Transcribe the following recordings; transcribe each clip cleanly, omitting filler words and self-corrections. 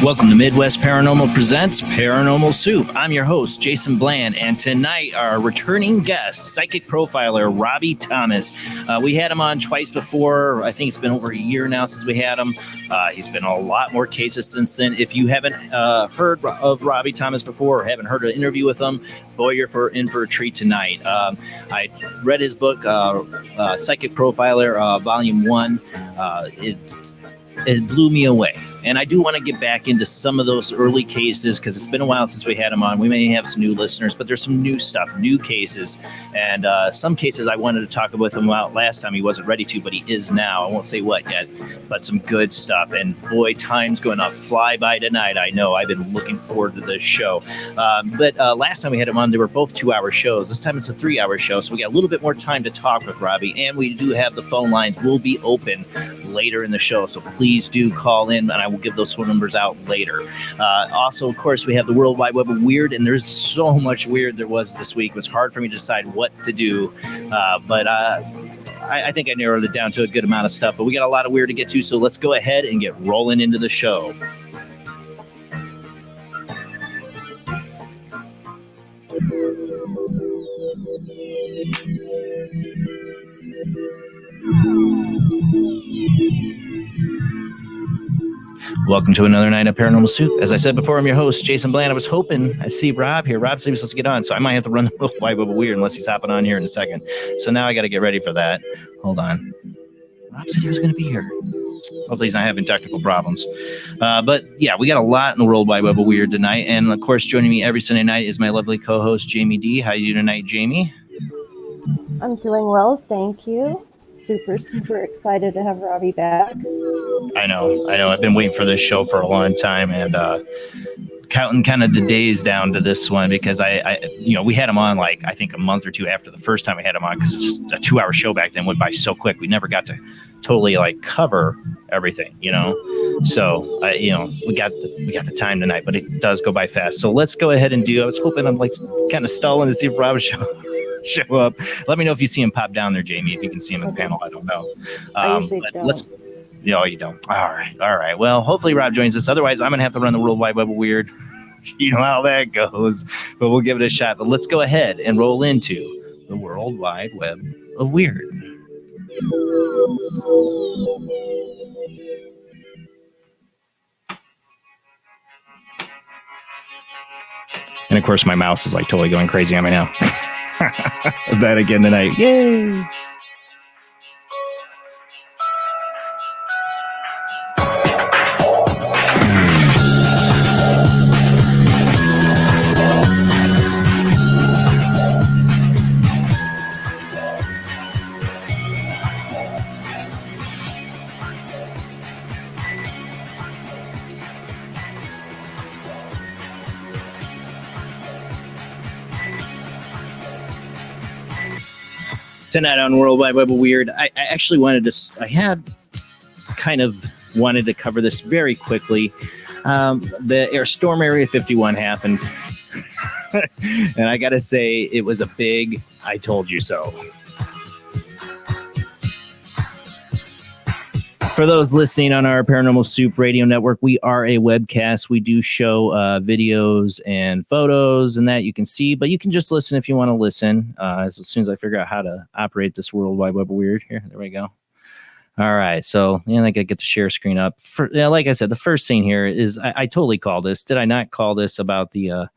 Welcome to Midwest Paranormal Presents Paranormal Soup. I'm your host, Jason Bland, and tonight our returning guest, Psychic Profiler Robbie Thomas. We had him on twice before. I think it's been over a year now since we had him. He's been on a lot more cases since then. If you haven't heard of Robbie Thomas before or haven't heard an interview with him, boy, you're in for a treat tonight. I read his book, Psychic Profiler, Volume 1. It blew me away. And I do want to get back into some of those early cases because it's been a while since we had him on. We may have some new listeners, but there's some new stuff, new cases. And some cases I wanted to talk with him about last time. He wasn't ready to, but he is now. I won't say what yet, but some good stuff. And boy, time's going to fly by tonight. I know. I've been looking forward to this show. But last time we had him on, they were both 2-hour shows. This time it's a 3-hour show. So we got a little bit more time to talk with Robbie. And we do have the phone lines will be open later in the show. So please do call in, and I will give those phone numbers out later. Also, of course, we have the World Wide Web of Weird, and there's so much weird there was this week. It was hard for me to decide what to do, but I think I narrowed it down to a good amount of stuff. But we got a lot of weird to get to, so let's go ahead and get rolling into the show. Welcome to another night of Paranormal Soup. As I said before, I'm your host, Jason Bland. I was hoping I see Rob here. Rob said he was supposed to get on, so I might have to run the World Wide Web of Weird unless he's hopping on here in a second. So now I got to get ready for that. Hold on. Rob said he was going to be here. Hopefully he's not having technical problems. But yeah, we got a lot in the World Wide Web of Weird tonight. And of course, joining me every Sunday night is my lovely co-host, Jamie D. How you doing tonight, Jamie? I'm doing well, thank you. Super excited to have Robbie back. I know. I've been waiting for this show for a long time, and counting kind of the days down to this one because we had him on like I think a month or two after the first time we had him on because it's just a 2-hour show back then went by so quick. We never got to totally like cover everything, So we got the time tonight, but it does go by fast. So let's go ahead and do. I was hoping I'm like kind of stalling to see if Rob would show up. Let me know if you see him pop down there, Jamie. If you can see him in the panel, I don't know. I usually don't. No, you don't. All right. Well, hopefully Rob joins us. Otherwise, I'm gonna have to run the World Wide Web of Weird. You know how that goes, but we'll give it a shot. But let's go ahead and roll into the World Wide Web of Weird. And of course, my mouse is like totally going crazy on me now. That again tonight. Yay! Tonight on World Wide Web of Weird, I actually wanted to. I had kind of wanted to cover this very quickly. The Storm Area 51 happened, and I got to say it was a big "I told you so." For those listening on our Paranormal Soup radio network, we are a webcast. We do show videos and photos and that you can see, but you can just listen if you want to listen. As soon as I figure out how to operate this World Wide Web of Weird. Here, there we go. All right, so I got to get the share screen up. Like I said, the first thing here is I totally called this. Did I not call this about the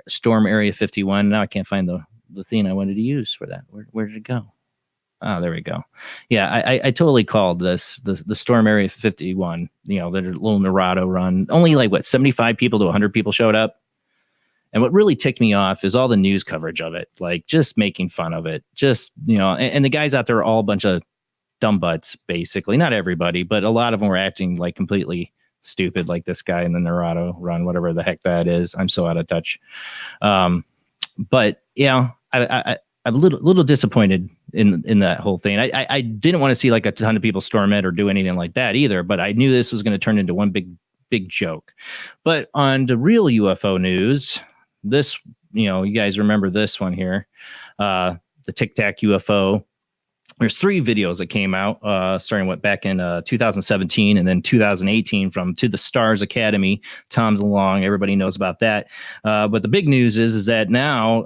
Storm Area 51? Now I can't find the thing I wanted to use for that. Where did it go? Oh, there we go. Yeah, I totally called this the Storm Area 51, the little Nerado run. Only like 75 people to 100 people showed up. And what really ticked me off is all the news coverage of it, like just making fun of it. Just, and the guys out there are all a bunch of dumb butts, basically. Not everybody, but a lot of them were acting like completely stupid, like this guy in the Nerado run, whatever the heck that is. I'm so out of touch. But yeah, I'm a little disappointed in that whole thing. I didn't want to see like a ton of people storm it or do anything like that either, but I knew this was going to turn into one big joke. But on the real UFO news, this, you guys remember this one here, the Tic Tac UFO. There's 3 videos that came out, starting back in 2017 and then 2018 from To the Stars Academy. Tom DeLonge, everybody knows about that. But the big news is that now,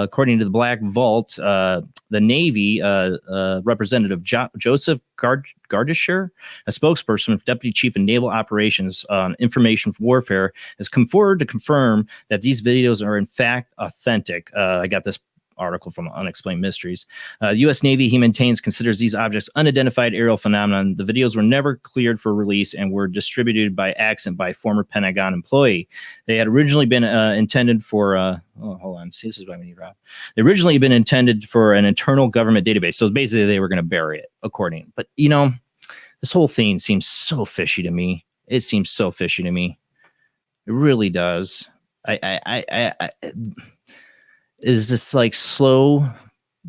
according to the Black Vault, the Navy Representative Joseph Gardisher, a spokesperson for Deputy Chief of Naval Operations on Information Warfare, has come forward to confirm that these videos are in fact authentic. I got this article from Unexplained Mysteries. The U.S. Navy, he maintains, considers these objects unidentified aerial phenomenon. The videos were never cleared for release and were distributed by accident by a former Pentagon employee. They had originally been intended for, hold on, see, this is why we need Rob. They originally been intended for an internal government database. So basically they were going to bury it, according. But, this whole thing seems so fishy to me. It seems so fishy to me. It really does. Is this like slow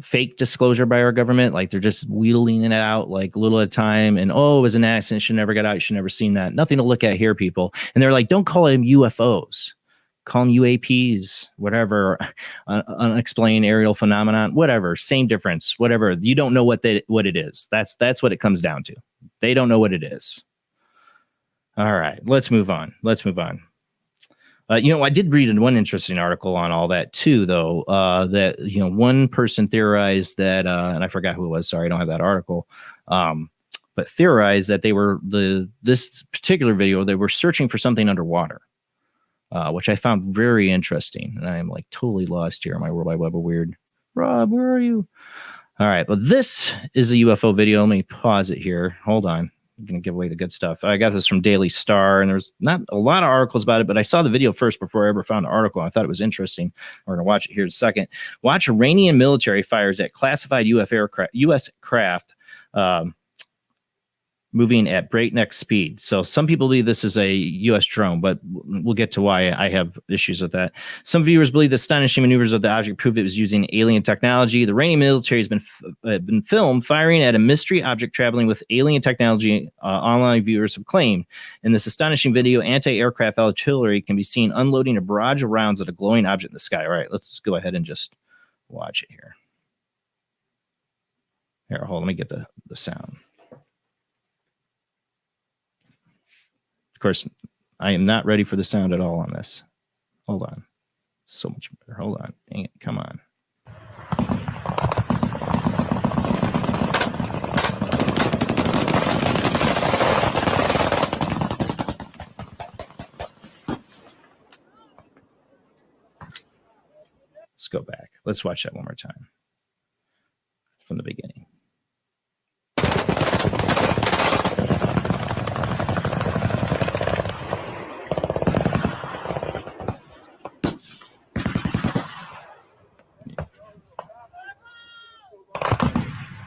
fake disclosure by our government. Like they're just wheeling it out like little at a time. And, oh, it was an accident. Should never got out. You should never seen that. Nothing to look at here, people. And they're like, don't call them UFOs. Call them UAPs, whatever, unexplained aerial phenomenon, whatever, same difference, whatever. You don't know what it is. That's what it comes down to. They don't know what it is. All right, let's move on. I did read one interesting article on all that too, though, that, one person theorized that, and I forgot who it was. Sorry, I don't have that article. But theorized that they were this particular video, they were searching for something underwater, which I found very interesting. And I'm like totally lost here in my World Wide Web of Weird. Rob, where are you? All right, but this is a UFO video. Let me pause it here. Hold on. I'm going to give away the good stuff. I got this from Daily Star, and there's not a lot of articles about it, but I saw the video first before I ever found an article. I thought it was interesting. We're going to watch it here in a second. Watch Iranian military fires at classified U.S. craft moving at breakneck speed. So some people believe this is a U.S. drone, but we'll get to why I have issues with that. Some viewers believe the astonishing maneuvers of the object prove it was using alien technology. The Iranian military has been filmed firing at a mystery object traveling with alien technology, online viewers have claimed. In this astonishing video, anti-aircraft artillery can be seen unloading a barrage of rounds at a glowing object in the sky. All right, let's just go ahead and just watch it here. Here, hold on, let me get the sound. Of course, I am not ready for the sound at all on this. Hold on. So much better. Hold on. Dang it. Come on. Let's go back. Let's watch that one more time. From the beginning.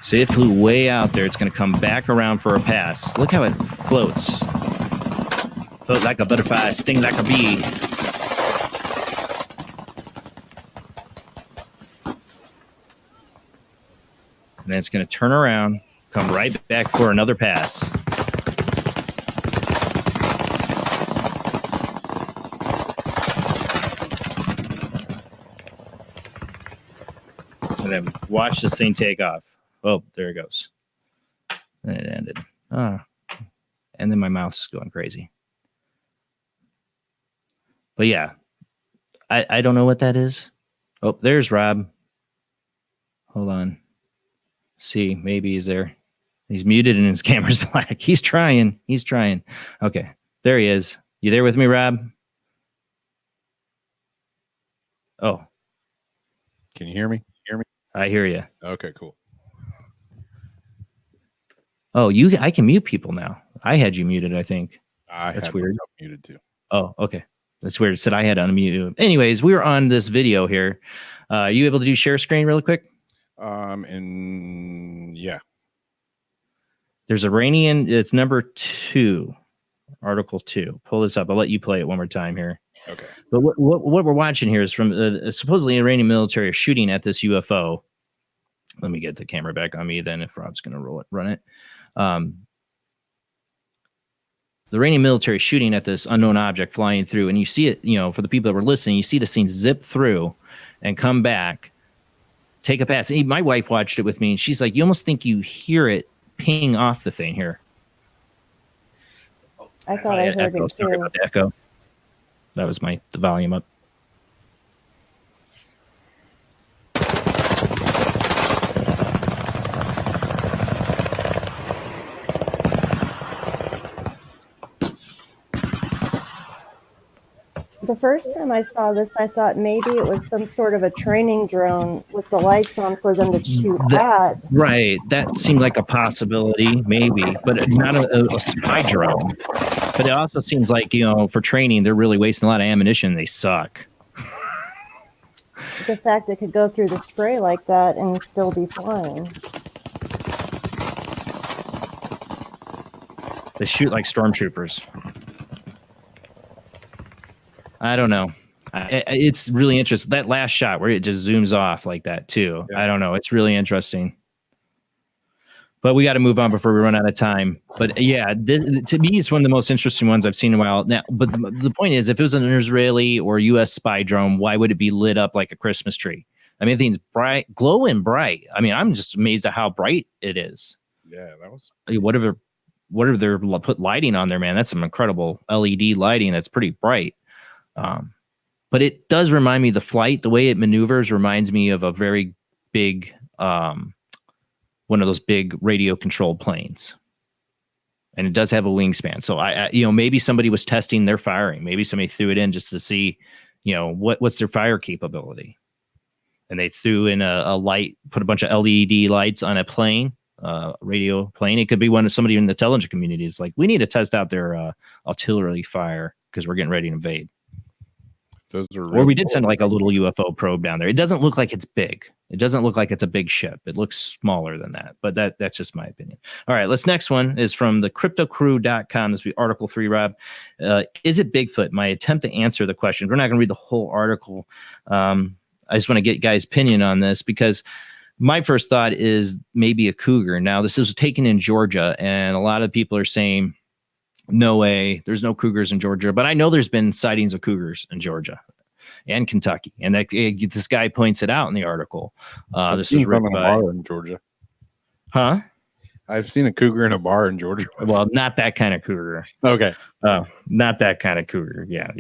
See, it flew way out there. It's going to come back around for a pass. Look how it floats. Float like a butterfly, sting like a bee. And then it's going to turn around, come right back for another pass. And then watch this thing take off. Oh, there it goes. And it ended. And then my mouth's going crazy. But yeah, I don't know what that is. Oh, there's Rob. Hold on. See, maybe he's there. He's muted and his camera's black. He's trying. Okay, there he is. You there with me, Rob? Oh. Can you hear me? I hear you. Okay, cool. Oh, I can mute people now. I had you muted, I think. That's weird. Muted too. Oh, okay. That's weird. It said I had unmuted. Anyways, we were on this video here. Are you able to do share screen really quick? Yeah. There's Iranian. It's number 2, article 2. Pull this up. I'll let you play it one more time here. Okay. But what we're watching here is from supposedly Iranian military shooting at this UFO. Let me get the camera back on me then if Rob's going to run it. The Iranian military shooting at this unknown object flying through, and you see it, for the people that were listening, you see the scene zip through and come back, take a pass. And my wife watched it with me, and she's like, you almost think you hear it ping off the thing here. I thought I heard echo. it Sorry too. about the echo. That was the volume up. The first time I saw this, I thought maybe it was some sort of a training drone with the lights on for them to shoot at. Right. That seemed like a possibility, maybe, but not a spy drone. But it also seems like, for training, they're really wasting a lot of ammunition. They suck. The fact it could go through the spray like that and still be flying. They shoot like stormtroopers. I don't know. It's really interesting. That last shot where it just zooms off like that too. Yeah. I don't know. It's really interesting. But we got to move on before we run out of time. But yeah, to me, it's one of the most interesting ones I've seen in a while. Now, but the point is, if it was an Israeli or U.S. spy drone, why would it be lit up like a Christmas tree? I mean, things bright, glowing bright. I mean, I'm just amazed at how bright it is. Yeah, that was. Whatever they're put lighting on there, man. That's some incredible LED lighting. That's pretty bright. But it does remind me, the flight, the way it maneuvers reminds me of a very big, one of those big radio controlled planes. And it does have a wingspan. So I maybe somebody was testing their firing. Maybe somebody threw it in just to see, what's their fire capability. And they threw in a light, put a bunch of LED lights on a plane, radio plane. It could be somebody in the intelligence community is like, we need to test out their artillery fire because we're getting ready to invade. Those are or we did send like a little UFO probe down there. It doesn't look like it's big. It doesn't look like it's a big ship. It looks smaller than that, but that's just my opinion. All right, next one is from the cryptocrew.com. This will be article 3, Rob. Is it Bigfoot? My attempt to answer the question. We're not going to read the whole article. I just want to get guys' opinion on this because my first thought is maybe a cougar. Now, this was taken in Georgia, and a lot of people are saying, no way, there's no cougars in Georgia. But I know there's been sightings of cougars in Georgia and Kentucky. And this guy points it out in the article. This is written by... bar in Georgia. Huh? I've seen a cougar in a bar in Georgia. Well, not that kind of cougar. Okay. Not that kind of cougar. Yeah.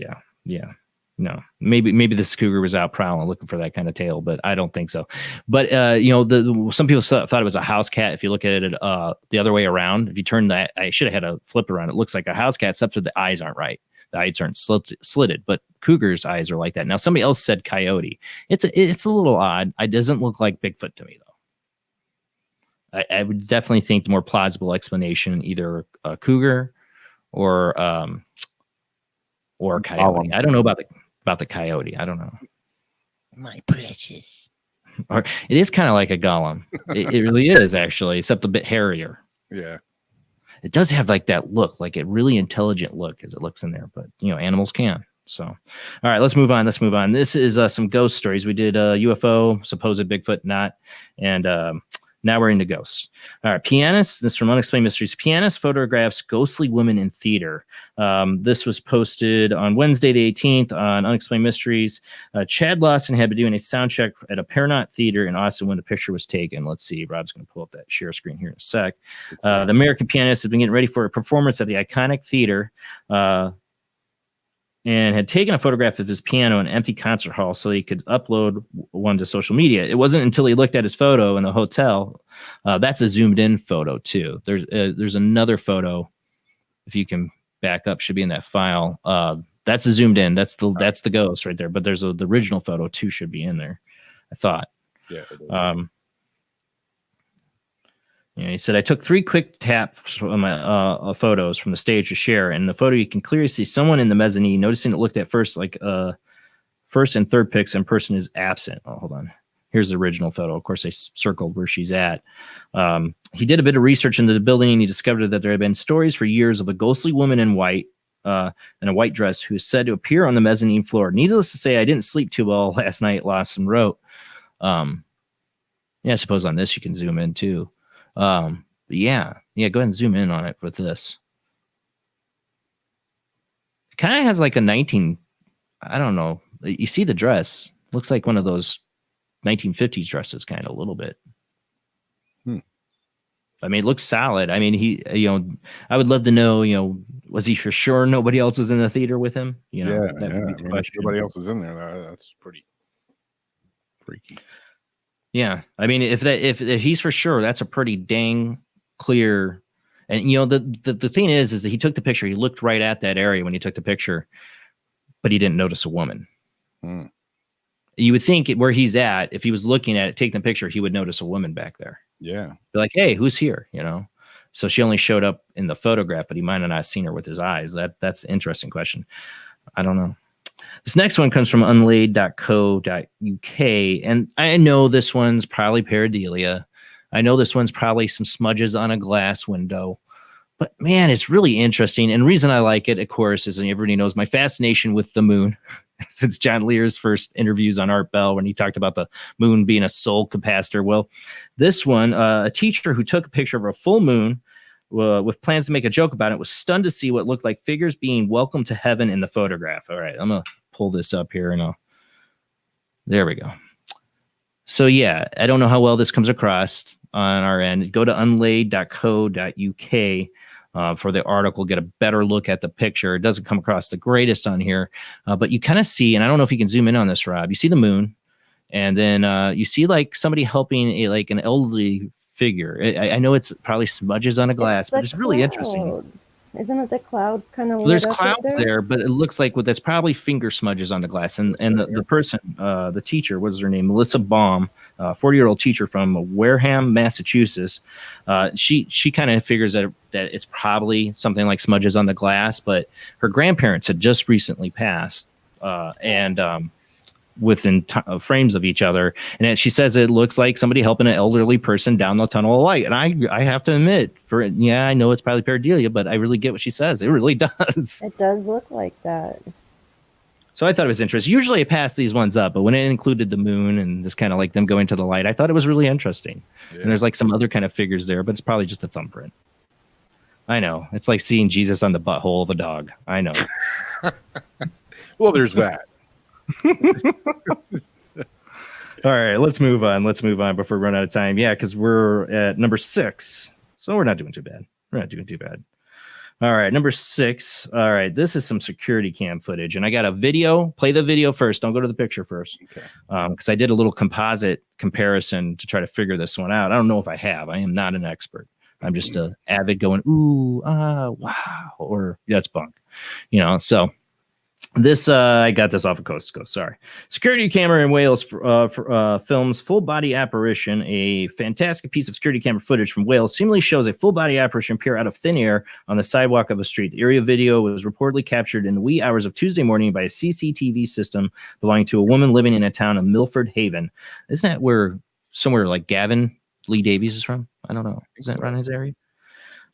No, maybe this cougar was out prowling looking for that kind of tail, but I don't think so. But some people thought it was a house cat. If you look at it the other way around, if you turn that, I should have had a flip around. It looks like a house cat, except for the eyes aren't right. The eyes aren't slitted, but cougar's eyes are like that. Now, somebody else said coyote. It's a little odd. It doesn't look like Bigfoot to me, though. I would definitely think the more plausible explanation, either a cougar or a coyote. I don't know about the coyote. I don't know. My precious. Or it is kind of like a golem. It really is, actually, except a bit hairier. Yeah. It does have like that look, like a really intelligent look as it looks in there, but animals can. So, all right, let's move on. This is some ghost stories. We did UFO, supposed Bigfoot, not, and now we're into ghosts. All right, pianist. This is from Unexplained Mysteries. Pianist photographs ghostly women in theater. This was posted on Wednesday, the 18th, on Unexplained Mysteries. Chad Lawson had been doing a sound check at a Paranormal Theater in Austin when the picture was taken. Let's see. Rob's going to pull up that share screen here in a sec. The American pianist had been getting ready for a performance at the iconic theater. And had taken a photograph of his piano in an empty concert hall so he could upload one to social media. It wasn't until he looked at his photo in the hotel. That's a zoomed in photo too. There's another photo, if you can back up, should be in that file. That's a zoomed in. That's the ghost right there. But there's the original photo too, should be in there, I thought. Yeah. It is. He said, I took 3 quick taps from my photos from the stage to share. And in the photo, you can clearly see someone in the mezzanine, noticing it looked at first like first and third pics and person is absent. Oh, hold on. Here's the original photo. Of course, I circled where she's at. He did a bit of research into the building, and he discovered that there had been stories for years of a ghostly woman in white in a white dress who is said to appear on the mezzanine floor. Needless to say, I didn't sleep too well last night, Lawson wrote. I suppose on this you can zoom in too. Go ahead and zoom in on it with this. It kind of has like a I don't know. You see the dress. Looks like one of those 1950s dresses kind of a little bit. I mean, it looks solid. I mean, I would love to know, was he for sure nobody else was in the theater with him? If nobody else was in there, that's pretty freaky. Yeah, I mean, if he's for sure, that's a pretty dang clear. And the thing is that he took the picture. He looked right at that area when he took the picture, but he didn't notice a woman. You would think where he's at, if he was looking at it, taking the picture, he would notice a woman back there. Yeah, be like, hey, who's here? So she only showed up in the photograph, but he might have not seen her with his eyes. That's an interesting question. I don't know. This next one comes from unlaid.co.uk, and I know this one's probably pareidolia. I know this one's probably some smudges on a glass window, but man, it's really interesting. And the reason I like it, of course, is everybody knows my fascination with the moon since John Lear's first interviews on Art Bell when he talked about the moon being a soul capacitor. Well, this one, a teacher who took a picture of a full moon with plans to make a joke about it was stunned to see what looked like figures being welcomed to heaven in the photograph. All right, I'm going to pull this up here and there we go. So yeah, I don't know how well this comes across on our end. Go to unlaid.co.uk for the article, get a better look at the picture. It doesn't come across the greatest on here, but you kind of see, and I don't know if you can zoom in on this, Rob, you see the moon, and then you see like somebody helping an elderly figure. I know it's probably smudges on a glass, but it's really interesting. Isn't it the clouds kind of? There's clouds there, but it looks like that's probably finger smudges on the glass. And the person, the teacher, what is her name? Melissa Baum, 40-year-old teacher from Wareham, Massachusetts. She kind of figures that it's probably something like smudges on the glass, but her grandparents had just recently passed, within frames of each other, and she says it looks like somebody helping an elderly person down the tunnel of light. And I have to admit, I know it's probably pareidolia, but I really get what she says. It really does. It does look like that. So I thought it was interesting. Usually I pass these ones up, but when it included the moon and this kind of like them going to the light, I thought it was really interesting. Yeah. And there's like some other kind of figures there, but it's probably just a thumbprint. I know. It's like seeing Jesus on the butthole of a dog. I know. Well, there's that. All right, let's move on before we run out of time. Yeah, because we're at number 6, so we're not doing too bad. All right, number 6. All right, this is some security cam footage, and I got a video. Play the video first. Don't go to the picture first, because I did a little composite comparison to try to figure this one out. I don't know if I have. I am not an expert. I'm just an avid going, ooh, wow, or that's bunk, so. This I got this off of Coast to Coast. Sorry. Security camera in Wales films full body apparition. A fantastic piece of security camera footage from Wales seemingly shows a full body apparition appear out of thin air on the sidewalk of a street. The area video was reportedly captured in the wee hours of Tuesday morning by a CCTV system belonging to a woman living in a town of Milford Haven. Isn't that where somewhere like Gavin Lee Davies is from? I don't know. Is that around his area?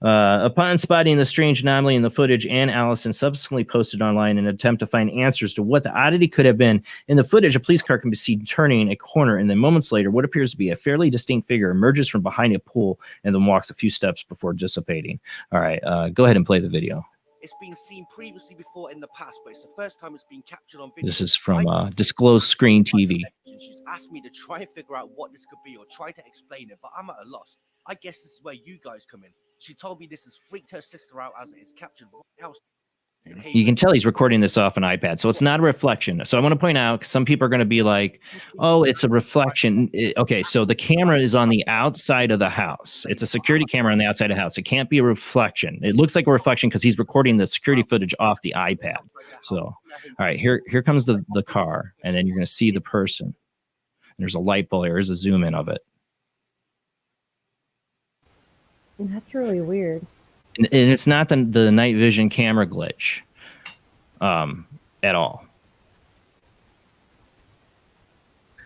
Upon spotting the strange anomaly in the footage, Ann Allison subsequently posted online in an attempt to find answers to what the oddity could have been. In the footage, a police car can be seen turning a corner, and then moments later, what appears to be a fairly distinct figure emerges from behind a pool and then walks a few steps before dissipating. All right, go ahead and play the video. It's been seen previously before in the past, but it's the first time it's been captured on video. This is from Disclosed Screen TV. She's asked me to try and figure out what this could be or try to explain it, but I'm at a loss. I guess this is where you guys come in. She told me this has freaked her sister out as it is captured right now. You can tell he's recording this off an iPad, so it's not a reflection. So I want to point out, some people are going to be like, oh, it's a reflection. Okay, so the camera is on the outside of the house. It's a security camera on the outside of the house. It can't be a reflection. It looks like a reflection because he's recording the security footage off the iPad. So, all right, here comes the car, and then you're going to see the person. And there's a light bulb. There's a zoom in of it. That's really weird. And it's not the night vision camera glitch at all.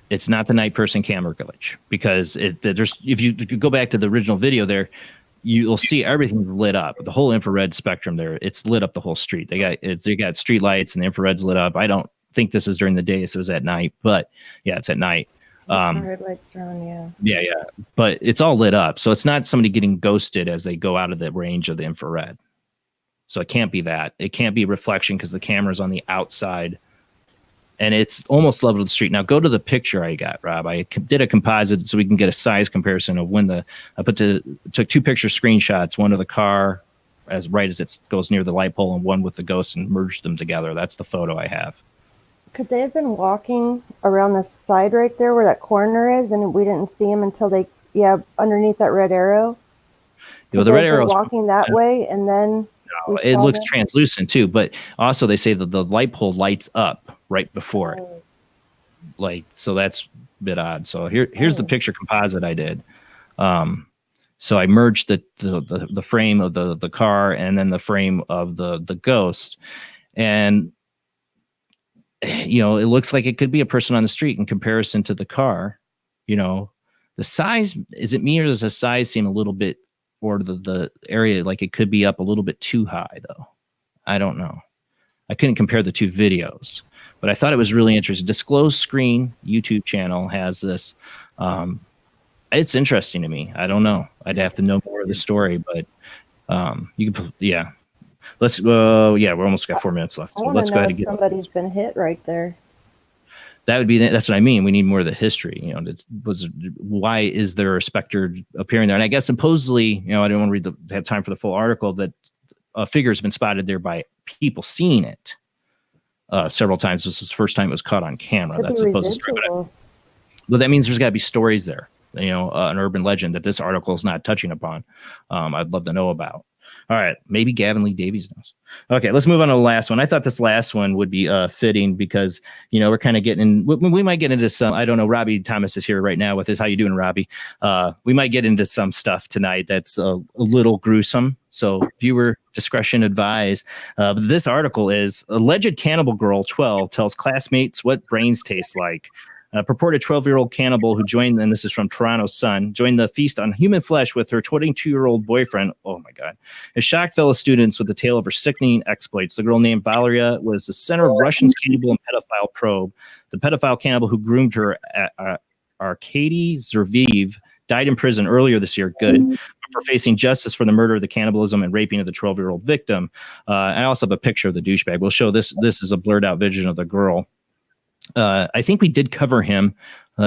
It's not the night person camera glitch because if you go back to the original video there, you'll see everything's lit up. The whole infrared spectrum there, it's lit up the whole street. They got street lights and the infrared's lit up. I don't think this is during the day, so it's at night, but yeah, it's at night. Red lights are on, yeah. Yeah, but it's all lit up, so it's not somebody getting ghosted as they go out of the range of the infrared. So it can't be that. It can't be reflection because the camera's on the outside, and it's almost level to the street. Now go to the picture I got, Rob. I did a composite so we can get a size comparison of when took 2 picture screenshots, one of the car as it goes near the light pole, and one with the ghost, and merged them together. That's the photo I have. Could they have been walking around the side right there where that corner is, and we didn't see him until underneath that red arrow? The red arrow walking that way, and then it looks translucent too. But also, they say that the light pole lights up right before it. So that's a bit odd. So here's the picture composite I did. So I merged the frame of the car and then the frame of the ghost, and it looks like it could be a person on the street in comparison to the car. The size, is it me or does the size seem a little bit, or the area, like it could be up a little bit too high though? I don't know. I couldn't compare the two videos, but I thought it was really interesting. Disclosed Screen YouTube channel has this. It's interesting to me. I don't know. I'd have to know more of the story, but you can, yeah. Let's, yeah, we're almost got 4 minutes left. So let's go ahead and get. Somebody's been hit right there. That would be, that's what I mean. We need more of the history. You know, why is there a specter appearing there? And I guess supposedly, you know, I didn't want to have time for the full article, that a figure has been spotted there by people seeing it several times. This was the first time it was caught on camera. That's supposed to story. But that means there's got to be stories there. You know, an urban legend that this article is not touching upon. I'd love to know about. All right, maybe Gavin Lee Davies knows. Okay, let's move on to the last one. I thought this last one would be fitting because, you know, we're kind of getting, we might get into some, I don't know, Robbie Thomas is here right now with us. How you doing, Robbie? We might get into some stuff tonight that's a little gruesome. So viewer discretion advised. But this article is alleged cannibal girl 12 tells classmates what brains taste like. Purported 12-year-old cannibal who joined, and this is from Toronto Sun, joined the feast on human flesh with her 22-year-old boyfriend. Oh my God. It shocked fellow students with the tale of her sickening exploits. The girl named Valeria was the center of Russia's cannibal and pedophile probe. The pedophile cannibal who groomed her, Arkady Zerviv, died in prison earlier this year. Good. For facing justice for the murder of the cannibalism and raping of the 12-year-old victim. I also have a picture of the douchebag. We'll show this. This is a blurred out vision of the girl. I think we did cover him,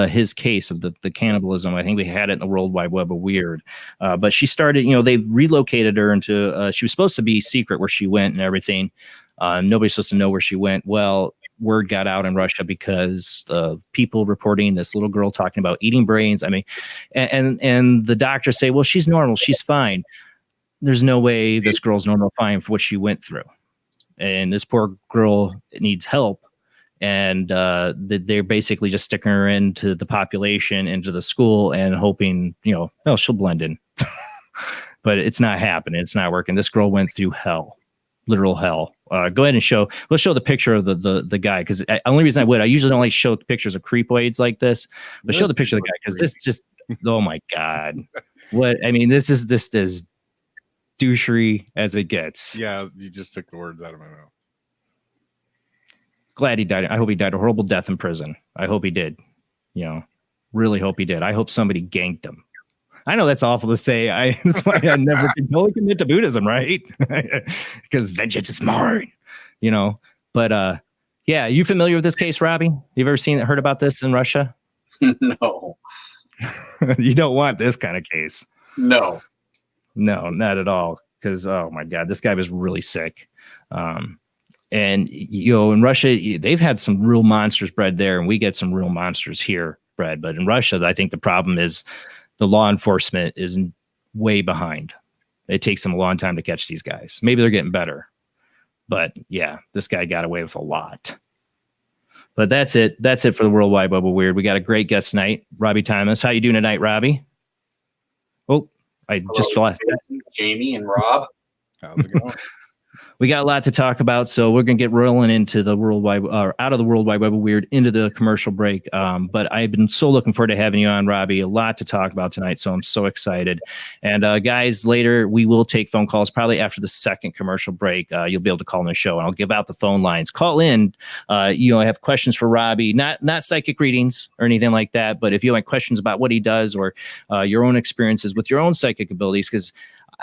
his case of the cannibalism. I think we had it in the World Wide Web of Weird. But she started, you know, they relocated her into, she was supposed to be secret where she went and everything. Nobody's supposed to know where she went. Well, word got out in Russia because of people reporting this little girl talking about eating brains. I mean, and the doctors say, well, she's normal. She's fine. There's no way this girl's normal, fine for what she went through. And this poor girl needs help. And they're basically just sticking her into the population, into the school, and hoping, you know, oh, she'll blend in. But it's not happening. It's not working. This girl went through hell, literal hell. Go ahead and let's show the picture of the guy, because the only reason I usually don't like show pictures of creepoids like this, but show the picture of the guy, because this just, oh my God. What, I mean, this is as douchery as it gets. Yeah, you just took the words out of my mouth. Glad he died. I hope he died a horrible death in prison. I hope he did. You know, really hope he did. I hope somebody ganked him. I know that's awful to say. That's why I never can totally commit to Buddhism, right? Because vengeance is mine, you know. But yeah, you familiar with this case, Robbie? You've ever heard about this in Russia? No. You don't want this kind of case. No, not at all. Because, oh my God, this guy was really sick. And, you know, in Russia, they've had some real monsters bred there, and we get some real monsters here bred. But in Russia, I think the problem is the law enforcement is way behind. It takes them a long time to catch these guys. Maybe they're getting better. But, yeah, this guy got away with a lot. But that's it. That's it for the World Wide Web of Weird. We got a great guest tonight, Robbie Thomas. How you doing tonight, Robbie? Oh, just lost Jamie and Rob. How's it going? We got a lot to talk about, so we're going to get rolling into the out of the World Wide Web of Weird into the commercial break. But I've been so looking forward to having you on, Robbie. A lot to talk about tonight, so I'm so excited. And guys, later we will take phone calls, probably after the second commercial break. You'll be able to call in the show, and I'll give out the phone lines. Call in. You know, have questions for Robbie, not psychic readings or anything like that, but if you have questions about what he does or your own experiences with your own psychic abilities, because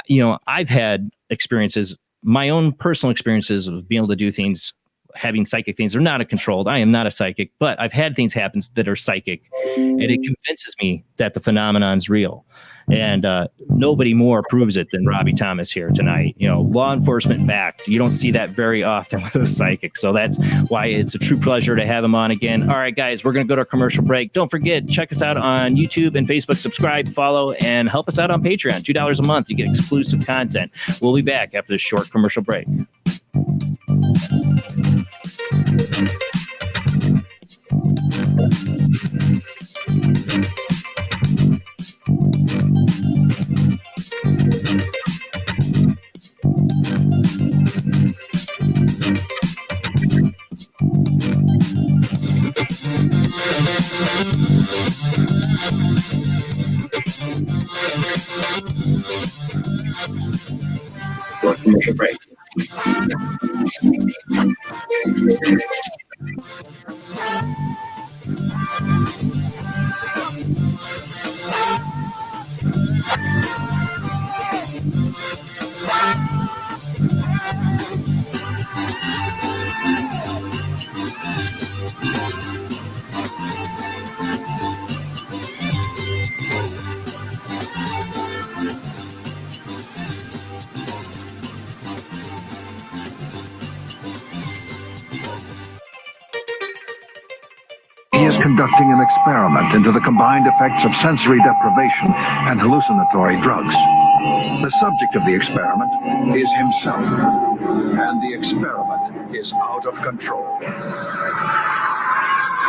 you know, I've had experiences. My own personal experiences of being able to do things, having psychic things, are not controlled. I am not a psychic, but I've had things happen that are psychic, and it convinces me that the phenomenon's real. And nobody more proves it than Robbie Thomas here tonight. You know, law enforcement backed. You don't see that very often with a psychic. So that's why it's a true pleasure to have him on again. All right, guys, we're going to go to our commercial break. Don't forget, check us out on YouTube and Facebook. Subscribe, follow, and help us out on Patreon. $2 a month. You get exclusive content. We'll be back after this short commercial break. Short commercial break. He is conducting an experiment into the combined effects of sensory deprivation and hallucinatory drugs. The subject of the experiment is himself, and the experiment is out of control.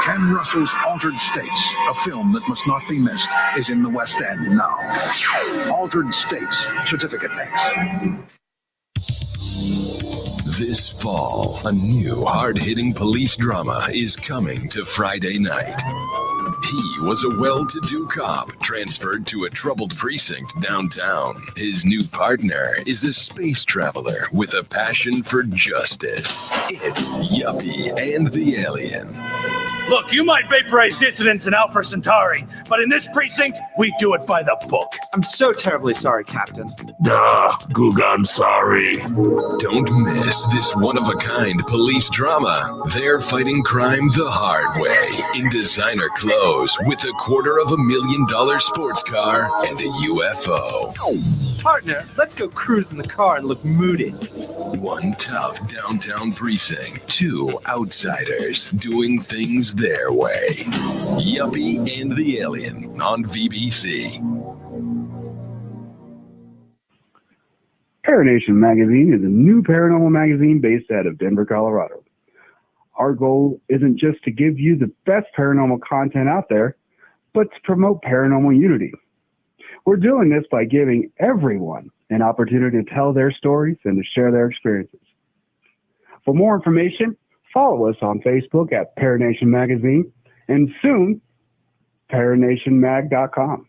Ken Russell's Altered States, a film that must not be missed, is in the West End now. Altered States, Certificate X. This fall, a new hard-hitting police drama is coming to Friday night. He was a well-to-do cop transferred to a troubled precinct downtown. His new partner is a space traveler with a passion for justice. It's Yuppie and the Alien. Look, you might vaporize dissidents in Alpha Centauri, but in this precinct, we do it by the book. I'm so terribly sorry, Captain. Duh, Goog, I'm sorry. Don't miss this one-of-a-kind police drama. They're fighting crime the hard way in designer clothes with $250,000 sports car and a UFO. Partner, let's go cruise in the car and look moody. One tough downtown precinct, two outsiders doing things their way. Yuppie and the Alien on VBC. Paranormal Magazine is a new paranormal magazine based out of Denver, Colorado. Our goal isn't just to give you the best paranormal content out there, but to promote paranormal unity. We're doing this by giving everyone an opportunity to tell their stories and to share their experiences. For more information, follow us on Facebook at Paranormal Magazine and soon, ParanormalMag.com.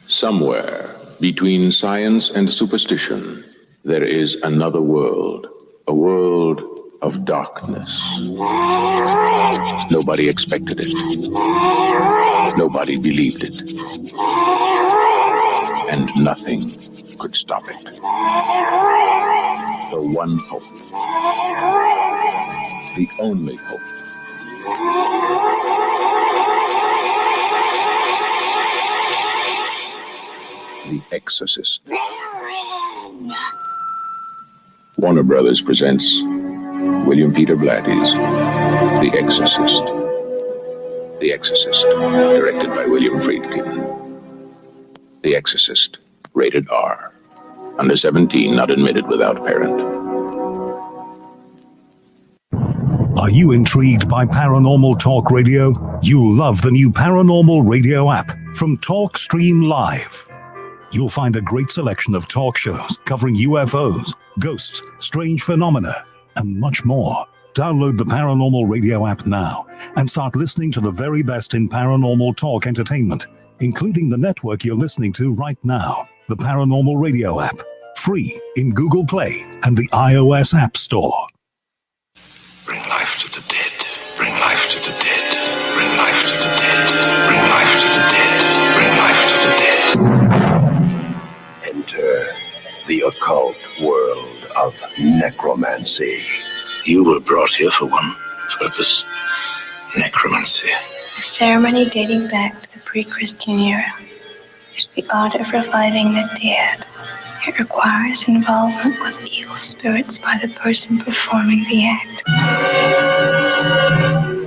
Somewhere between science and superstition, there is another world, a world of darkness. Nobody expected it. Nobody believed it. And nothing could stop it. The one hope. The only hope. The Exorcist. Warner Brothers presents William Peter Blatty's The Exorcist. The Exorcist, directed by William Friedkin. The Exorcist, rated R. Under 17, not admitted without parent. Are you intrigued by Paranormal Talk Radio? You'll love the new Paranormal Radio app from Talkstream Live. You'll find a great selection of talk shows covering UFOs, ghosts, strange phenomena, and much more. Download the Paranormal Radio app now and start listening to the very best in paranormal talk entertainment, including the network you're listening to right now, the Paranormal Radio app, free in Google Play and the iOS App Store. Bring life to the dead. Bring life to the dead. Bring life to the dead. Bring life to the dead. Bring life to the dead. Enter the occult world of necromancy. You were brought here for one purpose: necromancy. A ceremony dating back to the pre-Christian era. It's the art of reviving the dead. It requires involvement with evil spirits by the person performing the act.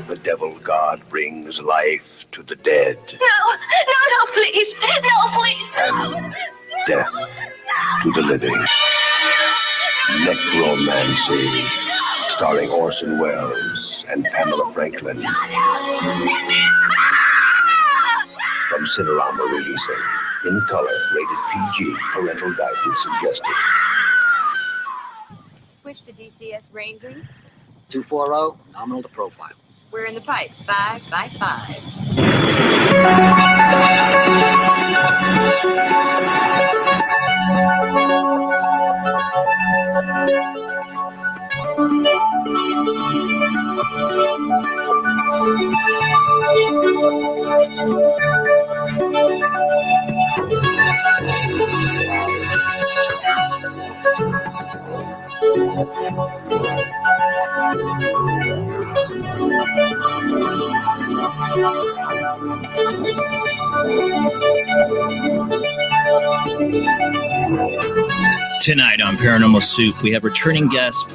The devil god brings life to the dead. No, please. No, please. And death to the living. Necromancy, starring Orson Welles and Pamela Franklin. From Cinerama releasing. In color, rated PG, parental guidance suggested. Switch to DCS ranging. 240, nominal to profile. We're in the pipe, 5 by 5. Tonight on Paranormal Soup, we have returning guest,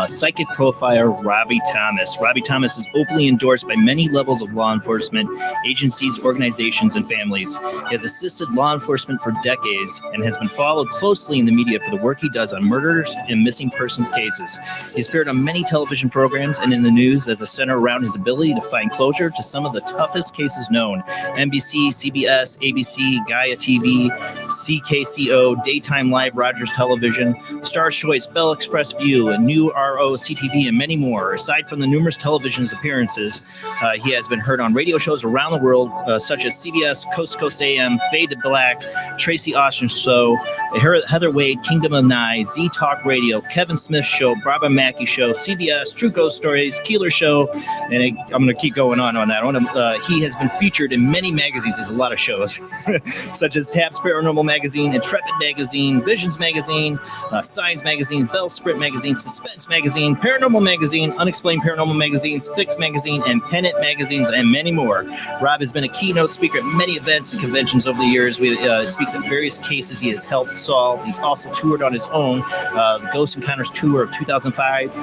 Psychic Profiler Robbie Thomas. Robbie Thomas is openly endorsed by many levels of law enforcement, agencies, organizations, and families. He has assisted law enforcement for decades and has been followed closely in the media for the work he does on murders and missing persons cases. He's appeared on many television programs and in the news as a center around his ability to find closure to some of the toughest cases known. NBC, CBS, ABC, GAIA TV, CKCO, Daytime Live, Rogers Television, StarChoice, Bell Expressview, and New ROCTV, and many more. Aside from the numerous television appearances, he has been heard on radio shows around the world, such as CBS, Coast to Coast AM, Fade to Black, Tracie Austin Show, Heather Wade, Kingdom of Nye, ZTalk Radio, Kevin Smith Show, Mackey Show CBS, True Ghost Stories, Keeler Show, and I'm going to keep going on that one. He has been featured in many magazines. There's a lot of shows, such as Tab's Paranormal Magazine, Intrepid Magazine, Visions Magazine, Science Magazine, Bellesprit Magazine, Suspense Magazine, Paranormal Magazine, Unexplained Paranormal Magazines, Fix Magazine, and Pennant Magazines, and many more. Rob has been a keynote speaker at many events and conventions over the years. He speaks at various cases he has helped solve. He's also toured on his own, the Ghost Encounters Tour of 2005,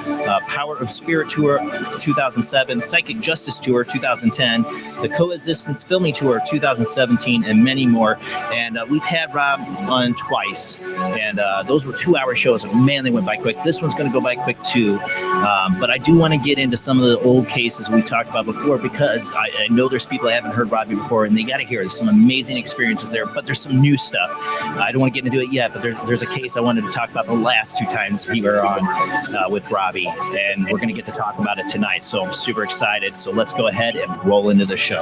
Power of Spirit Tour 2007, Psychic Justice Tour 2010, the CoExistence Filming Tour 2017, and many more. And we've had Rob on twice, and those were 2-hour shows, and man, they went by quick. This one's going to go by quick too, but I do want to get into some of the old cases we've talked about before, because I know there's people that haven't heard Robbie before, and they got to hear there's some amazing experiences there, but there's some new stuff. I don't want to get into it yet, but there's a case I wanted to talk about the last 2 times we were on with Robbie, and we're going to get to talk about it tonight, so I'm super excited. So let's go ahead and roll into the show.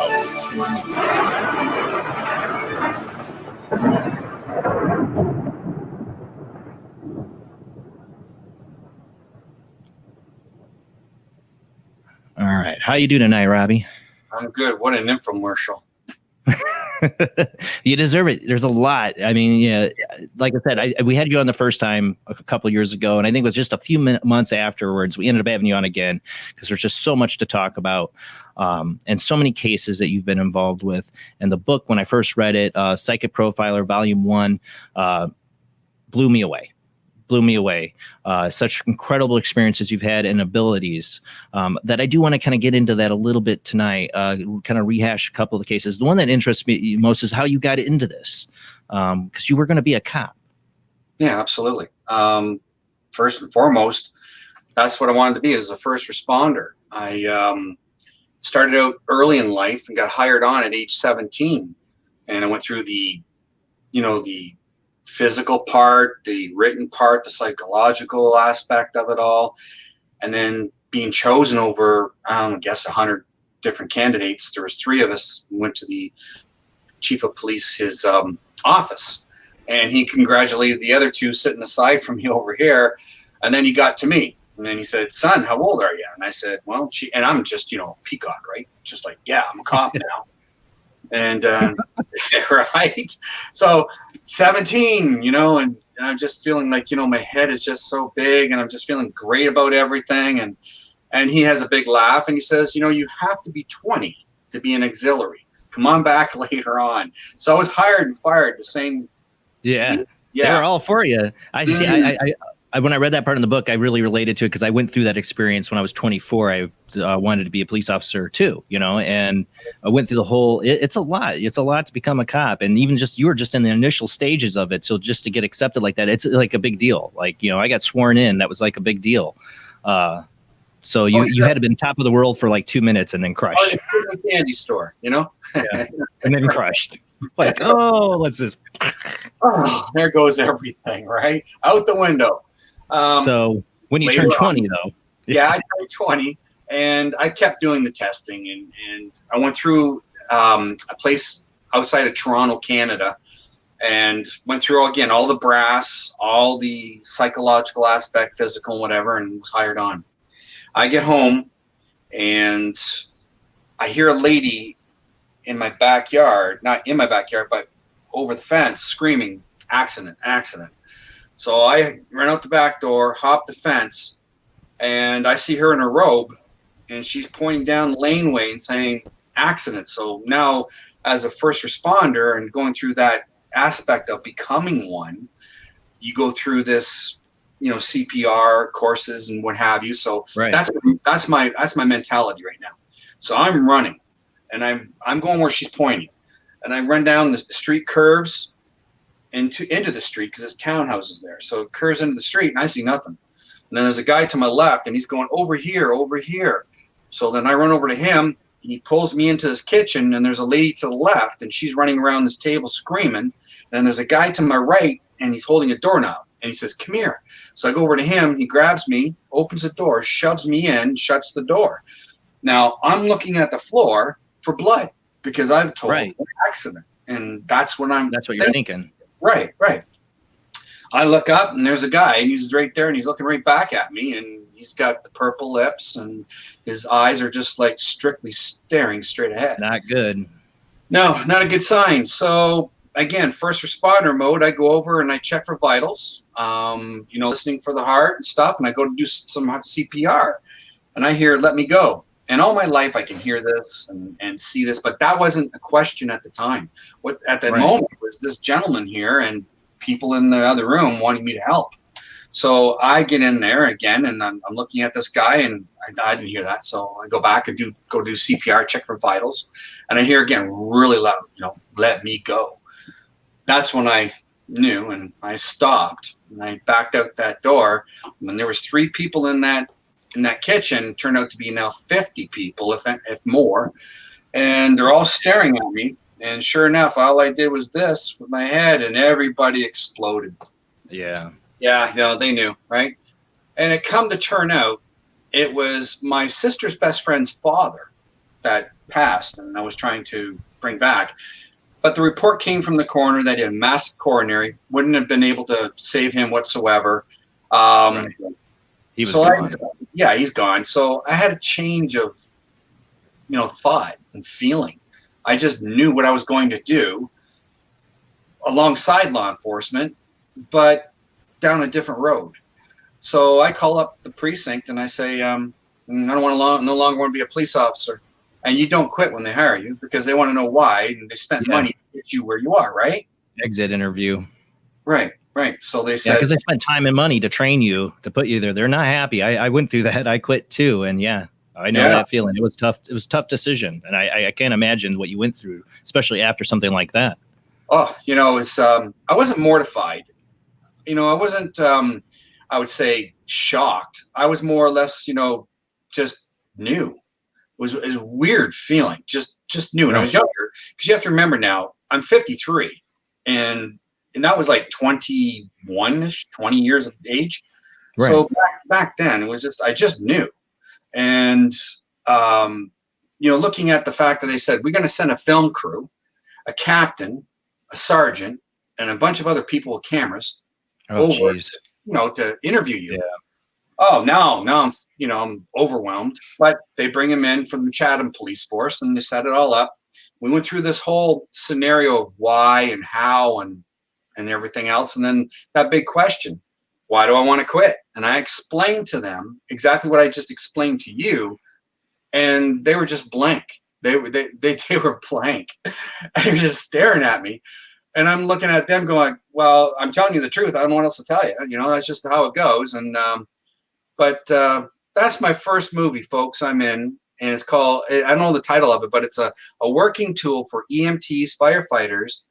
All right. How you doing tonight, Robbie? I'm good. What an infomercial. You deserve it. There's a lot. I mean, yeah, like I said, we had you on the first time a couple of years ago, and I think it was just a few months afterwards we ended up having you on again because there's just so much to talk about, and so many cases that you've been involved with. And the book, when I first read it, Psychic Profiler Volume 1, blew me away. Such incredible experiences you've had and abilities that I do want to kind of get into that a little bit tonight, kind of rehash a couple of the cases. The one that interests me most is how you got into this, because you were going to be a cop. Yeah, absolutely. First and foremost, that's what I wanted to be, as a first responder. I started out early in life and got hired on at age 17. And I went through the physical part, the written part, the psychological aspect of it all, and then being chosen over, I guess, 100 different candidates. There was 3 of us who went to the chief of police, his office, and he congratulated the other 2 sitting aside from me over here. And then he got to me, and then he said, "Son, how old are you?" And I said, "Well," and I'm just, peacock, right? Just like, yeah, I'm a cop now. And right, so 17, and I'm just feeling like, my head is just so big, and I'm just feeling great about everything. And he has a big laugh, and he says, you have to be 20 to be an auxiliary. Come on back later on. So I was hired and fired the same. Yeah. They're all for you. I see. I when I read that part in the book, I really related to it because I went through that experience when I was 24. I wanted to be a police officer too, and I went through the whole. It's a lot. It's a lot to become a cop, and even just you were just in the initial stages of it. So just to get accepted like that, it's like a big deal. Like I got sworn in. That was like a big deal. So you had to been top of the world for like 2 minutes and then crushed. Oh, in the candy store, Yeah. And then crushed. Like, let's just. Oh, there goes everything, right? Out the window. So when you turned 20, though. Yeah, I turned 20, and I kept doing the testing, and I went through a place outside of Toronto, Canada, and went through all the brass, all the psychological aspect, physical, whatever, and was hired on. I get home and I hear a lady in my backyard, not in my backyard, but over the fence, screaming, accident, accident. So I ran out the back door, hopped the fence, and I see her in her robe, and she's pointing down the laneway and saying, accident. So now, as a first responder and going through that aspect of becoming one, you go through this, CPR courses and what have you. So that's my mentality right now. So I'm running, and I'm going where she's pointing, and I run down the street curves into the street because there's townhouses there. So it curves into the street, and I see nothing. And then there's a guy to my left, and he's going over here, over here. So then I run over to him, and he pulls me into this kitchen, and there's a lady to the left, and she's running around this table screaming. And there's a guy to my right, and he's holding a doorknob, and he says, come here. So I go over to him, he grabs me, opens the door, shoves me in, shuts the door. Now, I'm looking at the floor for blood because I've told an accident, and that's what you're thinking. Right. I look up, and there's a guy, and he's right there, and he's looking right back at me, and he's got the purple lips, and his eyes are just like strictly staring straight ahead. Not good. No, not a good sign. So again, first responder mode, I go over and I check for vitals, listening for the heart and stuff, and I go to do some CPR, and I hear, let me go. And all my life I can hear this and see this, but that wasn't a question at the time. What at that moment was this gentleman here and people in the other room wanting me to help. So I get in there again, and I'm looking at this guy, and I didn't hear that. So I go back and go do CPR, check for vitals, and I hear again really loud, let me go. That's when I knew, and I stopped, and I backed out that door. When there was 3 people in that kitchen, turned out to be now 50 people, if more, and they're all staring at me. And sure enough, all I did was this with my head, and everybody exploded. Yeah. Yeah, they knew, right? And it come to turn out, it was my sister's best friend's father that passed, and I was trying to bring back. But the report came from the coroner that he had a massive coronary, wouldn't have been able to save him whatsoever. He was gone. He's gone. So I had a change of, thought and feeling. I just knew what I was going to do alongside law enforcement, but down a different road. So I call up the precinct and I say, I don't want to no longer want to be a police officer. And you don't quit when they hire you because they want to know why, and they spent money to get you where you are, right? Exit interview. Right. So they said, because they spent time and money to train you, to put you there. They're not happy. I went through that. I quit too. And I know that feeling. It was tough. It was a tough decision. And I can't imagine what you went through, especially after something like that. Oh, I wasn't mortified. I wasn't, I would say shocked. I was more or less, just new. It was a weird feeling, just new. And I was younger, because you have to remember now, I'm 53, and that was like 21-ish, 20 years of age. Right. So back then, it was just, I just knew. And, looking at the fact that they said, we're going to send a film crew, a captain, a sergeant, and a bunch of other people with cameras over, to interview you. Yeah. Oh, now I'm overwhelmed. But they bring him in from the Chatham Police Force, and they set it all up. We went through this whole scenario of why and how and everything else. And then that big question, why do I want to quit? And I explained to them exactly what I just explained to you. And they were just blank. They were blank. They were just staring at me. And I'm looking at them going, well, I'm telling you the truth. I don't know what else to tell you. That's just how it goes. And, but that's my first movie, folks, I'm in. And it's called, I don't know the title of it, but it's a working tool for EMTs, firefighters,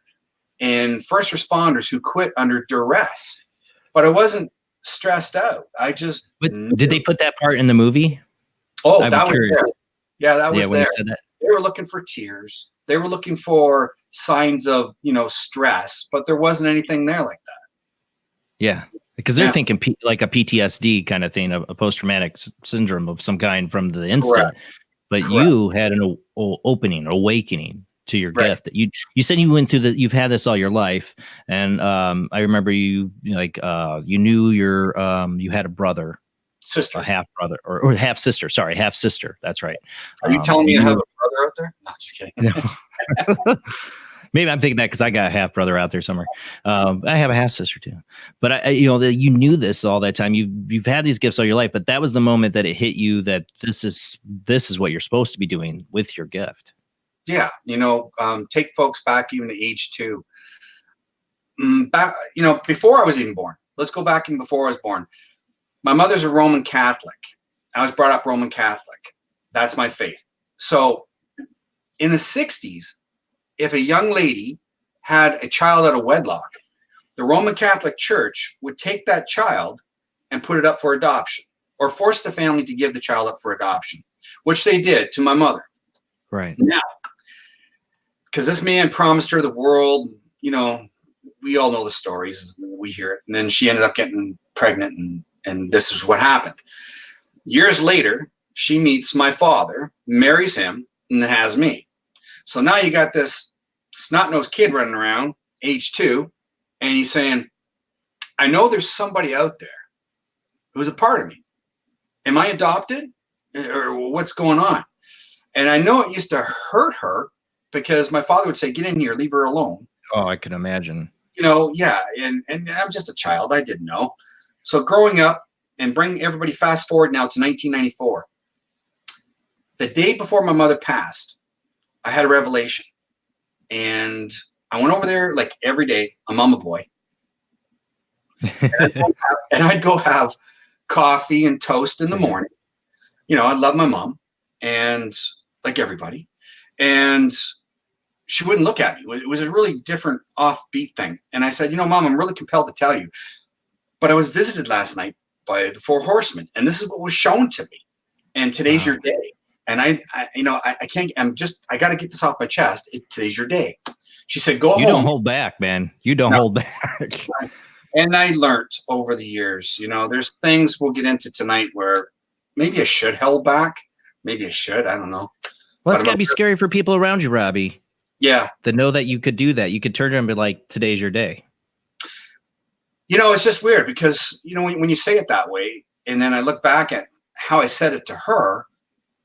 and first responders who quit under duress. But I wasn't stressed out. I just did they put that part in the movie? Oh, that was there. Yeah, that was there. You said that. They were looking for tears. They were looking for signs of, stress, but there wasn't anything there like that. Yeah, because they're thinking like a PTSD kind of thing, a post-traumatic syndrome of some kind from the incident. Correct. But you had an awakening to your gift. That you said you went through you've had this all your life, and I remember you knew you had a sister, a half brother or half sister. Sorry, half sister. That's right. Are you telling me you have a brother out there? No, just kidding. No. Maybe I'm thinking that because I got a half brother out there somewhere. I have a half sister too, but you knew this all that time. You've had these gifts all your life, but that was the moment that it hit you that this is what you're supposed to be doing with your gift. Yeah, take folks back even to age 2. Back, before I was even born. Let's go back even before I was born. My mother's a Roman Catholic. I was brought up Roman Catholic. That's my faith. So in the 60s. If a young lady had a child out of wedlock, the Roman Catholic Church would take that child and put it up for adoption, or force the family to give the child up for adoption, which they did to my mother. Right. Now, because this man promised her the world, we all know the stories, we hear it. And then she ended up getting pregnant, and this is what happened. Years later, she meets my father, marries him, and then has me. So now you got this snot-nosed kid running around, age 2, and he's saying, I know there's somebody out there who's a part of me. Am I adopted? Or what's going on? And I know it used to hurt her because my father would say, get in here, leave her alone. Oh, I can imagine. Yeah, and I'm just a child. I didn't know. So growing up and bring everybody fast forward now to 1994. The day before my mother passed, I had a revelation, and I went over there like every day. I'm mama boy, and I'd go have coffee and toast in the morning. I love my mom, and like everybody, and she wouldn't look at me. It was a really different offbeat thing. And I said, Mom, I'm really compelled to tell you, but I was visited last night by the 4 horsemen, and this is what was shown to me. And today's your day. And I can't, I got to get this off my chest. Today's your day. She said, go home. You don't hold back, man. You don't hold back. And I learned over the years, there's things we'll get into tonight where maybe I should hold back. Maybe I should. I don't know. Well, it's got to be scary for people around you, Robbie. Yeah. To know that you could do that. You could turn around and be like, today's your day. It's just weird because, when you say it that way, and then I look back at how I said it to her,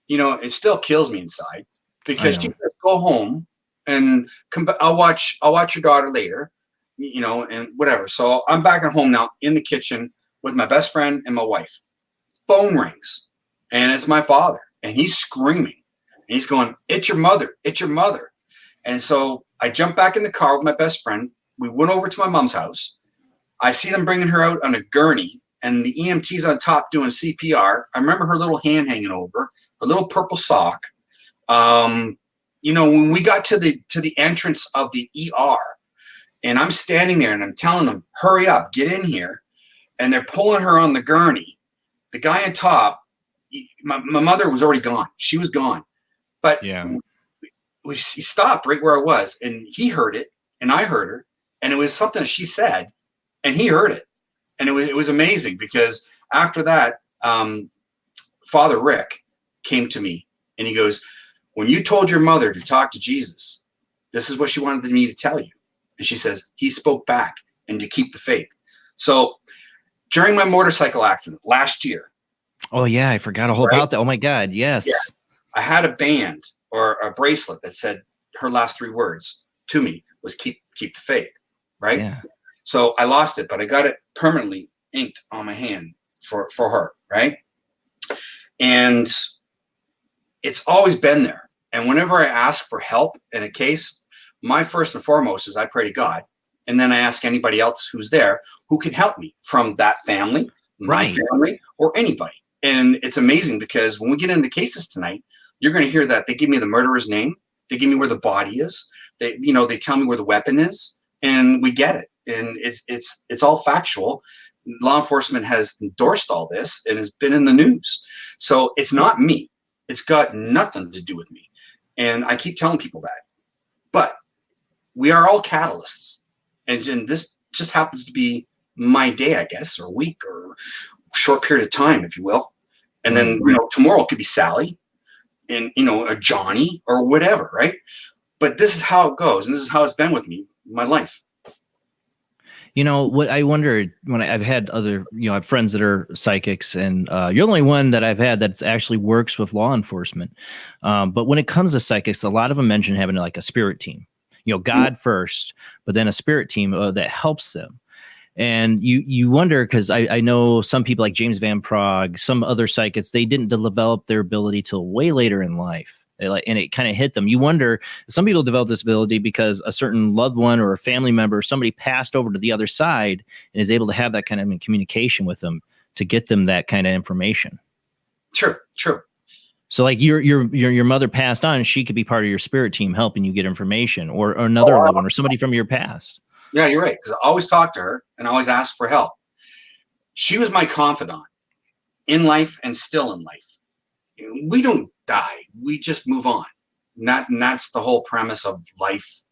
it still kills me inside because she says, go home and come back. I'll watch your daughter later, and whatever. So I'm back at home now in the kitchen with my best friend and my wife. Phone rings, and it's my father, and he's screaming. And he's going, it's your mother. It's your mother. And so I jumped back in the car with my best friend. We went over to my mom's house. I see them bringing her out on a gurney, and the EMT's on top doing CPR. I remember her little hand hanging over, her little purple sock. When we got to the entrance of the ER, and I'm standing there and I'm telling them, hurry up, get in here. And they're pulling her on the gurney. The guy on top, my mother was already gone. She was gone. But he stopped right where I was, and he heard it, and I heard her, and it was something she said, and he heard it. And it was amazing because after that, Father Rick came to me and he goes, when you told your mother to talk to Jesus, this is what she wanted me to tell you. And she says, he spoke back and to keep the faith. So during my motorcycle accident last year. Oh yeah. I forgot all about that. Oh my God. Yes. Yeah, I had a band or a bracelet that said her last 3 words to me was keep the faith. Right. Yeah. So I lost it, but I got it permanently inked on my hand for her, right? And it's always been there. And whenever I ask for help in a case, my first and foremost is I pray to God. And then I ask anybody else who's there who can help me from that family, my family, or anybody. And it's amazing because when we get into cases tonight, you're going to hear that they give me the murderer's name. They give me where the body is. They tell me where the weapon is, and we get it. And it's all factual. Law enforcement has endorsed all this and has been in the news. So it's not me. It's got nothing to do with me. And I keep telling people that. But we are all catalysts. And this just happens to be my day, I guess, or week or short period of time, if you will. And then, tomorrow could be Sally and, a Johnny or whatever, right? But this is how it goes, and this is how it's been with me my life. You know what I wondered when I've had other, I have friends that are psychics, and you're the only one that I've had that actually works with law enforcement. But when it comes to psychics, a lot of them mention having like a spirit team, God first, but then a spirit team that helps them. And you wonder, because I know some people like James Van Prague, some other psychics, they didn't develop their ability till way later in life. And it kind of hit them. You wonder, some people develop this ability because a certain loved one or a family member, somebody passed over to the other side and is able to have that kind of communication with them to get them that kind of information. True. So like your mother passed on, she could be part of your spirit team helping you get information, or another loved one or somebody from your past. Yeah, you're right. Because I always talk to her and I always ask for help. She was my confidant in life and still in life. We don't die. We just move on. And that's the whole premise of life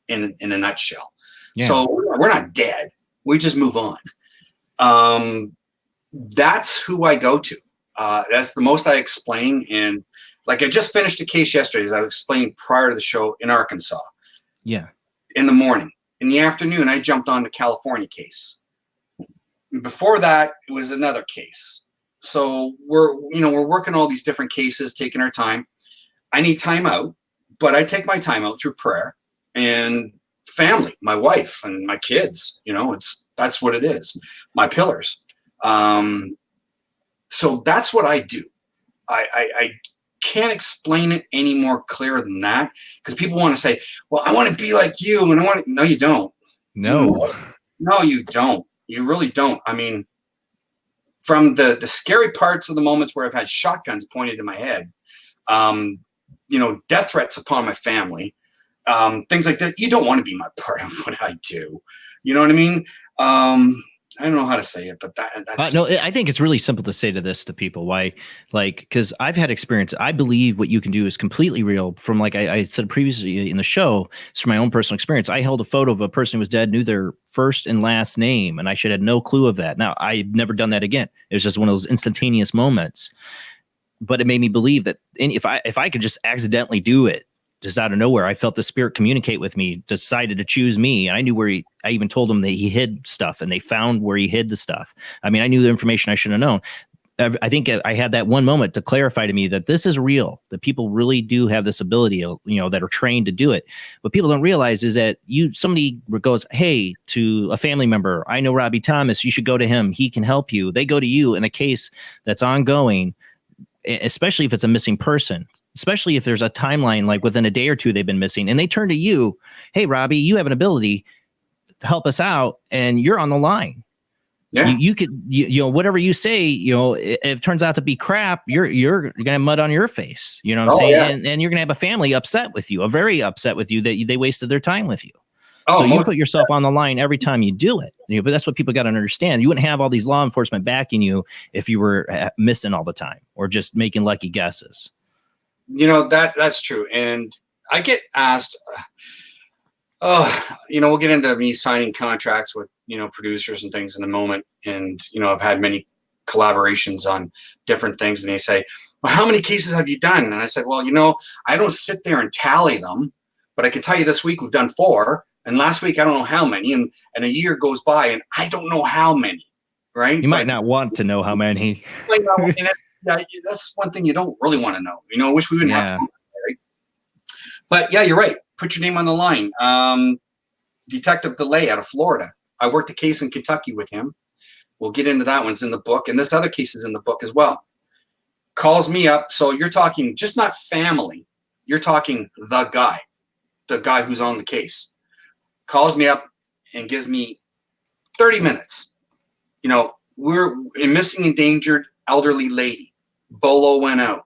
in a nutshell. Yeah. So we're not dead. We just move on. That's who I go to. That's the most I explain. And like I just finished a case yesterday, as I explained prior to the show, in Arkansas. Yeah. In the morning. In the afternoon, I jumped on the California case. Before that, it was another case. So we're working all these different cases, taking our time. I need time out, but I take my time out through prayer and family, my wife and my kids. That's what it is. My pillars. So that's what I do. I can't explain it any more clear than that, because people want to say, well, I want to be like you. And no, you don't. No, you don't. You really don't. I mean, from the scary parts of the moments where I've had shotguns pointed to my head, death threats upon my family, things like that. You don't want to be my part of what I do. You know what I mean? I don't know how to say it, but that's no. I think it's really simple to say to people. Why? Because I've had experience. I believe what you can do is completely real. From like I said previously in the show, it's from my own personal experience. I held a photo of a person who was dead, knew their first and last name, and I should have no clue of that. Now I've never done that again. It was just one of those instantaneous moments. But it made me believe that if I could just accidentally do it, just out of nowhere, I felt the spirit communicate with me, decided to choose me. And I knew I even told him that he hid stuff, and they found where he hid the stuff. I mean, I knew the information I should have known. I think I had that one moment to clarify to me that this is real, that people really do have this ability, that are trained to do it. What people don't realize is that somebody goes, hey, to a family member, I know Robbie Thomas, you should go to him. He can help you. They go to you in a case that's ongoing, especially if it's a missing person. Especially if there's a timeline, like within a day or two, they've been missing, and they turn to you. Hey, Robbie, you have an ability to help us out, and you're on the line. Yeah. You could, whatever you say, if it turns out to be crap, you're gonna have mud on your face. You know what I'm saying? Yeah. And you're gonna have a family upset with you, very upset with you that they wasted their time with you. So you put yourself on the line every time you do it. But that's what people got to understand. You wouldn't have all these law enforcement backing you if you were missing all the time or just making lucky guesses. That's true. And I get asked, we'll get into me signing contracts with, producers and things in a moment. And, I've had many collaborations on different things, and they say, well, how many cases have you done? And I said, well, I don't sit there and tally them, but I can tell you this week we've done 4, and last week I don't know how many, and a year goes by and I don't know how many, right? You might not want to know how many. That's one thing you don't really want to know. I wish we wouldn't have to. Right? But yeah, you're right. Put your name on the line. Detective DeLay out of Florida. I worked a case in Kentucky with him. We'll get into that one. It's in the book. And this other case is in the book as well. Calls me up. So you're talking just not family. You're talking the guy who's on the case. Calls me up and gives me 30 minutes. We're a missing, endangered elderly lady. Bolo went out.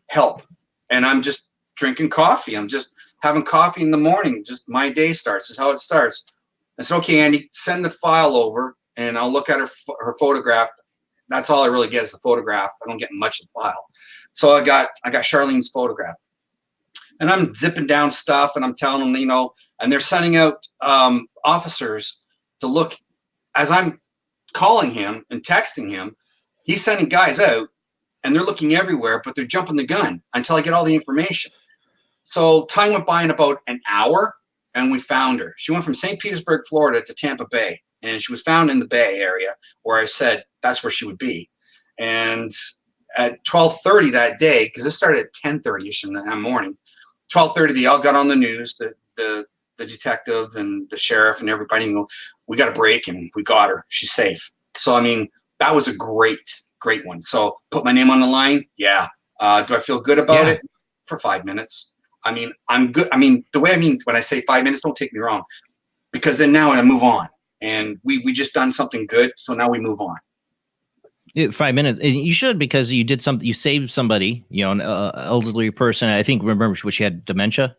Help. And I'm just drinking coffee. I'm just having coffee in the morning. Just my day starts. This is how it starts. I said, okay, Andy, send the file over and I'll look at her photograph. That's all I really get is the photograph. I don't get much of the file. So I got Charlene's photograph. And I'm zipping down stuff and I'm telling them, and they're sending out officers to look as I'm calling him and texting him. He's sending guys out and they're looking everywhere, but they're jumping the gun until I get all the information. So time went by in about an hour, and we found her. She went from St. Petersburg, Florida to Tampa Bay, and she was found in the Bay Area where I said that's where she would be. And at 12:30 that day, because this started at 10:30ish in the morning, 12:30 they all got on the news, the detective and the sheriff and everybody, and go, we got a break, and we got her. She's safe. So, I mean, that was a great one. So put my name on the line. Yeah. Do I feel good about it? For 5 minutes. I mean, I'm good. I mean, the way I mean, when I say 5 minutes, don't take me wrong, because then now I move on, and we just done something good. So now we move on. 5 minutes. You should, because you did something. You saved somebody, an elderly person. I think, remember, she had dementia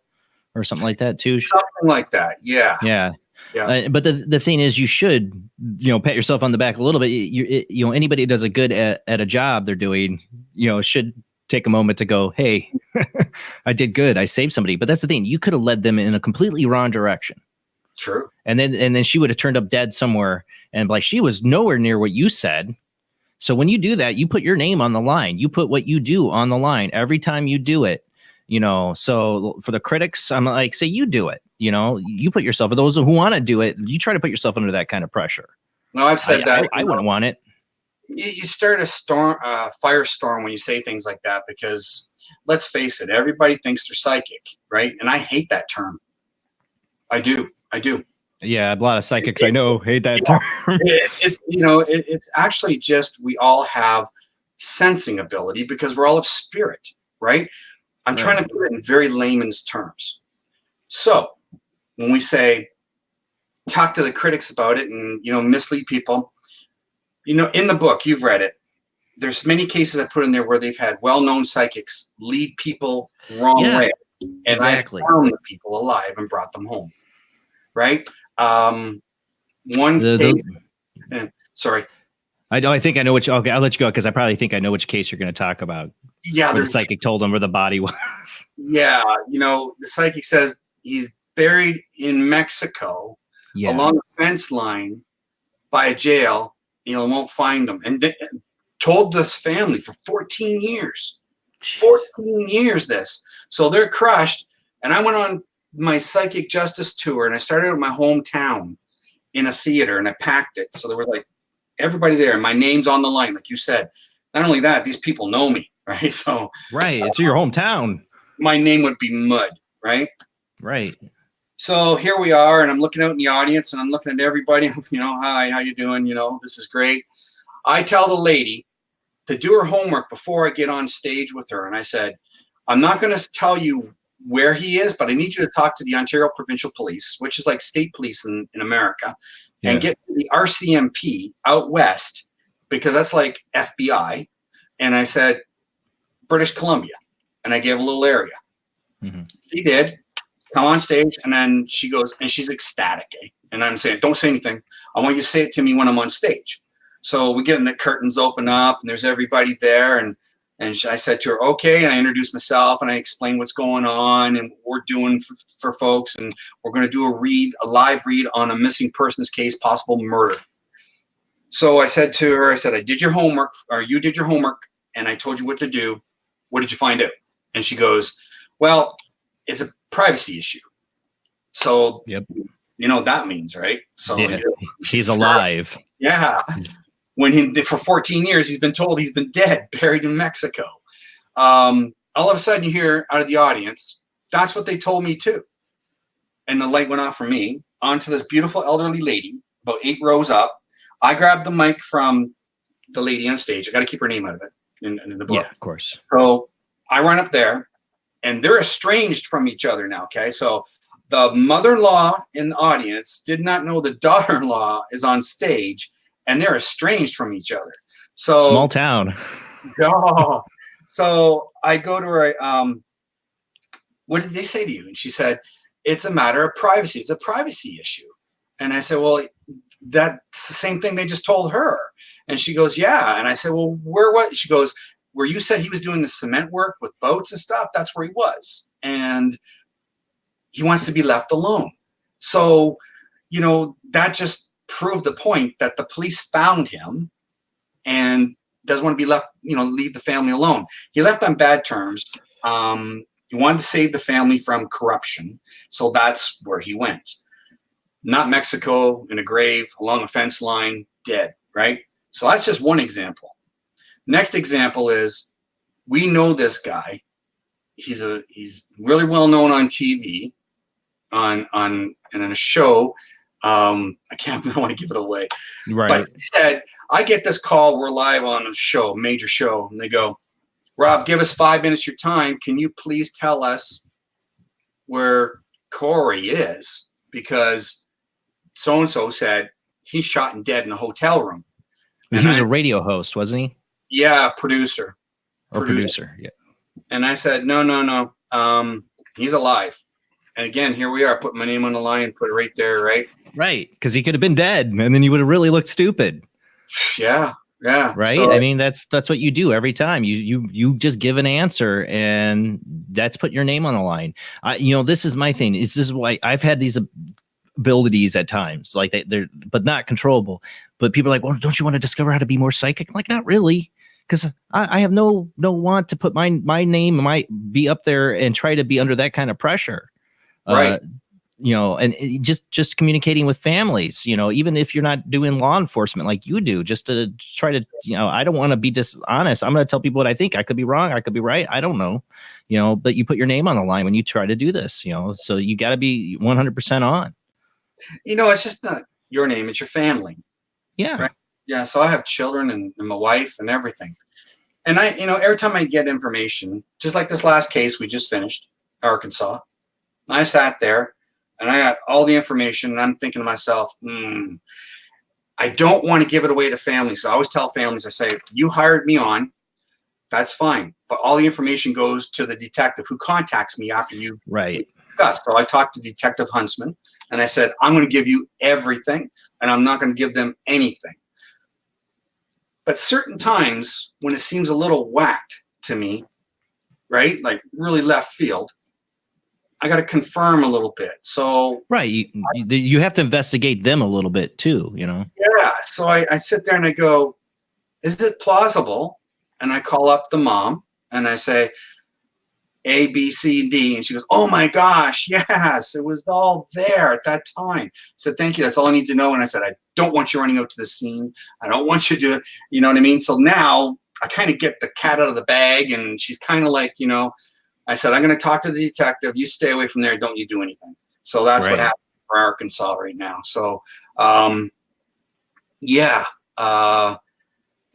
or something like that too. Something like that. Yeah. Yeah. Yeah. But the thing is, you should, pat yourself on the back a little bit. Anybody who does a good at a job they're doing, should take a moment to go, hey, I did good. I saved somebody. But that's the thing. You could have led them in a completely wrong direction. True. And then she would have turned up dead somewhere, and like, she was nowhere near what you said. So when you do that, you put your name on the line. You put what you do on the line every time you do it. So for the critics, I'm like, say you do it. You put yourself, for those who want to do it, you try to put yourself under that kind of pressure. No, I've said that. I wouldn't want it. You start a firestorm when you say things like that, because let's face it, everybody thinks they're psychic, right? And I hate that term. I do. Yeah, a lot of psychics I know hate that term. It's actually just, we all have sensing ability because we're all of spirit, right? I'm trying to put it in very layman's terms. So when we say, talk to the critics about it and, mislead people, in the book, you've read it, there's many cases I put in there where they've had well-known psychics lead people wrong way. And exactly. I found the people alive and brought them home. Right? Sorry. I think I know which. Okay, I'll let you go, because I probably think I know which case you're going to talk about. Yeah, the psychic told him where the body was. Yeah, the psychic says he's buried in Mexico along the fence line by a jail. Won't find him, and told this family for 14 years. 14 years. So they're crushed, and I went on my psychic justice tour, and I started at my hometown in a theater, and I packed it. So there was like everybody there, and my name's on the line, like you said. Not only that, these people know me, right? So it's your hometown. My name would be Mud, right? Right. So here we are, and I'm looking out in the audience, and I'm looking at everybody. Hi, how you doing? This is great. I tell the lady to do her homework before I get on stage with her, and I said, I'm not going to tell you where he is, but I need you to talk to the Ontario Provincial Police, which is like state police in America, and get the RCMP out west, because that's like FBI. And I said, British Columbia. And I gave a little area. Mm-hmm. She did come on stage, and then she goes, and she's ecstatic. And I'm saying, don't say anything. I want you to say it to me when I'm on stage. So we get in, the curtains open up, and there's everybody there. And I said to her, okay. And I introduced myself, and I explained what's going on and what we're doing for folks. And we're going to do a live read on a missing persons case, possible murder. So I said to her, I did your homework, or you did your homework, and I told you what to do. What did you find out? And she goes, well, it's a privacy issue. So, that means, right? So he's alive. Yeah. For 14 years, he's been told he's been dead, buried in Mexico. All of a sudden you hear out of the audience, that's what they told me too. And the light went off for me onto this beautiful elderly lady, about 8 rows up. I grabbed the mic from the lady on stage. I got to keep her name out of it in the book. Yeah, of course. So I run up there, and they're estranged from each other now. Okay. So the mother-in-law in the audience did not know the daughter-in-law is on stage, and they're estranged from each other. So small town. So I go to her, what did they say to you? And she said, it's a matter of privacy. It's a privacy issue. And I said, well, that's the same thing they just told her. And she goes, yeah. And I said, well, she goes, where you said he was doing the cement work with boats and stuff, that's where he was. And he wants to be left alone. So, that just proved the point that the police found him and doesn't want to be left, leave the family alone. He left on bad terms. He wanted to save the family from corruption. So that's where he went. Not Mexico, in a grave, along a fence line, dead, right? So that's just one example. Next example is, we know this guy. He's really well known on TV, and in a show. I don't want to give it away. Right. But he said, I get this call, we're live on a show, major show, and they go, Rob, give us 5 minutes of your time. Can you please tell us where Corey is? Because so-and-so said he's shot and dead in a hotel room. He was a radio host, wasn't he? Yeah, producer. Yeah. And I said, no. He's alive. And again, here we are, putting my name on the line, put it right there, right? Right, because he could have been dead, and then you would have really looked stupid. Yeah. Right. So, I mean, that's what you do every time. You just give an answer, and that's put your name on the line. This is my thing. This is why I've had these abilities at times, like they're but not controllable. But people are like, well, don't you want to discover how to be more psychic? I'm like, not really. Because I have no want to put my name might be up there and try to be under that kind of pressure. Right. And just communicating with families, even if you're not doing law enforcement like you do, just to try to, I don't want to be dishonest. I'm going to tell people what I think. I could be wrong. I could be right. I don't know, but you put your name on the line when you try to do this, so you got to be 100% on. It's just not your name. It's your family. Yeah. Right? Yeah. So I have children and my wife and everything. And I, every time I get information, just like this last case we just finished, Arkansas, I sat there and I got all the information and I'm thinking to myself, I don't want to give it away to families. So I always tell families, I say, you hired me on, that's fine. But all the information goes to the detective who contacts me after you discuss. So I talked to Detective Huntsman and I said, I'm going to give you everything and I'm not going to give them anything. But certain times when it seems a little whacked to me, right? Like really left field, I got to confirm a little bit. So right, you have to investigate them a little bit too, Yeah. So I sit there and I go, is it plausible? And I call up the mom and I say, A, B, C, D. And she goes, oh my gosh, yes, it was all there at that time. I said, thank you. That's all I need to know. And I said, I don't want you running out to the scene. I don't want you to, you know what I mean? So now I kind of get the cat out of the bag and she's kind of like, I said, I'm going to talk to the detective. You stay away from there. Don't you do anything. So that's what happened for Arkansas right now. So,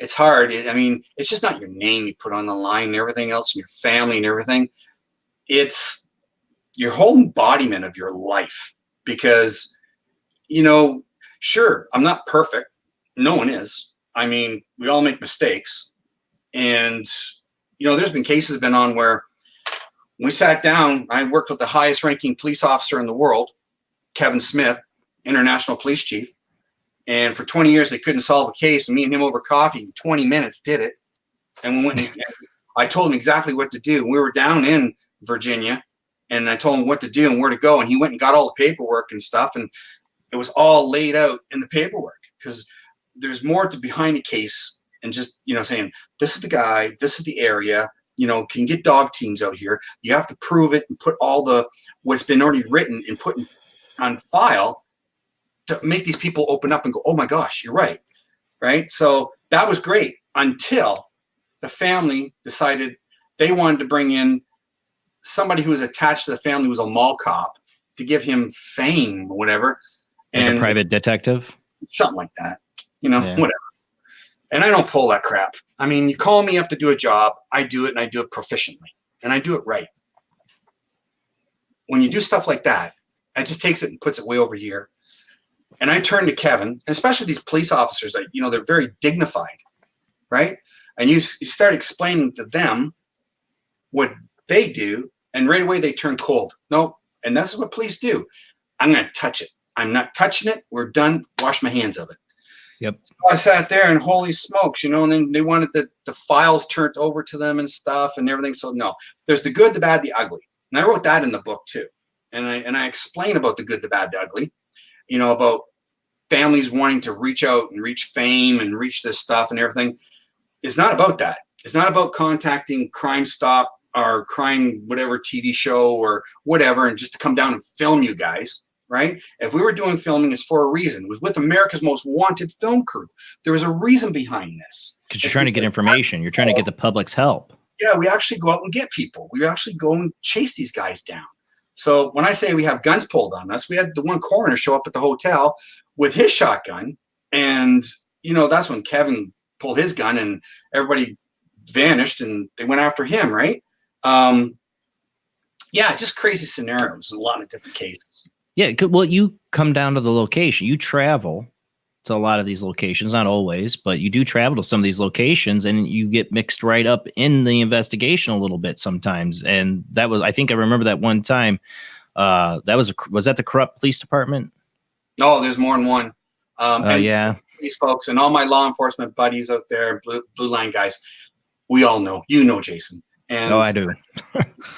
it's hard. It's just not your name you put on the line and everything else, and your family and everything. It's your whole embodiment of your life because, sure, I'm not perfect. No one is. We all make mistakes. And, there's been cases been on where we sat down, I worked with the highest ranking police officer in the world, Kevin Smith, international police chief. And for 20 years, they couldn't solve a case. And me and him over coffee in 20 minutes did it. And we went and I told him exactly what to do. We were down in Virginia and I told him what to do and where to go. And he went and got all the paperwork and stuff. And it was all laid out in the paperwork because there's more to behind a case and just, saying, this is the guy, this is the area, can you get dog teams out here? You have to prove it and put all what's been already written and put on file to make these people open up and go, oh my gosh, you're right. Right. So that was great until the family decided they wanted to bring in somebody who was attached to the family who was a mall cop to give him fame or whatever. Like a private detective? Something like that, whatever. And I don't pull that crap. You call me up to do a job, I do it and I do it proficiently and I do it right. When you do stuff like that, it just takes it and puts it way over here. And I turn to Kevin, and especially these police officers that, they're very dignified, right? And you start explaining to them what they do, and right away they turn cold. No, and this is what police do. I'm going to touch it. I'm not touching it. We're done. Wash my hands of it. Yep. So I sat there and holy smokes, and then they wanted the files turned over to them and stuff and everything. So no, there's the good, the bad, the ugly. And I wrote that in the book too. And I explain about the good, the bad, the ugly, about families wanting to reach out and reach fame and reach this stuff and everything. It's not about that. It's not about contacting Crime Stop our crime, whatever TV show or whatever, and just to come down and film you guys, right? If we were doing filming, it's for a reason. It was with America's Most Wanted film crew. There was a reason behind this. Because you're trying to get information. You're trying to get the public's help. Yeah, we actually go out and get people. We actually go and chase these guys down. So when I say we have guns pulled on us, we had the one coroner show up at the hotel with his shotgun. And, you know, that's when Kevin pulled his gun and everybody vanished and they went after him, right? Yeah, just crazy scenarios in a lot of different cases. Yeah, well, you come down to the location. You travel to a lot of these locations, not always, but you do travel to some of these locations and you get mixed right up in the investigation a little bit sometimes. And that was, I think I remember that one time, was that the corrupt police department? No, there's more than one. Yeah. These folks and all my law enforcement buddies out there, blue line guys, we all know, Jason. And I do.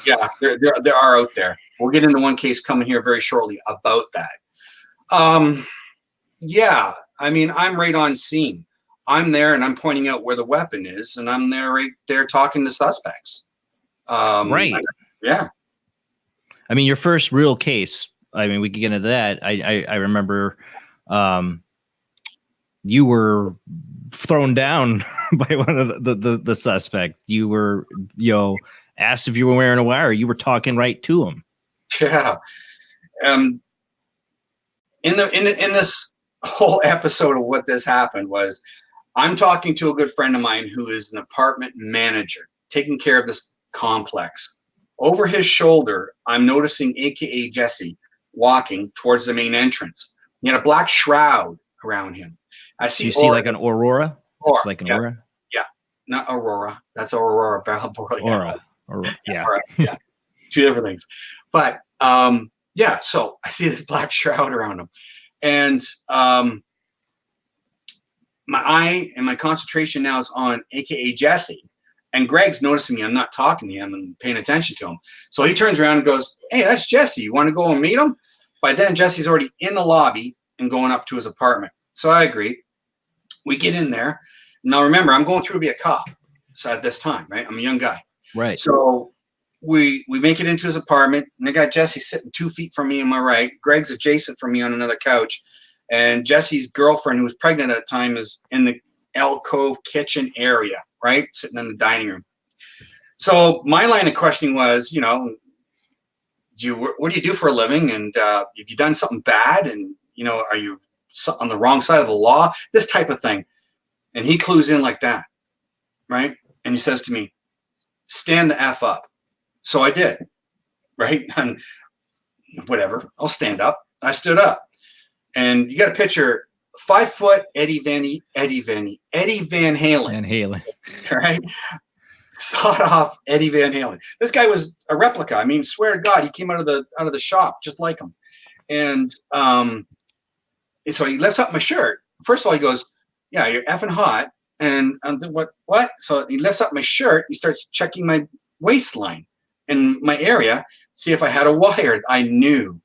Yeah, there are out there. We'll get into one case coming here very shortly about that. Yeah, I mean, I'm right on scene. I'm there and I'm pointing out where the weapon is, and I'm there right there talking to suspects. Right. Yeah. I mean, your first real case, I mean, we could get into that. I remember you were thrown down by one of the suspect. You were, asked if you were wearing a wire. You were talking right to him. Yeah. In this whole episode of what this happened was, I'm talking to a good friend of mine who is an apartment manager taking care of this complex. Over his shoulder, I'm noticing AKA Jesse walking towards the main entrance. He had a black shroud around him. I see. You see like an aurora? It's like an aurora? Yeah, not Aurora. That's Aurora. Aurora. Yeah. Yeah. Two different things. But yeah, so I see this black shroud around him. And my eye and my concentration now is on AKA Jesse. And Greg's noticing me. I'm not talking to him and paying attention to him. So he turns around and goes, "Hey, that's Jesse. You want to go and meet him?" By then, Jesse's already in the lobby and going up to his apartment. So I agree. We get in there. Now, remember, I'm going through to be a cop. So at this time, right? I'm a young guy. Right. So we make it into his apartment, and I got Jesse sitting 2 feet from me on my right. Greg's adjacent from me on another couch. And Jesse's girlfriend, who was pregnant at the time, is in the alcove kitchen area, right? Sitting in the dining room. So my line of questioning was, what do you do for a living? And have you done something bad? And, are you on the wrong side of the law? This type of thing. And he clues in like that, right? And he says to me, "Stand the F up." So I did, right? And whatever, I'll stand up. I stood up. And you got a picture, 5 foot Eddie Van Halen. Right? Sawed off Eddie Van Halen. This guy was a replica. I mean, swear to God, he came out of the shop just like him. And so he lifts up my shirt. First of all, he goes, "Yeah, you're effing hot." And I'm thinking, what? So he lifts up my shirt. He starts checking my waistline in my area, see if I had a wire. I knew.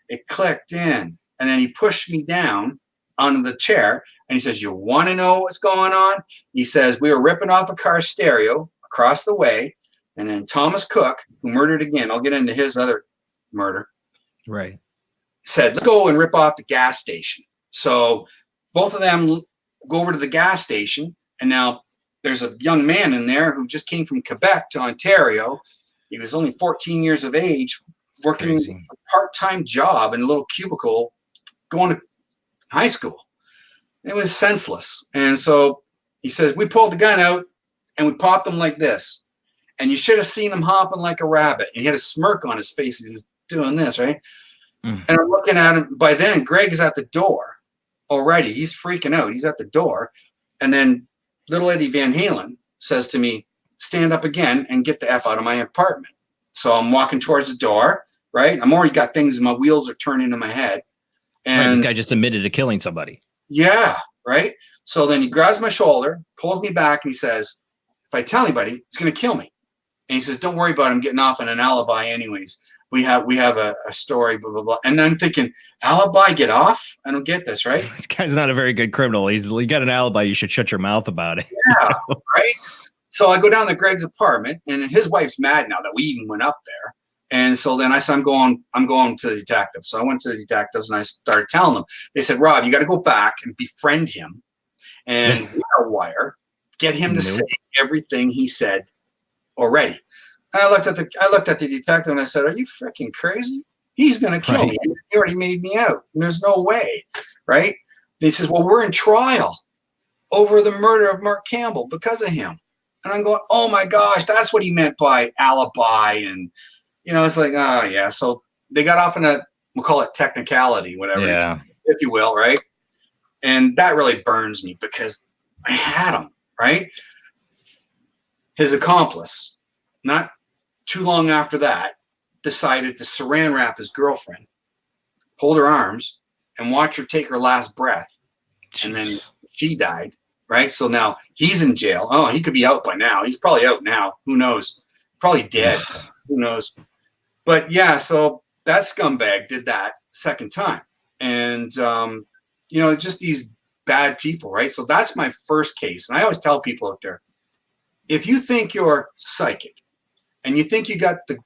It clicked in. And then he pushed me down onto the chair. And he says, "You want to know what's going on?" He says, "We were ripping off a car stereo across the way. And then Thomas Cook, who murdered again, I'll get into his other murder. Right. Said, let's go and rip off the gas station." So both of them go over to the gas station. And now there's a young man in there who just came from Quebec to Ontario. He was only 14 years of age, working a part-time job in a little cubicle, going to high school. It was senseless. And so he says, we pulled the gun out and we popped him like this. And you should have seen him hopping like a rabbit. And he had a smirk on his face. He was doing this, right? And I'm looking at him. By then, Greg is at the door already. He's freaking out. He's at the door. And then little Eddie Van Halen says to me, "Stand up again and get the F out of my apartment." So I'm walking towards the door, right? I'm already got things, my wheels are turning in my head. And this guy just admitted to killing somebody. Yeah, right? So then he grabs my shoulder, pulls me back, and he says, "If I tell anybody, it's going to kill me." And he says, "Don't worry about it. I'm getting off on an alibi anyways. We have a story, blah, blah, blah." And I'm thinking, alibi, get off? I don't get this, right? This guy's not a very good criminal. He got an alibi. You should shut your mouth about it. Yeah, right? So I go down to Greg's apartment, and his wife's mad now that we even went up there. And so then I said, I'm going to the detectives. So I went to the detectives and I started telling them. They said, Rob, you got to go back and befriend him and wire, get him to say everything he said already. And I looked at the detective and I said, are you freaking crazy? He's going to kill me. He already made me out. And there's no way. Right. He says, well, we're in trial over the murder of Mark Campbell because of him. And I'm going, oh my gosh, that's what he meant by alibi. And, it's like, oh yeah. So they got off in we'll call it technicality, whatever, if you will. Right. And that really burns me because I had him, right? His accomplice, not too long after that, decided to saran wrap his girlfriend, hold her arms, and watch her take her last breath. Jeez. And then she died, right? So now he's in jail. Oh, he could be out by now. He's probably out now. Who knows? Probably dead. Who knows? But yeah, so that scumbag did that second time. And, just these bad people, right? So that's my first case. And I always tell people out there, if you think you're psychic and you think you got the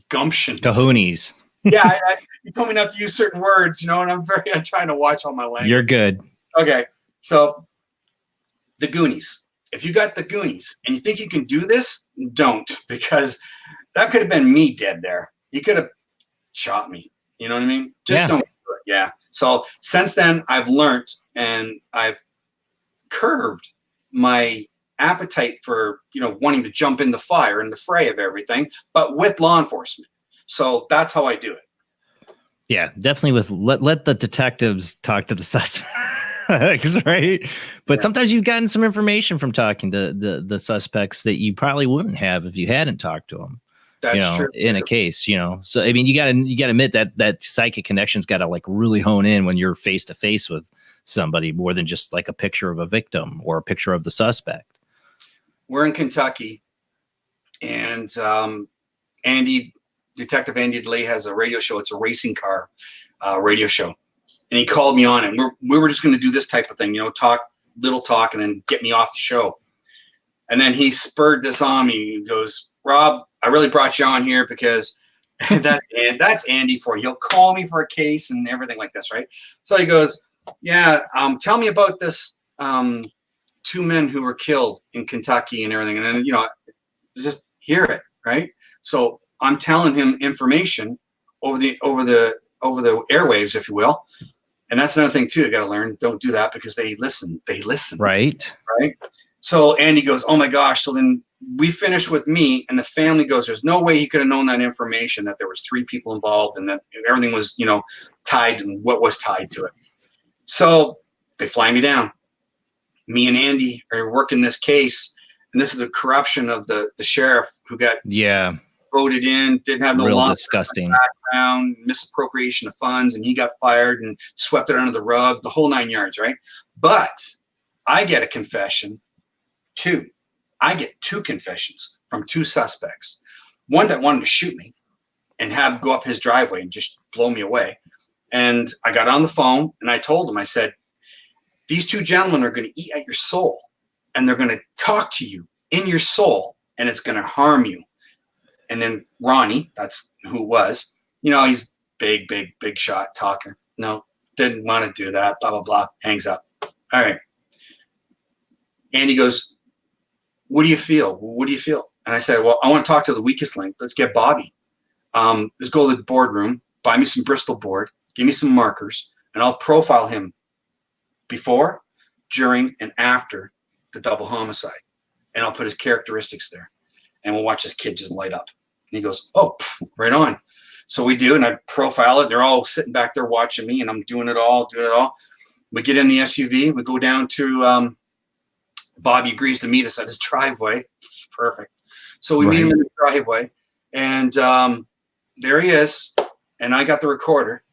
gumption. Kahoonies. Yeah, you told me not to use certain words, and I'm trying to watch all my language. You're good. Okay, so the Goonies. If you got the Goonies and you think you can do this, don't, because that could have been me dead there. You could have shot me. You know what I mean? Just don't do it. Yeah. So since then, I've learned and I've curbed my appetite for, wanting to jump in the fire and the fray of everything, but with law enforcement. So that's how I do it. Yeah, definitely let the detectives talk to the suspect. Right. But sometimes you've gotten some information from talking to the suspects that you probably wouldn't have if you hadn't talked to them. That's true. In a case, So, I mean, you gotta admit that psychic connection's got to like really hone in when you're face to face with somebody more than just like a picture of a victim or a picture of the suspect. We're in Kentucky, and Detective Andy DeLay has a radio show. It's a racing car radio show. And he called me on it. And we were just going to do this type of thing, talk, and then get me off the show. And then he spurred this on me. He goes, Rob, I really brought you on here because that's Andy for you. He'll call me for a case and everything like this, right? So he goes, yeah, tell me about this 2 men who were killed in Kentucky and everything. And then, just hear it, right? So I'm telling him information over the airwaves, if you will. And that's another thing too. I got to learn. Don't do that because they listen. Right. So Andy goes, oh my gosh. So then we finish with me, and the family goes, there's no way he could have known that information, that there was 3 people involved and that everything was, tied and what was tied to it. So they fly me down. Me and Andy are working this case, and this is the corruption of the sheriff who got voted in, didn't have no law disgusting background, misappropriation of funds, and he got fired and swept it under the rug, the whole 9 yards, right? But I get a confession, 2. I get 2 confessions from 2 suspects. One that wanted to shoot me and go up his driveway and just blow me away. And I got on the phone and I told him, I said, these 2 gentlemen are going to eat at your soul, and they're going to talk to you in your soul, and it's going to harm you. And then Ronnie, that's who it was, he's big shot talker. No, didn't want to do that, blah, blah, blah, hangs up. All right. Andy goes, what do you feel? What do you feel? And I said, well, I want to talk to the weakest link. Let's get Bobby. Let's go to the boardroom, buy me some Bristol board, give me some markers, and I'll profile him before, during, and after the double homicide. And I'll put his characteristics there. And we'll watch this kid just light up. And he goes, oh, right on. So we do, and I profile it. They're all sitting back there watching me, and I'm doing it all. We get in the SUV. We go down to Bobby agrees to meet us at his driveway. Perfect. So we meet him in the driveway, and there he is. And I got the recorder,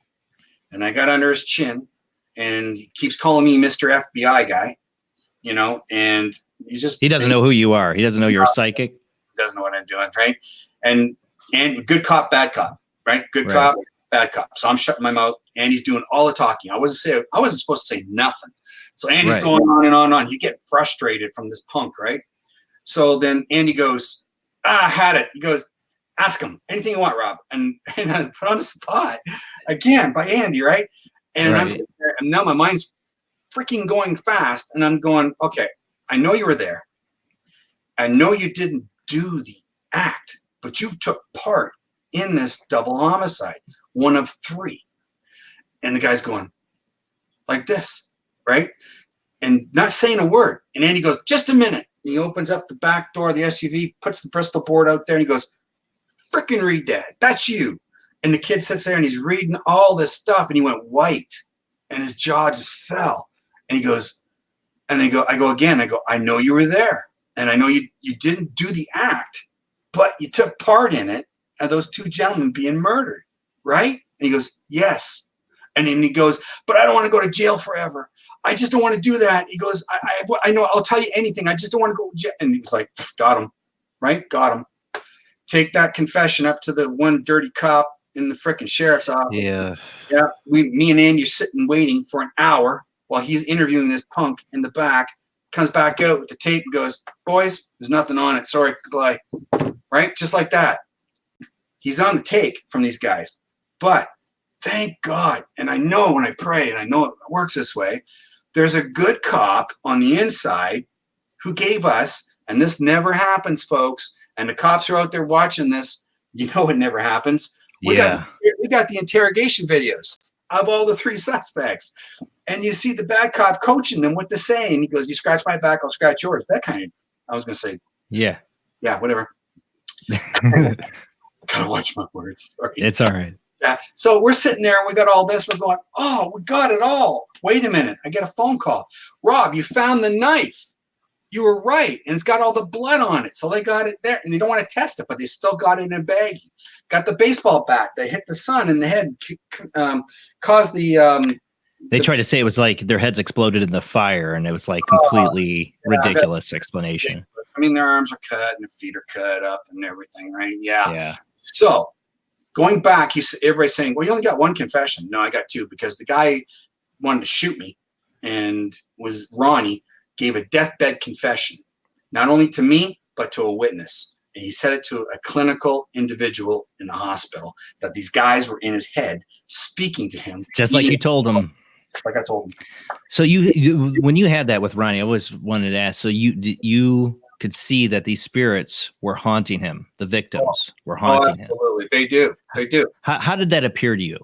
and I got under his chin, and he keeps calling me Mr. FBI guy, and he doesn't know who you are. He doesn't know you're a psychic. Doesn't know what I'm doing, right? And good cop, bad cop, right? Good cop, bad cop. So I'm shutting my mouth, and he's doing all the talking. I wasn't supposed to say nothing. So Andy's going on and on and on. You get frustrated from this punk, right? So then Andy goes, I had it. He goes, ask him anything you want, Rob. And I was put on the spot again by Andy, right? And I'm sitting there, and now my mind's freaking going fast. And I'm going, okay, I know you were there. I know you didn't do the act, but you took part in this double homicide, one of 3. And the guy's going like this, right? And not saying a word. And Andy goes, just a minute. And he opens up the back door of the SUV, puts the Bristol board out there, and he goes, frickin' read that. That's you. And the kid sits there and he's reading all this stuff, and he went white and his jaw just fell. And he goes, and I go again, I know you were there. And I know you didn't do the act, but you took part in it of those 2 gentlemen being murdered, right? And he goes, yes. And then he goes, but I don't want to go to jail forever. I just don't want to do that. He goes, I know, I'll tell you anything. I just don't want to go to jail. And he was like, got him, right? Got him. Take that confession up to the one dirty cop in the frickin' sheriff's office. Yeah. Yeah. Me and Andy are sitting waiting for an hour while he's interviewing this punk in the back. Comes back out with the tape and goes, boys, there's nothing on it. Sorry, goodbye. Right? Just like that. He's on the take from these guys. But thank God, and I know when I pray, and I know it works this way, there's a good cop on the inside who gave us, and this never happens, folks, and the cops are out there watching this, you know it never happens. We got the interrogation videos of all the 3 suspects. And you see the bad cop coaching them what to say. And he goes, you scratch my back, I'll scratch yours. That kind of, I was going to say. Yeah. Yeah, whatever. Gotta watch my words. Sorry. It's all right. Yeah. So we're sitting there and we got all this. We're going, oh, we got it all. Wait a minute. I get a phone call. Rob, you found the knife. You were right. And it's got all the blood on it. So they got it there. And they don't want to test it, but they still got it in a bag. Got the baseball bat. They hit the son in the head, caused the... They tried to say it was like their heads exploded in the fire, and it was like completely ridiculous explanation. I mean, their arms are cut and their feet are cut up and everything, right? Yeah. So going back, everybody's saying, well, you only got 1 confession. No, I got 2 because the guy wanted to shoot me and was Ronnie gave a deathbed confession, not only to me, but to a witness. And he said it to a clinical individual in the hospital that these guys were in his head speaking to him. Just like you told him. Just like I told him. So you when you had that with Ronnie, I always wanted to ask, so you could see that these spirits were haunting him, the victims were haunting him. Absolutely. They do. How did that appear to you?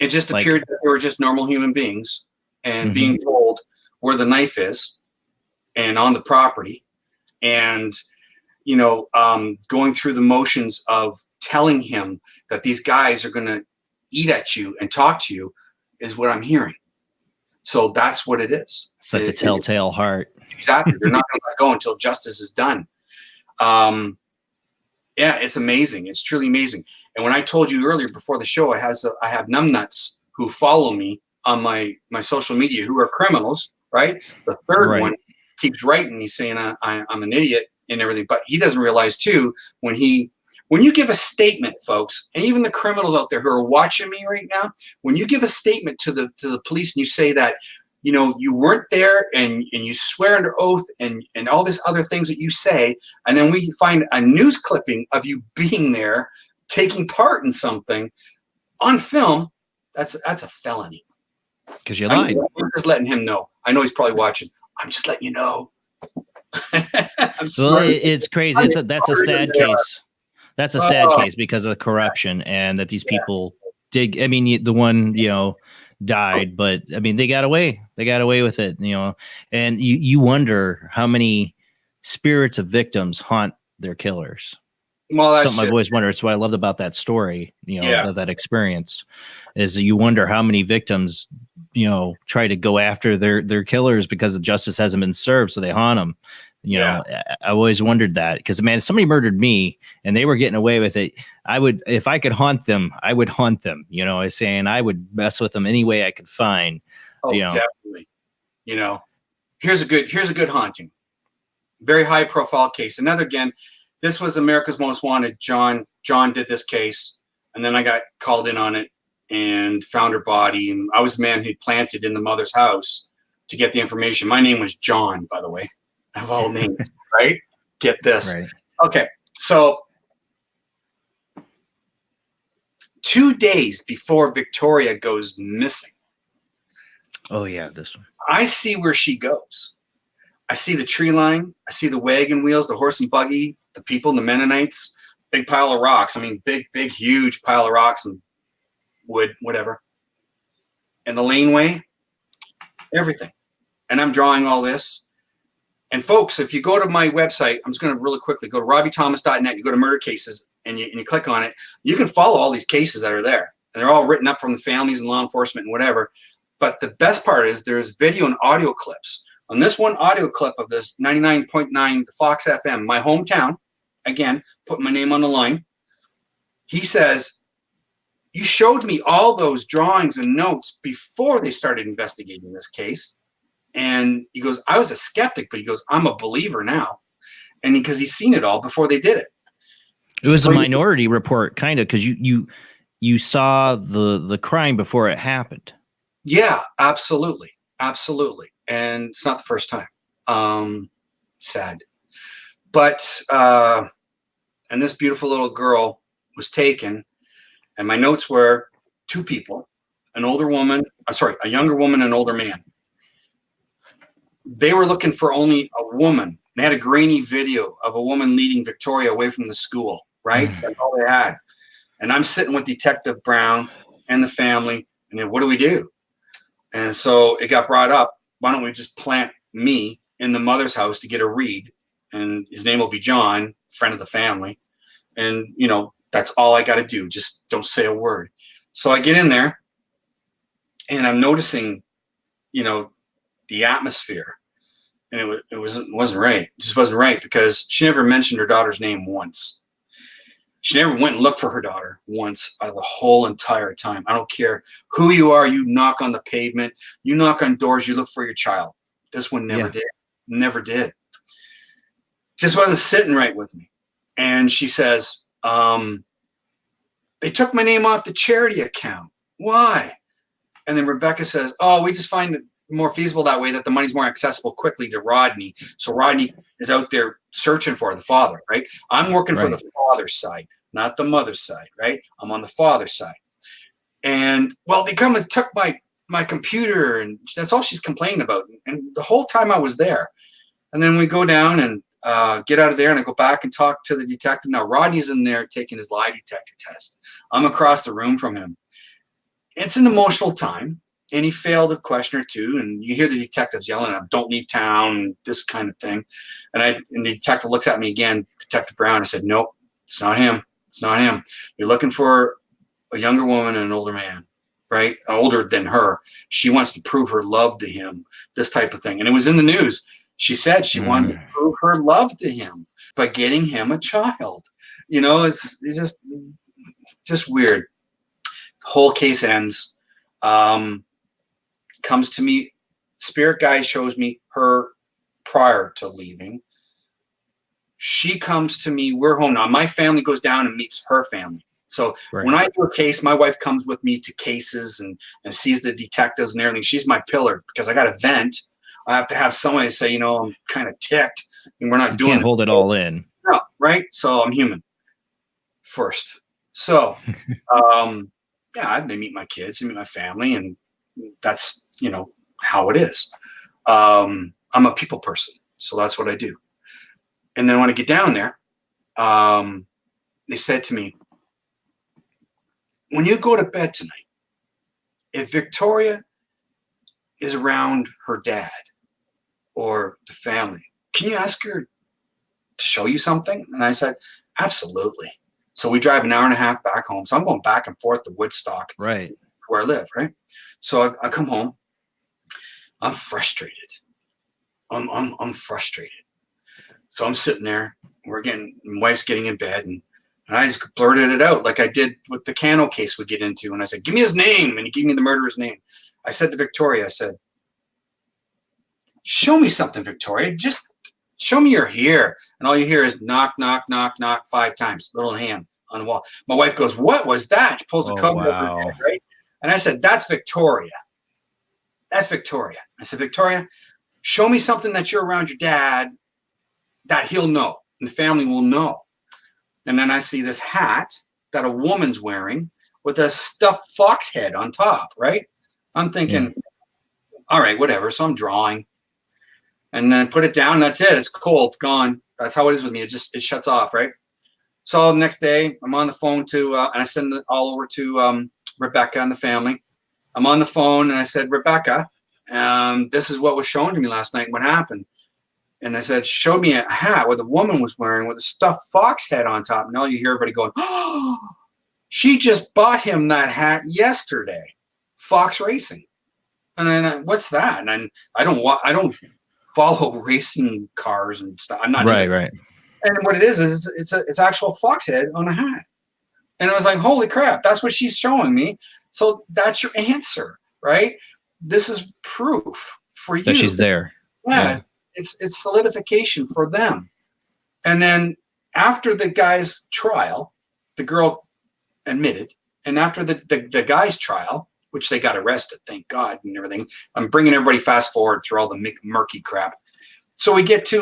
It just appeared that they were just normal human beings and being told where the knife is and on the property and, going through the motions of telling him that these guys are going to eat at you and talk to you is what I'm hearing. So that's what it is. It's like the telltale heart. Exactly. They're not going to let go until justice is done. Yeah, it's amazing. It's truly amazing. And when I told you earlier before the show, I have numbnuts who follow me on my social media who are criminals, right? The third one keeps writing me saying I'm an idiot and everything, but he doesn't realize too when you give a statement, folks, and even the criminals out there who are watching me right now, when you give a statement to the police and you say that, you weren't there and you swear under oath and all these other things that you say, and then we find a news clipping of you being there, taking part in something on film, that's a felony. Because you lied. I'm just letting him know. I know he's probably watching. I'm just letting you know. Well, it's crazy. That's a sad case. That's a sad case because of the corruption and that these people did. I mean, the one, died, but I mean, they got away. They got away with it, and you wonder how many spirits of victims haunt their killers. Well, that's something I've always wondered. It's what I loved about that story, that experience is you wonder how many victims, try to go after their killers because the justice hasn't been served. So they haunt them. I always wondered that because, man, if somebody murdered me and they were getting away with it, I would, if I could haunt them, I would haunt them. I was saying I would mess with them any way I could find. Oh, definitely. Here's a good haunting. Very high profile case. Another, again, this was America's Most Wanted. John did this case, and then I got called in on it and found her body. And I was the man who planted in the mother's house to get the information. My name was John, by the way, of all names, right? Get this. Right. Okay, so 2 days before Victoria goes missing. Oh yeah, this one. I see where she goes. I see the tree line. I see the wagon wheels, the horse and buggy, the people, the Mennonites, big pile of rocks. I mean, big, huge pile of rocks and wood, whatever. And the laneway, everything. And I'm drawing all this. And folks, if you go to my website, I'm just going to really quickly go to robbiethomas.net. You go to murder cases and you click on it. You can follow all these cases that are there. And they're all written up from the families and law enforcement and whatever. But the best part is there's video and audio clips. On this one audio clip of this 99.9 Fox FM, my hometown, again, put my name on the line. He says, you showed me all those drawings and notes before they started investigating this case. And he goes, I was a skeptic, but he goes, I'm a believer now. And because he's seen it all before they did it. It was a minority report, kind of, because you saw the crime before it happened. Yeah, absolutely. Absolutely. And it's not the first time. Sad. But, and this beautiful little girl was taken, and my notes were 2 people, a younger woman, and an older man. They were looking for only a woman. They had a grainy video of a woman leading Victoria away from the school, right? That's all they had. And I'm sitting with Detective Brown and the family, and then what do we do? And so it got brought up, why don't we just plant me in the mother's house to get a read? And his name will be John, friend of the family. And, you know, that's all I got to do. Just don't say a word. So I get in there and I'm noticing, you know, the atmosphere. And it wasn't right. It just wasn't right because she never mentioned her daughter's name once. She never went and looked for her daughter once out of the whole entire time. I don't care who you are. You knock on the pavement. You knock on doors. You look for your child. This one never did. Never did. Just wasn't sitting right with me. And she says, they took my name off the charity account. Why? And then Rebecca says, oh, we just find it more feasible that way, that the money's more accessible quickly to Rodney. So Rodney is out there searching for the father, right? I'm working for the father's side, not the mother's side, right? I'm on the father's side. And well, they come and took my computer, and that's all she's complaining about. And the whole time I was there. And then we go down and get out of there, and I go back and talk to the detective. Now Rodney's in there taking his lie detector test. I'm across the room from him. It's an emotional time. And he failed a question or two, and you hear the detectives yelling at him, don't leave town, this kind of thing. And the detective looks at me again, Detective Brown. I said, nope, it's not him. It's not him. You're looking for a younger woman and an older man, right? Older than her. She wants to prove her love to him, this type of thing. And it was in the news. She said she wanted to prove her love to him by getting him a child. You know, it's just weird. The whole case ends. Comes to me, spirit guide shows me her prior to leaving. She comes to me, we're home now. My family goes down and meets her family. So when I do a case, my wife comes with me to cases and sees the detectives and everything. She's my pillar because I got to vent. I have to have somebody say, you know, I'm kind of ticked and we're not doing it. Can't hold it all in. No, right? So I'm human first. So, yeah, they meet my kids, they meet my family, and that's, you know, how it is. I'm a people person, so that's what I do. And then when I get down there, they said to me, when you go to bed tonight, if Victoria is around her dad or the family, can you ask her to show you something? And I said, absolutely. So we drive an hour and a half back home. So I'm going back and forth to Woodstock, right, where I live, right? So I come home. I'm frustrated. I'm frustrated. So I'm sitting there. My wife's getting in bed, and I just blurted it out like I did with the Cano case we get into. And I said, give me his name. And he gave me the murderer's name. I said to Victoria, I said, show me something, Victoria. Just show me you're here. And all you hear is knock, knock, knock, knock 5 times, little hand on the wall. My wife goes, what was that? She pulls the cover over her head, right? And I said, that's Victoria. That's Victoria. I said, Victoria, show me something that you're around your dad that he'll know and the family will know. And then I see this hat that a woman's wearing with a stuffed fox head on top, right? I'm thinking, all right, whatever. So I'm drawing and then put it down. That's it. It's cold, gone. That's how it is with me. It shuts off, right? So the next day I'm on the phone to, and I send it all over to Rebecca and the family. I'm on the phone and I said, Rebecca, this is what was shown to me last night. What happened? And I said, show me a hat where the woman was wearing with a stuffed fox head on top. And all you hear everybody going, oh, she just bought him that hat yesterday. Fox Racing. And then what's that? And I don't follow racing cars and stuff. I'm not right. And what it is it's actual fox head on a hat. And I was like, holy crap, that's what she's showing me. So that's your answer, right? This is proof for you that she's there. Yeah. It's solidification for them. And then after the guy's trial, the girl admitted, and after the guy's trial, which they got arrested, thank God, and everything. I'm bringing everybody fast forward through all the murky crap. So we get to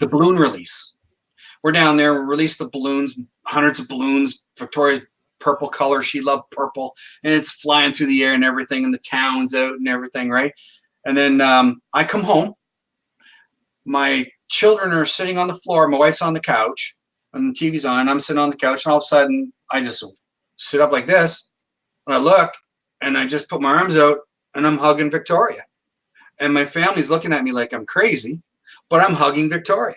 the balloon release. We're down there, we release the balloons, hundreds of balloons. Victoria's purple color, she loved purple, and it's flying through the air and everything, and the town's out and everything, right? And then I come home. My children are sitting on the floor. My wife's on the couch, and the TV's on. I'm sitting on the couch, and all of a sudden, I just sit up like this, and I look, and I just put my arms out, and I'm hugging Victoria. And my family's looking at me like I'm crazy, but I'm hugging Victoria.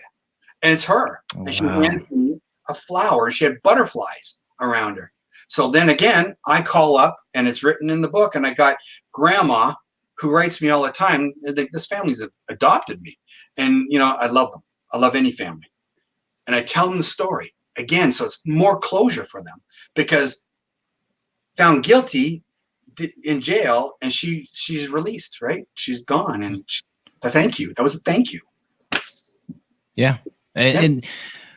And it's her. Oh, and she handed me a flower, and she had butterflies around her. So then again, I call up, and it's written in the book, and I got Grandma, who writes me all the time. This family's adopted me. And, you know, I love them. I love any family. And I tell them the story again. So it's more closure for them, because found guilty in jail, and she's released, right? She's gone. And the thank you. That was a thank you. Yeah. And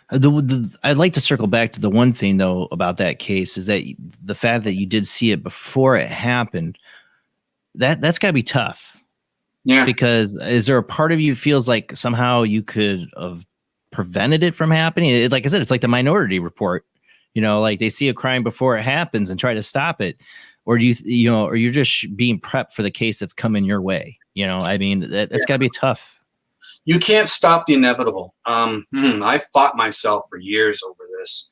I'd like to circle back to the one thing, though, about that case is that the fact that you did see it before it happened, that's got to be tough. Yeah. Because is there a part of you feels like somehow you could have prevented it from happening? Like I said, it's like the Minority Report. You know, like they see a crime before it happens and try to stop it. Or do or you're just being prepped for the case that's coming your way? You know, I mean, that's got to be tough. You can't stop the inevitable. I fought myself for years over this.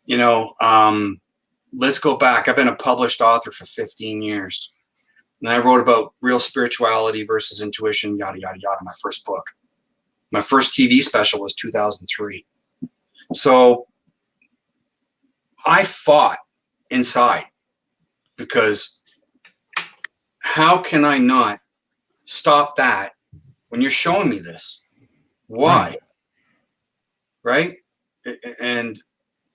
You know, let's go back. I've been a published author for 15 years. And I wrote about real spirituality versus intuition, yada, yada, yada, my first book. My first TV special was 2003. So I fought inside, because how can I not stop that when you're showing me this? Why? Right? And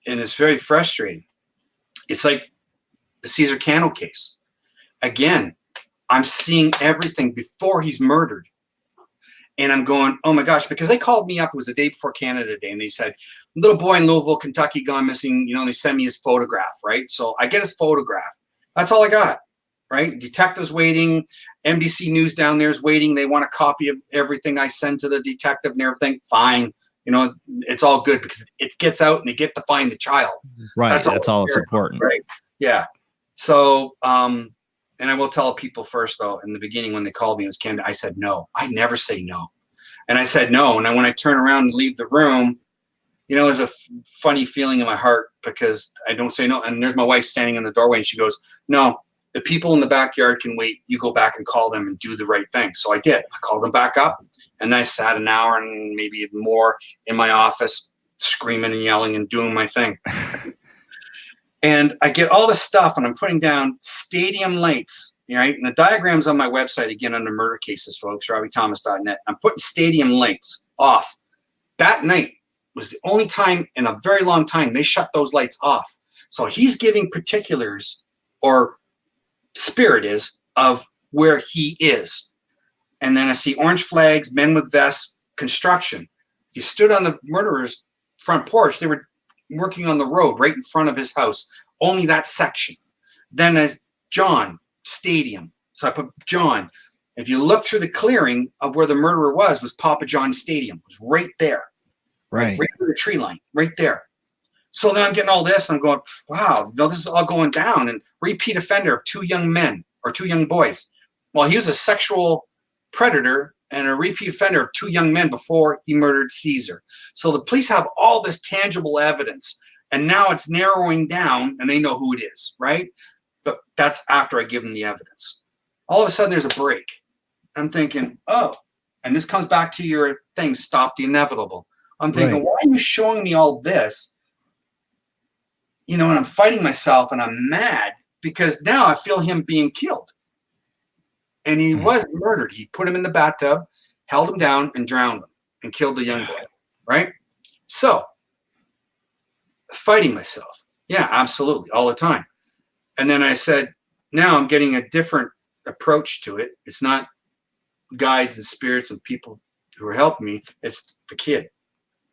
it's very frustrating. It's like the Cesar Cano case. Again, I'm seeing everything before he's murdered. And I'm going, oh my gosh, because they called me up. It was the day before Canada Day. And they said, little boy in Louisville, Kentucky gone missing. You know, they sent me his photograph, right? So I get his photograph. That's all I got, right? Detectives waiting. NBC News down there is waiting. They want a copy of everything I send to the detective and everything. Fine. You know, it's all good because it gets out and they get to find the child. Right. That's all that's important. Right. Yeah. So, and I will tell people first, though, in the beginning when they called me as Canada, I said no. I never say no. And I said no. And then when I turn around and leave the room, you know, there's a funny feeling in my heart because I don't say no. And there's my wife standing in the doorway and she goes, no, the people in the backyard can wait. You go back and call them and do the right thing. So I did. I called them back up and I sat an hour and maybe even more in my office screaming and yelling and doing my thing. And I get all this stuff and I'm putting down stadium lights, right? And the diagram's on my website, again, under murder cases, folks, RobbieThomas.net. I'm putting stadium lights off. That night was the only time in a very long time they shut those lights off. So he's giving particulars, or spirit is, of where he is. And then I see orange flags, men with vests, construction. If you stood on the murderer's front porch, they were working on the road right in front of his house, only that section. Then as John, stadium, So I put John. If you look through the clearing of where the murderer was Papa John Stadium. It was right there. Right. Right through the tree line, right there. So then I'm getting all this, and I'm going, wow, this is all going down. And repeat offender of 2 young men or 2 young boys. Well, he was a sexual predator and a repeat offender of 2 young men before he murdered Caesar. So the police have all this tangible evidence, and now it's narrowing down, and they know who it is, right? But that's after I give them the evidence. All of a sudden, there's a break. I'm thinking, oh, and this comes back to your thing, stop the inevitable. I'm thinking, why are you showing me all this? And I'm fighting myself, and I'm mad because now I feel him being killed. And he was murdered. He put him in the bathtub, held him down, and drowned him, and killed the young boy, right? So, fighting myself. Yeah, absolutely, all the time. And then I said, now I'm getting a different approach to it. It's not guides and spirits and people who are helping me. It's the kid.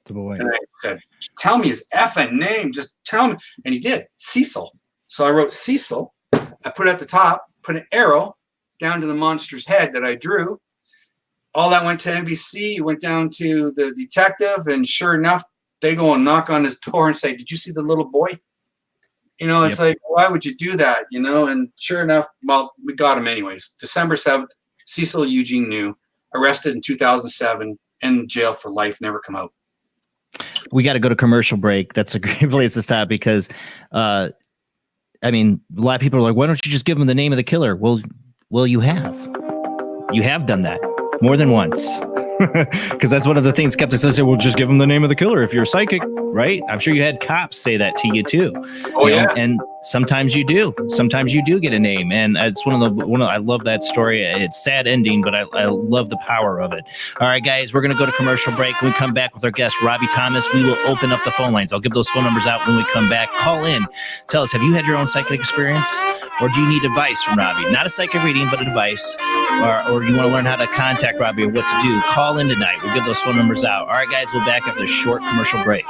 The boy. And I said, tell me his effing name. Just tell me. And he did. Cecil. So I wrote Cecil. I put it at the top, put an arrow down to the monster's head that I drew. All that went to NBC, went down to the detective, and sure enough, they go and knock on his door and say, did you see the little boy? It's like, why would you do that? And sure enough, well, we got him anyways. December 7th, Cecil Eugene New, arrested in 2007, in jail for life, never come out. We got to go to commercial break. That's a great place to stop because, a lot of people are like, why don't you just give them the name of the killer? Well, you have done that more than once. Because that's one of the things skeptics say, well, just give them the name of the killer if you're psychic, right? I'm sure you had cops say that to you too. Oh, yeah. And sometimes you do. Sometimes you do get a name. And it's I love that story. It's sad ending, but I love the power of it. All right, guys, we're going to go to commercial break. When we come back with our guest, Robbie Thomas, we will open up the phone lines. I'll give those phone numbers out when we come back. Call in. Tell us, have you had your own psychic experience? Or do you need advice from Robbie? Not a psychic reading, but advice. Or you want to learn how to contact Robbie or what to do? Call in tonight. We'll give those phone numbers out. All right, guys, we'll back after a short commercial break.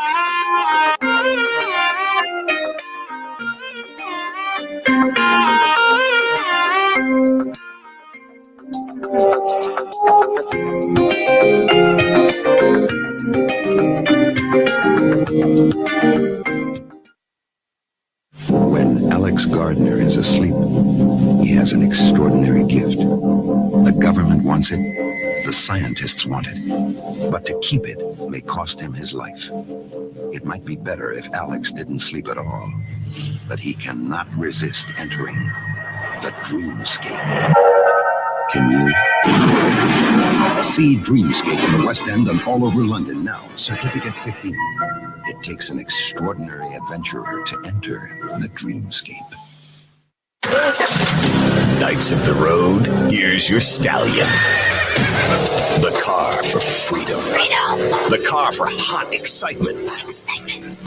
When Alex Gardner is asleep, he has an extraordinary gift. The government wants it, the scientists want it, but to keep it may cost him his life. It might be better if Alex didn't sleep at all, but he cannot resist entering the dreamscape. Can you? See Dreamscape in the West End and all over London now. Certificate 15. It takes an extraordinary adventurer to enter the dreamscape. Knights of the road, here's your stallion. The car for freedom. The car for hot excitement.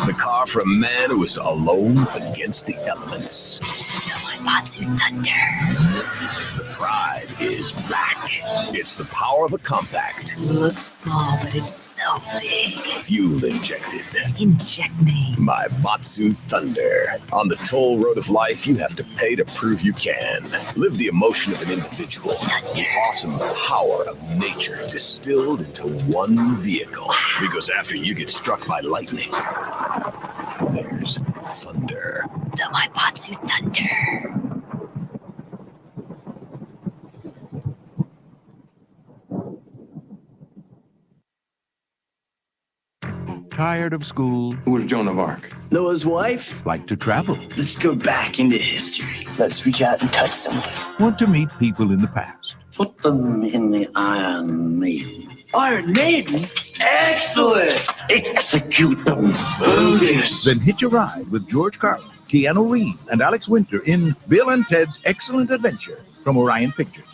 The car for a man who is alone against the elements. Matsu Thunder. The pride is back. It's the power of a compact. Looks small, but it's so big. Fuel injected. Inject me. My Matsu Thunder. On the toll road of life, you have to pay to prove you can. Live the emotion of an individual. The awesome power of nature distilled into one vehicle. Because after you get struck by lightning, there's thunder. The Maibatsu Thunder. Tired of school? Who was Joan of Arc? Noah's wife? Like to travel? Let's go back into history. Let's reach out and touch someone. Want to meet people in the past? Put them in the Iron Maiden. Iron Maiden? Excellent! Execute them. Bogus. Then hitch a ride with George Carlin, Keanu Reeves, and Alex Winter in Bill and Ted's Excellent Adventure from Orion Pictures.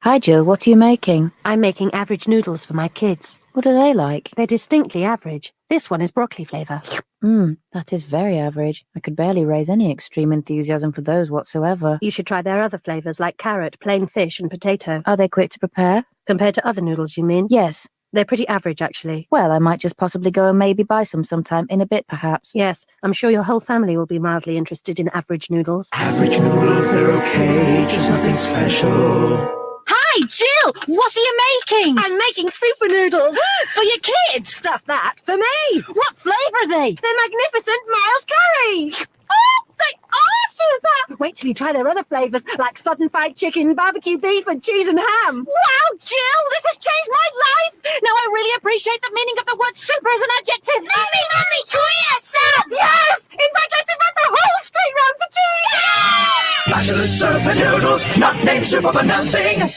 Hi, Jill. What are you making? I'm making average noodles for my kids. What are they like? They're distinctly average. This one is broccoli flavour. That is very average. I could barely raise any extreme enthusiasm for those whatsoever. You should try their other flavours like carrot, plain fish and potato. Are they quick to prepare? Compared to other noodles, you mean? Yes. They're pretty average, actually. Well, I might just possibly go and maybe buy some sometime in a bit, perhaps. Yes, I'm sure your whole family will be mildly interested in average noodles. Average noodles, they're okay, just nothing special. Hi, Jill! What are you making? I'm making super noodles. For your kids? Stuff that. For me. What flavour are they? They're magnificent mild curry. Oh, they are super! Wait till you try their other flavours, like sudden fried chicken, barbecue beef, and cheese and ham. Wow, Jill, this has changed my life! Now I really appreciate the meaning of the word super as an adjective. Mummy, can we have some? Yes! In fact, let's invite the whole state round for tea! Yeah! Bachelor's super noodles, not named super for nothing.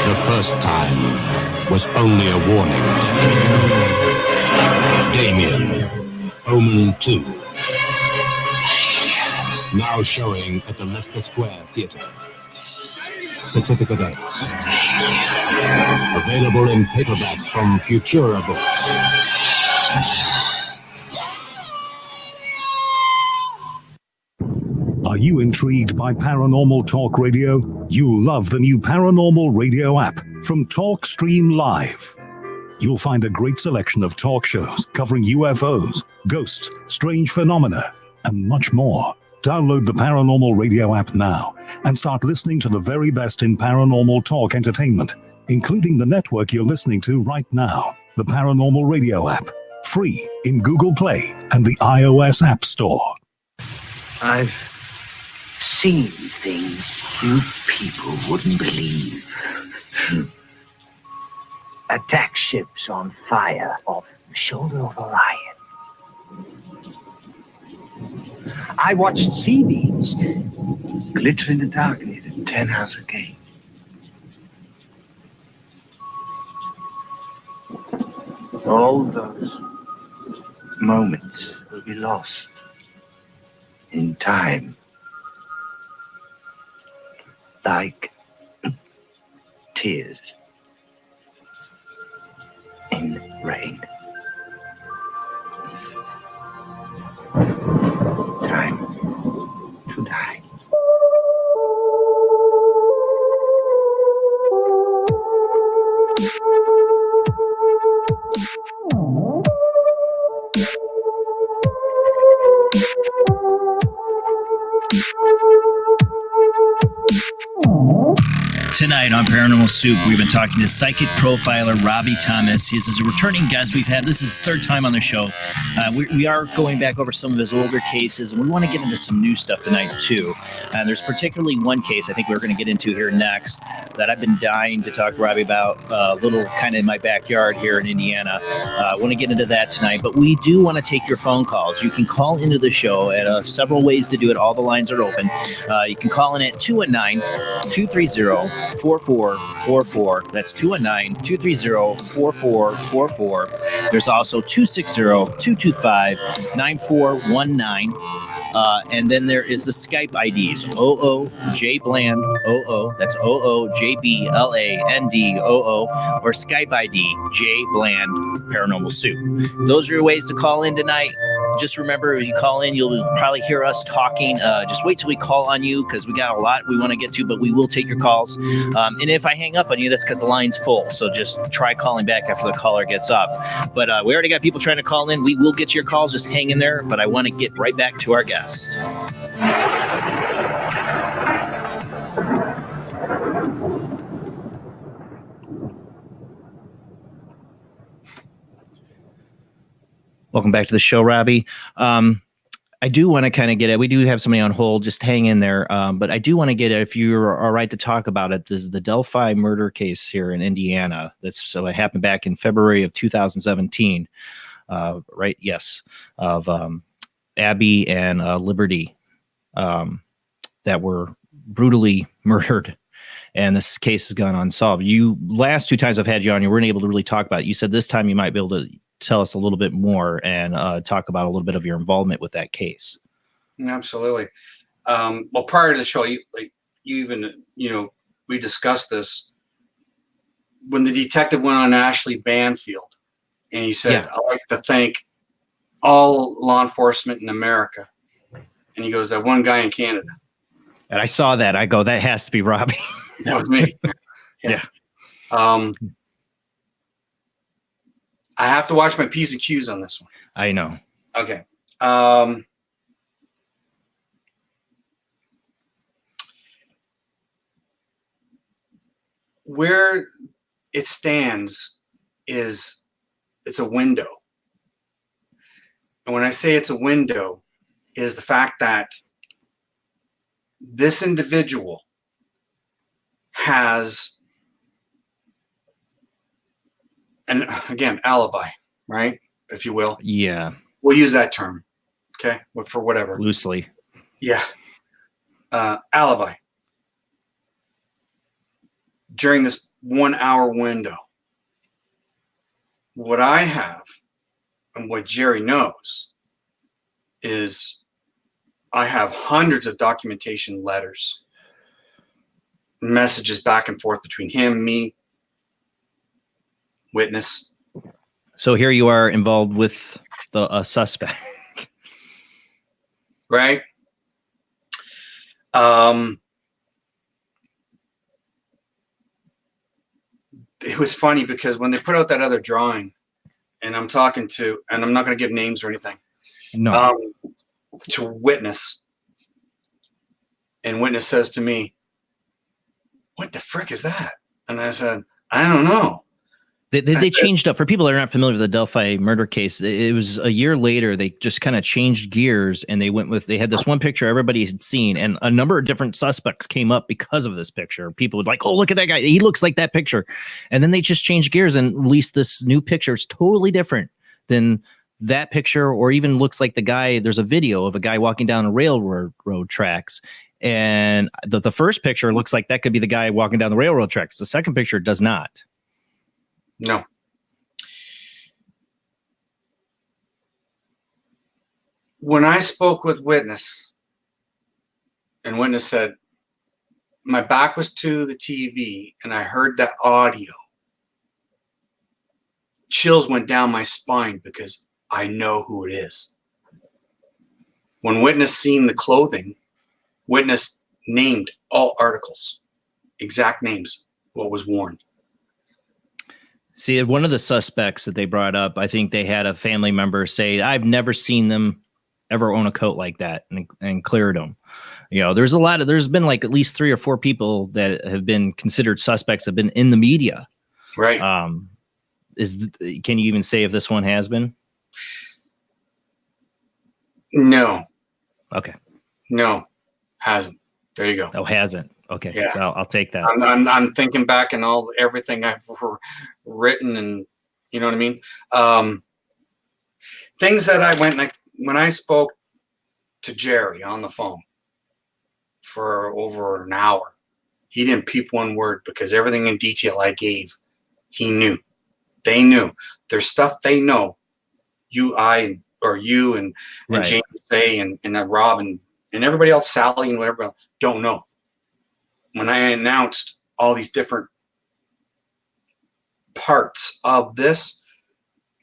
The first time was only a warning. Damien, Omen 2. Now showing at the Leicester Square Theatre. Certificate X. Available in paperback from Futura Books. Are you intrigued by Paranormal Talk Radio? You'll love the new Paranormal Radio app from Talkstream Live. You'll find a great selection of talk shows covering UFOs, ghosts, strange phenomena, and much more. Download the Paranormal Radio app now and start listening to the very best in paranormal talk entertainment, including the network you're listening to right now, the Paranormal Radio app, free in Google Play and the iOS App Store. I've seen things you people wouldn't believe. Attack ships on fire off the shoulder of Orion. I watched sea beams glitter in the dark near the 10-house gate. All those moments will be lost in time. Like tears in rain. Time to die. Tonight on Paranormal Soup, we've been talking to Psychic Profiler Robbie Thomas. He's a returning guest we've had. This is his third time on the show. We are going back over some of his older cases, and we want to get into some new stuff tonight, too. There's particularly one case I think we're going to get into here next that I've been dying to talk to Robbie about, a little kind of in my backyard here in Indiana. I want to get into that tonight, but we do want to take your phone calls. You can call into the show at several ways to do it. All the lines are open. You can call in at 219-230-4444. That's 219-230-4444. There's also 260-225-9419. And then there is the Skype IDs, OOJBland, OO, that's OOJBLANDOO, or Skype ID, JBland Paranormal Soup. Those are your ways to call in tonight. Just remember, if you call in, you'll probably hear us talking. Just wait till we call on you, because we got a lot we want to get to, but we will take your calls. And if I hang up on you, that's because the line's full. So just try calling back after the caller gets off. But we already got people trying to call in. We will get your calls. Just hang in there. But I want to get right back to our guest. Welcome back to the show, Robbie. I do want to kind of get it. We do have somebody on hold. Just hang in there. But I do want to get it, if you're all right to talk about it. This is the Delphi murder case here in Indiana. So it happened back in February of 2017. Right? Yes. Of Abby and Liberty that were brutally murdered. And this case has gone unsolved. You last two times I've had you on, you weren't able to really talk about it. You said this time you might be able to tell us a little bit more and talk about a little bit of your involvement with that case. Absolutely. Well, prior to the show, we discussed this when the detective went on Ashley Banfield, and he said, I'd like to thank all law enforcement in America And he goes, that one guy in Canada. And I saw that. I go, that has to be Robbie. That was me. Yeah. I have to watch my P's and Q's on this one. I know. Okay. Where it stands is it's a window. And when I say it's a window, is the fact that this individual has an, again, alibi, right? If you will. Yeah. We'll use that term. Okay. For whatever. Loosely. Yeah. Alibi. During this 1 hour window. What I have and what Jerry knows is I have hundreds of documentation letters, messages back and forth between him, me, witness. So here you are involved with the suspect. Right? It was funny because when they put out that other drawing, and I'm talking to, and I'm not going to give names or anything, no, to witness, and witness says to me, "What the frick is that?" And I said, "I don't know." They changed up. For people that are not familiar with the Delphi murder case, it was a year later. They just kind of changed gears, and they had this one picture everybody had seen, and a number of different suspects came up because of this picture. People would like, "Oh, look at that guy. He looks like that picture." And then they just changed gears and released this new picture. It's totally different than that picture, or even looks like the guy. There's a video of a guy walking down the railroad tracks. And the first picture looks like that could be the guy walking down the railroad tracks. The second picture does not. No. When I spoke with witness, and witness said, my back was to the TV and I heard that audio, chills went down my spine because I know who it is. When witness seen the clothing, witness named all articles, exact names, what was worn. See, one of the suspects that they brought up, I think they had a family member say, "I've never seen them ever own a coat like that," and cleared them. You know, there's been like at least 3 or 4 people that have been considered suspects have been in the media. Right. Can you even say if this one has been? No. Okay. No, hasn't. There you go. Oh, hasn't. Okay. Yeah. I'll take that. I'm thinking back and everything I've written, and you know what I mean? Things that I when I spoke to Jerry on the phone for over an hour, he didn't peep one word because everything in detail I gave, he knew. They knew. There's stuff they know. You and Right. James say and Rob and everybody else, Sally and whatever else, don't know. When I announced all these different parts of this,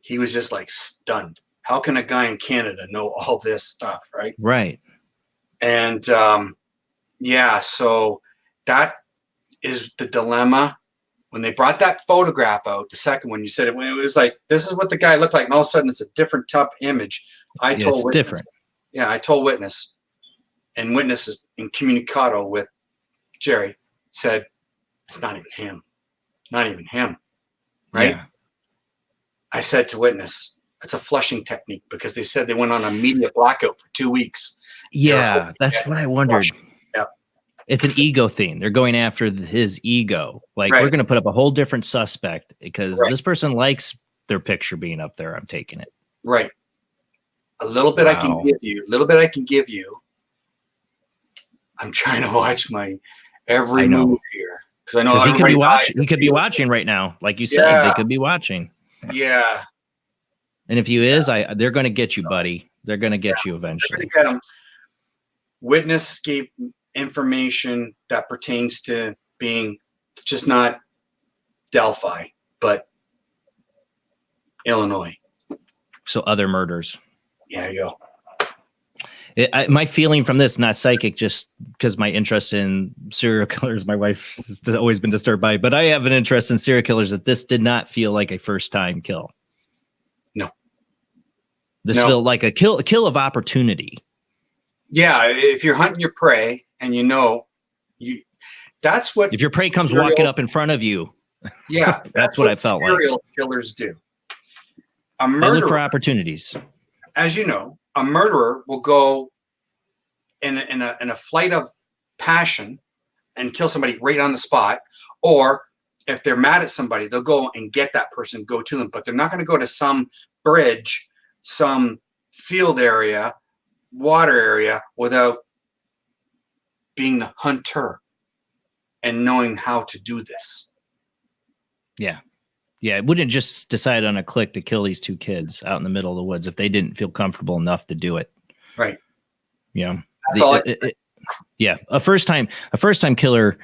he was just like stunned. How can a guy in Canada know all this stuff, right? Right. And yeah, so that is the dilemma. When they brought that photograph out, the second one, you said it was like, this is what the guy looked like, and all of a sudden it's a different type image. I told it's witness, different. Yeah, I told witness, and witness is in communicado with Jerry, said, it's not even him. Not even him. Right? Yeah. I said to witness, it's a flushing technique because they said they went on a media blackout for 2 weeks. Yeah, that's what I wondered. Yeah. It's an ego thing. They're going after his ego. Like, Right. we're going to put up a whole different suspect because Right. this person likes their picture being up there. I'm taking it. Right. A little bit I can give you. I'm trying to watch my every move here because I know he could be everybody watching. He could be watching right now, like you said. Yeah. They could be watching. Yeah. And if you they're going to get you, buddy. They're going to get you eventually. Get him. Witness gave information that pertains to being just not Delphi, but Illinois. So other murders. Yeah, you go. My feeling from this, not psychic, just because my interest in serial killers, my wife has always been disturbed by it, but I have an interest in serial killers, that this did not feel like a first-time kill. No. This felt like a kill of opportunity. Yeah, if you're hunting your prey and that's what... If your prey comes walking up in front of you. Yeah. that's what I felt like. Serial killers do. A They murderer, look for opportunities. as you know, a murderer will go in a flight of passion and kill somebody right on the spot. Or if they're mad at somebody, they'll go and get that person, go to them. But they're not going to go to some bridge, some field area, water area, without being the hunter and knowing how to do this. Yeah. Yeah, it wouldn't just decide on a click to kill these two kids out in the middle of the woods if they didn't feel comfortable enough to do it. Right. Yeah. That's all yeah. A first time killer,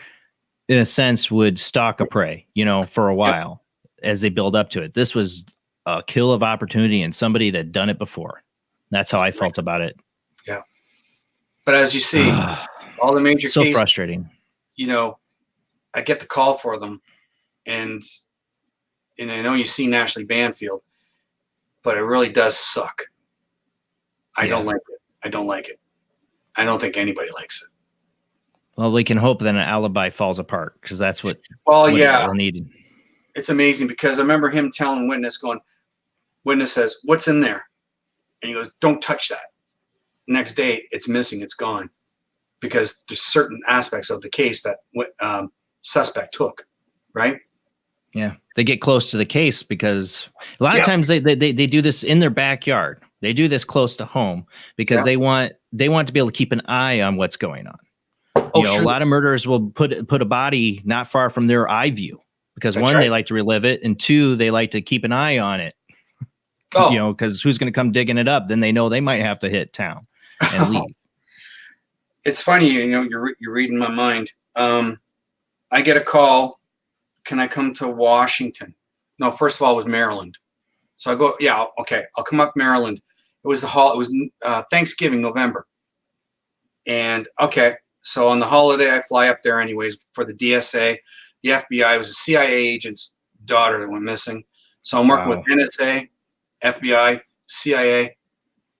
in a sense, would stalk a prey, for a while as they build up to it. This was a kill of opportunity and somebody that done it before. That's how I felt about it. Yeah. But as you see, all the major so cases, frustrating. I get the call for them, and I know you see Ashley Banfield, but it really does suck. I don't like it. I don't like it. I don't think anybody likes it. Well, we can hope that an alibi falls apart, because that's what. Yeah, needed. It's amazing, because I remember him telling Witness says, "What's in there?" And he goes, "Don't touch that." Next day, it's missing. It's gone, because there's certain aspects of the case that suspect took, right? Yeah, they get close to the case because a lot of times they do this in their backyard. They do this close to home because they want to be able to keep an eye on what's going on. A lot of murderers will put a body not far from their eye view because one, they like to relive it, and two, they like to keep an eye on it. Because who's going to come digging it up? Then they know they might have to hit town and leave. It's funny, you're reading my mind. I get a call. Can I come to Washington? No, first of all, it was Maryland. So I go, yeah, okay, I'll come up Maryland. It was Thanksgiving, November. And okay, so on the holiday, I fly up there anyways for the DSA. The FBI was a CIA agent's daughter that went missing. So I'm working with NSA, FBI, CIA.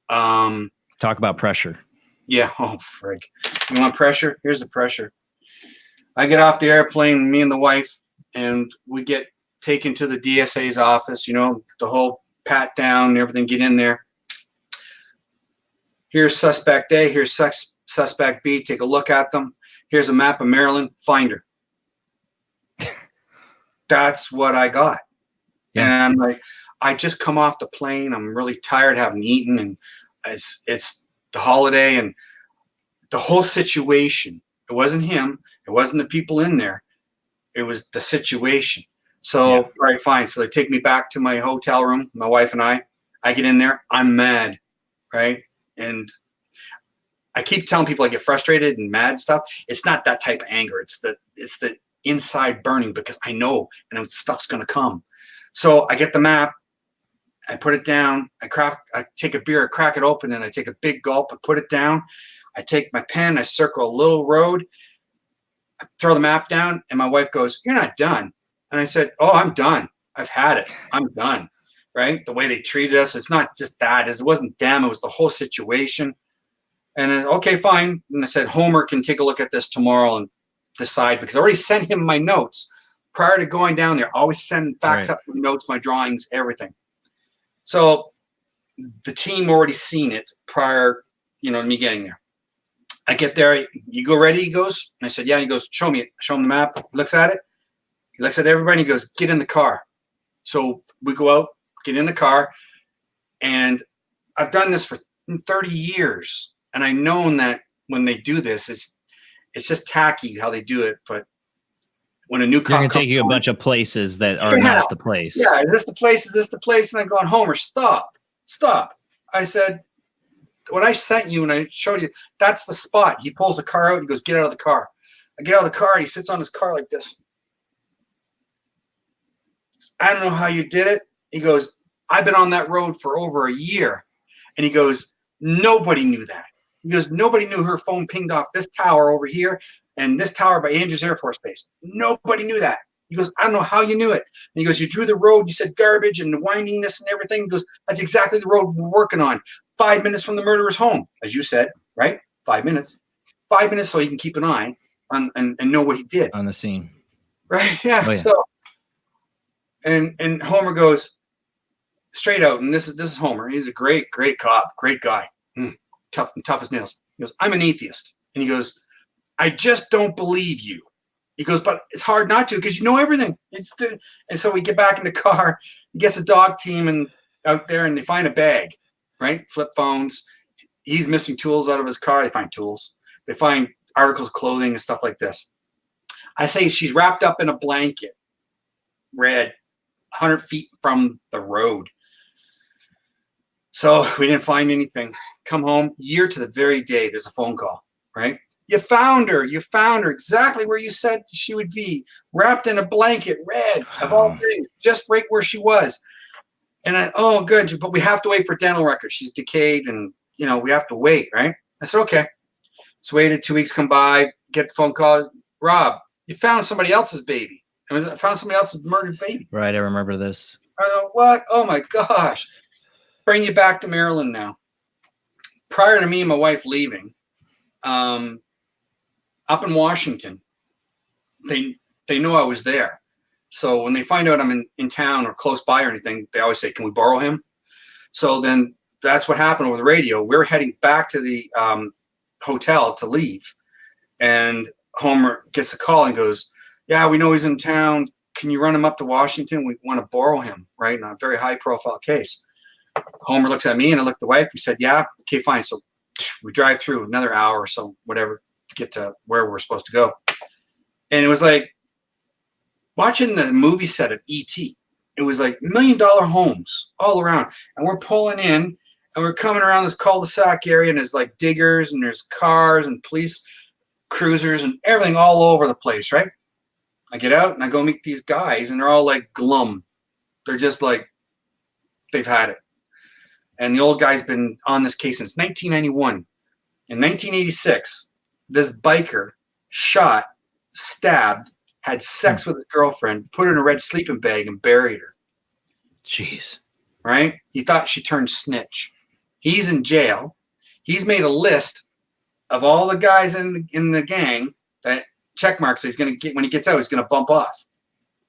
Talk about pressure. Yeah. Oh, frig. You want pressure? Here's the pressure. I get off the airplane, me and the wife, and we get taken to the DSA's office, the whole pat down and everything, get in there. Here's suspect A, here's suspect B, take a look at them. Here's a map of Maryland, find her. That's what I got. Yeah. And I'm like, I just come off the plane. I'm really tired, haven't eaten, and it's the holiday and the whole situation. It wasn't him. It wasn't the people in there. It was the situation. So, all right, fine. So they take me back to my hotel room, my wife and I get in there. I'm mad, right? And I keep telling people I get frustrated and mad stuff. It's not that type of anger. It's the inside burning because I know and stuff's going to come. So I get the map. I put it down. I take a beer, I crack it open, and I take a big gulp. I put it down. I take my pen. I circle a little road. I throw the map down, and my wife goes, "You're not done." And I said, "Oh, I'm done. I've had it. I'm done." Right? The way they treated us. It's not just that. It wasn't them. It was the whole situation. And I said, okay, fine. And I said, Homer can take a look at this tomorrow and decide, because I already sent him my notes prior to going down there. Always send facts up, my notes, my drawings, everything. So the team already seen it prior, to me getting there. I get there. You go ready? He goes. And I said, yeah. And he goes, show me it. Show him the map. He looks at it. He looks at everybody. And he goes, get in the car. So we go out, get in the car. And I've done this for 30 years. And I've known that when they do this, it's just tacky how they do it. But when a new cop they're going to take you a bunch of places that are not the place. Yeah. Is this the place? Is this the place? And I'm going, Homer, stop. I said, what I sent you and I showed you, that's the spot. He pulls the car out and goes, get out of the car. I get out of the car and he sits on his car like this. I don't know how you did it. He goes, I've been on that road for over a year. And he goes, nobody knew that. He goes, nobody knew her phone pinged off this tower over here and this tower by Andrews Air Force Base. Nobody knew that. He goes, I don't know how you knew it. And he goes, you drew the road, you said garbage and the windingness and everything. He goes, that's exactly the road we're working on. 5 minutes from the murderer's home, as you said, right? 5 minutes. 5 minutes so he can keep an eye on and know what he did. On the scene. Right, yeah. Oh, yeah. So, and Homer goes straight out, and this is Homer. He's a great cop, great guy. Tough as nails. He goes, I'm an atheist. And he goes, I just don't believe you. He goes, but it's hard not to because you know everything. And so we get back in the car. He gets a dog team and out there, and they find a bag, right? Flip phones. He's missing tools out of his car. They find tools. They find articles of clothing and stuff like this. I say she's wrapped up in a blanket, red, 100 feet from the road. So we didn't find anything. Come home, year to the very day, there's a phone call, right? You found her exactly where you said she would be, wrapped in a blanket, red, of all things, just right where she was. And oh, good, but we have to wait for dental records. She's decayed and, we have to wait, right? I said, okay. So waited, 2 weeks come by, get the phone call. Rob, you found somebody else's baby. I found somebody else's murdered baby. Right, I remember this. I go, what? Oh, my gosh. Bring you back to Maryland now. Prior to me and my wife leaving, up in Washington, they know I was there. So when they find out I'm in town or close by or anything, they always say, can we borrow him? So then that's what happened over the radio. We're heading back to the hotel to leave. And Homer gets a call and goes, yeah, we know he's in town. Can you run him up to Washington? We want to borrow him, right? In a very high profile case. Homer looks at me and I look at the wife. We said, yeah, okay, fine. So we drive through another hour or so, whatever, to get to where we're supposed to go. And it was like watching the movie set of E.T. It was like $1 million homes all around. And we're pulling in and we're coming around this cul-de-sac area and there's like diggers and there's cars and police cruisers and everything all over the place, right? I get out and I go meet these guys and they're all like glum. They're just like, they've had it. And the old guy's been on this case since 1991. In 1986, this biker shot, stabbed, had sex with his girlfriend, put her in a red sleeping bag, and buried her. Jeez. Right? He thought she turned snitch. He's in jail. He's made a list of all the guys in the gang that check marks he's going to get when he gets out. He's going to bump off,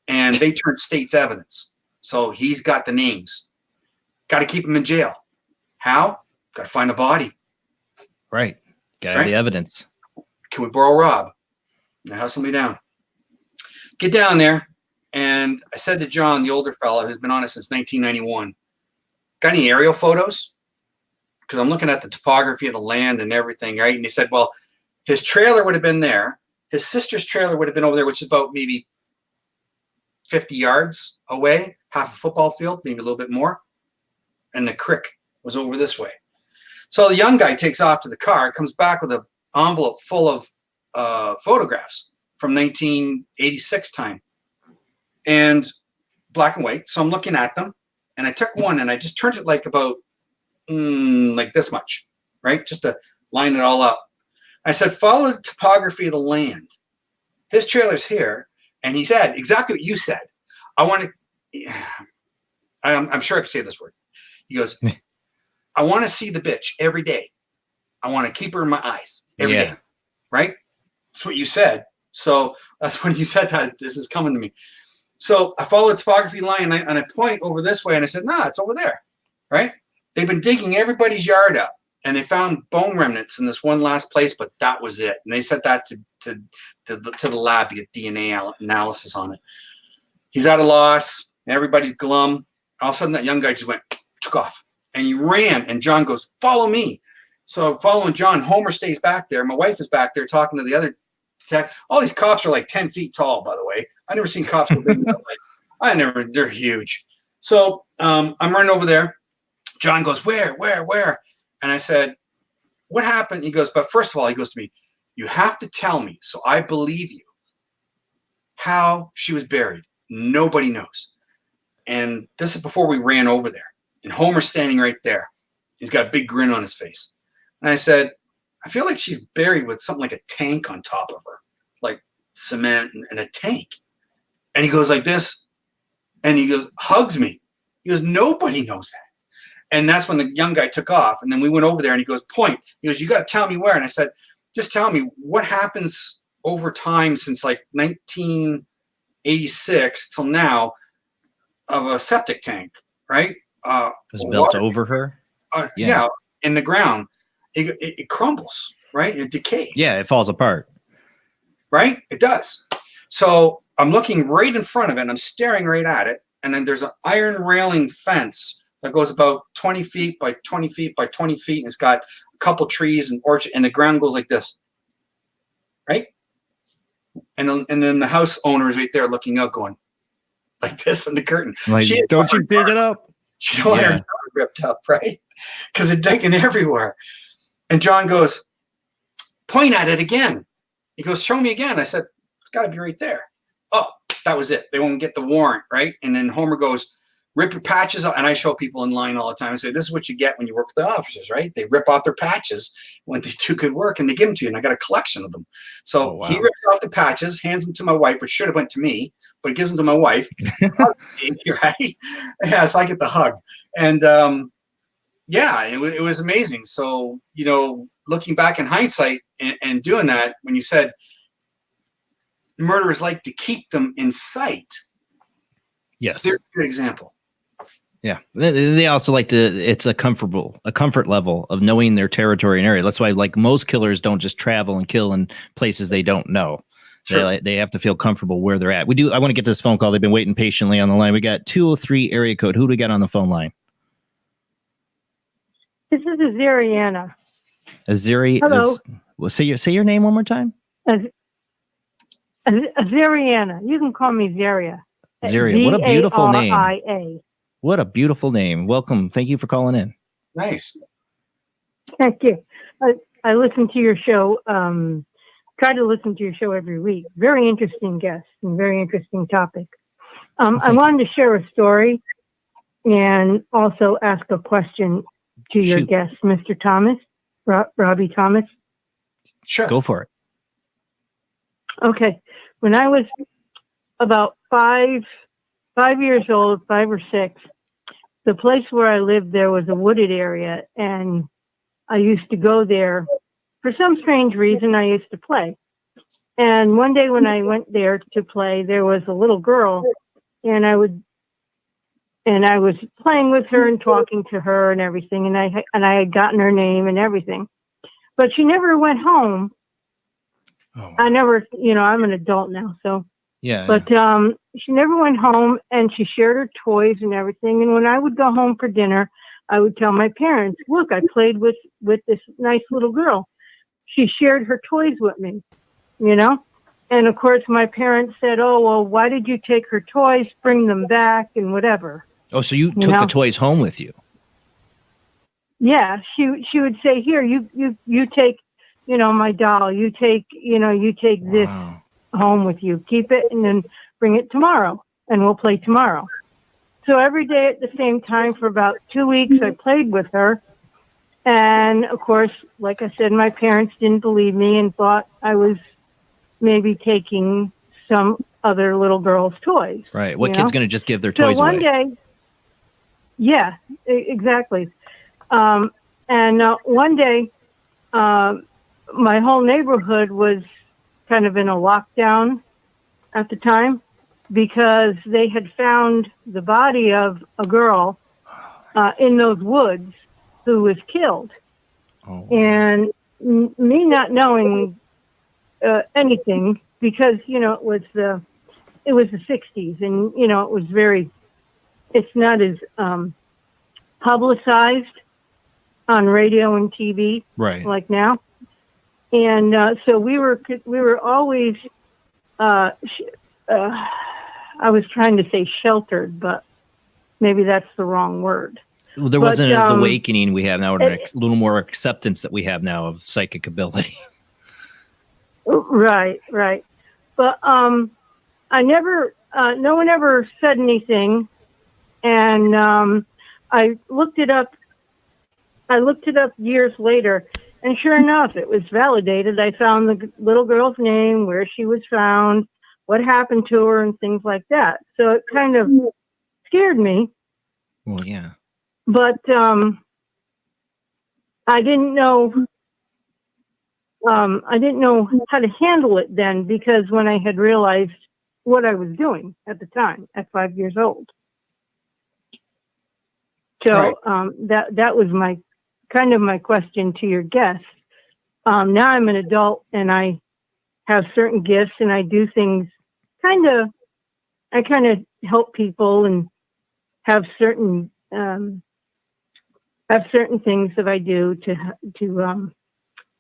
and they turned state's evidence. So he's got the names. Got to keep him in jail. How? Got to find a body. Right. Got to have the evidence. Can we borrow Rob? Now have somebody down. Get down there, and I said to John, the older fellow who's been on it since 1991, got any aerial photos? Because I'm looking at the topography of the land and everything, right? And he said, well, his trailer would have been there. His sister's trailer would have been over there, which is about maybe 50 yards away, half a football field, maybe a little bit more. And the creek was over this way. So the young guy takes off to the car, comes back with an envelope full of photographs from 1986 time and black and white. So I'm looking at them and I took one and I just turned it like about like this much, right? Just to line it all up. I said, follow the topography of the land. His trailer's here. And he said exactly what you said. I'm sure I can say this word. He goes, I want to see the bitch every day. I want to keep her in my eyes every day. Right? That's what you said. So that's when you said that this is coming to me. So I follow the topography line and I point over this way and I said, nah, it's over there. Right? They've been digging everybody's yard up and they found bone remnants in this one last place, but that was it. And they sent that to the lab to get DNA analysis on it. He's at a loss. Everybody's glum. All of a sudden that young guy just took off and he ran and John goes, follow me. So following John, Homer stays back there. My wife is back there talking to the other tech. All these cops are like 10 feet tall, by the way. I've never seen cops so big. They're huge. So I'm running over there. John goes, where? And I said, what happened? He goes, but first of all, he goes to me, you have to tell me so I believe you how she was buried. Nobody knows. And this is before we ran over there. And Homer's standing right there. He's got a big grin on his face. And I said, I feel like she's buried with something like a tank on top of her, like cement and a tank. And he goes like this, and he goes, hugs me. He goes, nobody knows that. And that's when the young guy took off. And then we went over there, and he goes, point. He goes, you got to tell me where. And I said, just tell me what happens over time since like 1986 till now of a septic tank, right? Was built over her? Yeah, in the ground. It crumbles, right? It decays. Yeah, it falls apart. Right? It does. So I'm looking right in front of it, and I'm staring right at it. And then there's an iron railing fence that goes about 20 feet by 20 feet by 20 feet. And it's got a couple trees and orchard, and the ground goes like this. Right? And then the house owner is right there looking out going like this in the curtain. Like, don't you dig it up? She don't want her ripped up, right? Because it's digging everywhere. And John goes, point at it again. He goes, show me again. I said, it's got to be right there. Oh, that was it. They won't get the warrant, right? And then Homer goes, rip your patches off. And I show people in line all the time. I say, this is what you get when you work with the officers, right? They rip off their patches when they do good work, and they give them to you. And I got a collection of them. So he rips off the patches, hands them to my wife, which should have went to me, but he gives them to my wife. Right? Yeah, so I get the hug. And it was amazing. So, looking back in hindsight and doing that, when you said murderers like to keep them in sight. Yes. They're a good example. Yeah. They also like to, it's a comfort level of knowing their territory and area. That's why like most killers don't just travel and kill in places they don't know. Sure. They have to feel comfortable where they're at. I want to get to this phone call. They've been waiting patiently on the line. We got 203 area code. Who do we got on the phone line? This is Azariana. Azari. Hello. Say your name one more time. Azariana. You can call me Zaria. Zaria. What a beautiful name. Zaria. What a beautiful name. Welcome. Thank you for calling in. Nice. Thank you. I listen to your show. Try to listen to your show every week. Very interesting guest and very interesting topic. I wanted to share a story and also ask a question to your guest, Mr. Thomas, Robbie Thomas. Sure. Go for it. Okay. When I was about 5 years old, 5 or 6, the place where I lived, there was a wooded area, and I used to go there. For some strange reason, I used to play. And one day when I went there to play, there was a little girl, and I was playing with her and talking to her and everything, and I had gotten her name and everything. But she never went home. Oh. I'm an adult now, so. Yeah. But she never went home, and she shared her toys and everything. And when I would go home for dinner, I would tell my parents, look, I played with this nice little girl. She shared her toys with me, And, of course, my parents said, oh, well, why did you take her toys, bring them back, and whatever. Oh, so you took the toys home with you? Yeah. She would say, here, you take, my doll. You take this home with you. Keep it and then bring it tomorrow, and we'll play tomorrow. So every day at the same time for about 2 weeks, I played with her. And, of course, like I said, my parents didn't believe me and thought I was maybe taking some other little girl's toys. Right. What kid's going to just give their toys away? So one day, yeah, exactly. And one day, my whole neighborhood was kind of in a lockdown at the time because they had found the body of a girl in those woods who was killed. Oh. And me not knowing anything because, it was the 60s and, it was it's not as publicized on radio and TV like now. And so we were always, I was trying to say sheltered, but maybe that's the wrong word. Well, there wasn't an awakening we have now, or a little more acceptance that we have now of psychic ability. Right. But I never, no one ever said anything. And I looked it up years later, And sure enough, it was validated. I found the little girl's name, where she was found, what happened to her, and things like that. So it kind of scared me. Well, yeah. But I didn't know how to handle it then, because when I had realized what I was doing at the time, at 5 years old. So Right. that was my question to your guest. Now I'm an adult and I have certain gifts and I do things I kind of help people and have certain things that I do to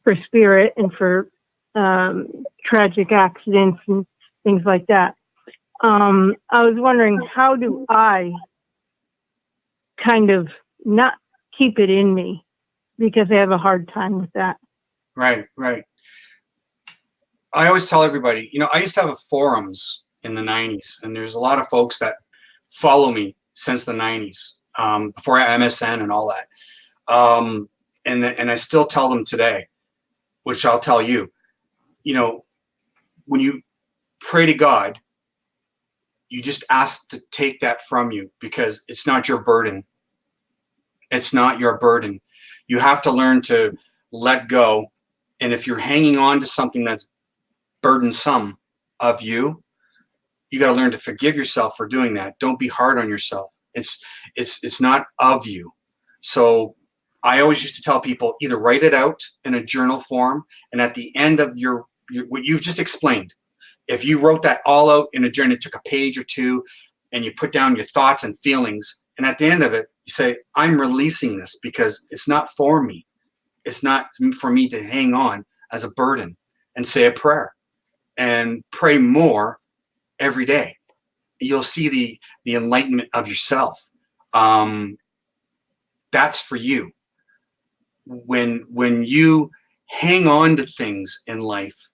for spirit and for tragic accidents and things like that. I was wondering, how do I kind of not keep it in me, because I have a hard time with that. Right. I always tell everybody, I used to have forums in the 90s, and there's a lot of folks that follow me since the 90s, before MSN and all that. And I still tell them today, which I'll tell you, when you pray to God, you just ask to take that from you, because it's not your burden. It's not your burden. You have to learn to let go. And if you're hanging on to something that's burdensome of you, you got to learn to forgive yourself for doing that. Don't be hard on yourself. It's not of you. So I always used to tell people, either write it out in a journal form, and at the end of your what you've just explained, if you wrote that all out in a journal, it took a page or two, and you put down your thoughts and feelings, and at the end of it, you say, I'm releasing this because it's not for me. It's not for me to hang on as a burden, and say a prayer and pray more every day. You'll see the enlightenment of yourself. That's for you. When you hang on to things in life,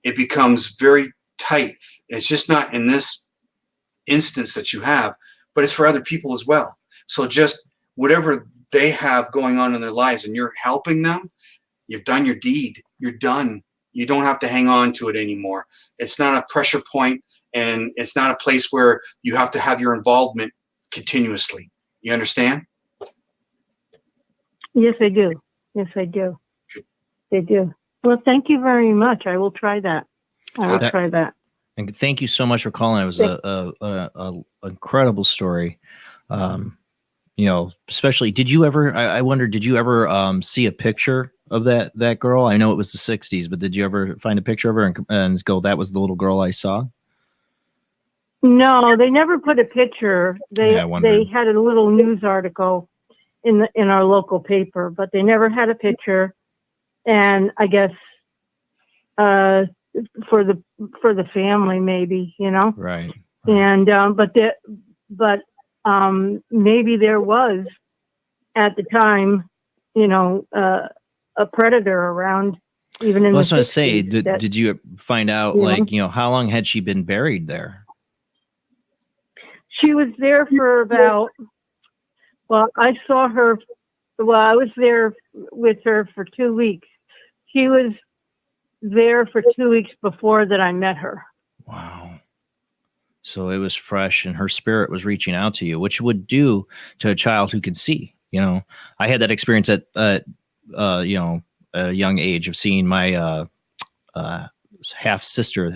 it becomes very tight. It's just not in this instance that you have, but it's for other people as well. So just whatever they have going on in their lives and you're helping them, you've done your deed. You're done. You don't have to hang on to it anymore. It's not a pressure point, and it's not a place where you have to have your involvement continuously. You understand? Yes, I do. Yes, I do. They do. Well, thank you very much. I will try that. Try that. And thank you so much for calling. It was a incredible story. Especially, did you ever? I wonder, did you ever see a picture of that girl? I know it was the '60s, but did you ever find a picture of her and go, "That was the little girl I saw"? No, they never put a picture. They had a little news article in our local paper, but they never had a picture. And I guess for the family, maybe, Right. And but maybe there was at the time, a predator around, even in. Well, the that's what I 60s say. Did you find out, how long had she been buried there? She was there for about. Well, I saw her. Well, I was there with her for 2 weeks. She was there for 2 weeks before that I met her. Wow. So it was fresh, and her spirit was reaching out to you, which would do to a child who can see. I had that experience at a young age of seeing my half sister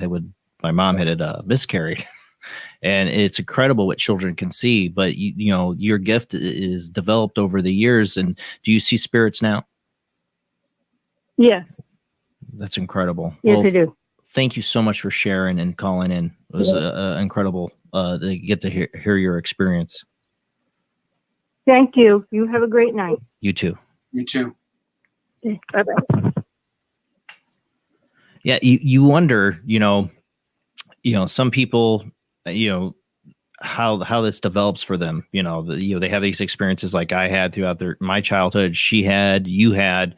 my mom had miscarried. And it's incredible what children can see, but your gift is developed over the years. And do you see spirits now? Yeah. That's incredible. Yes, I do. Thank you so much for sharing and calling in. It was incredible to get to hear your experience. Thank you. You have a great night. You too. You too. Bye-bye. Yeah, you wonder, some people, how this develops for them. They have these experiences like I had throughout my childhood. She had, you had,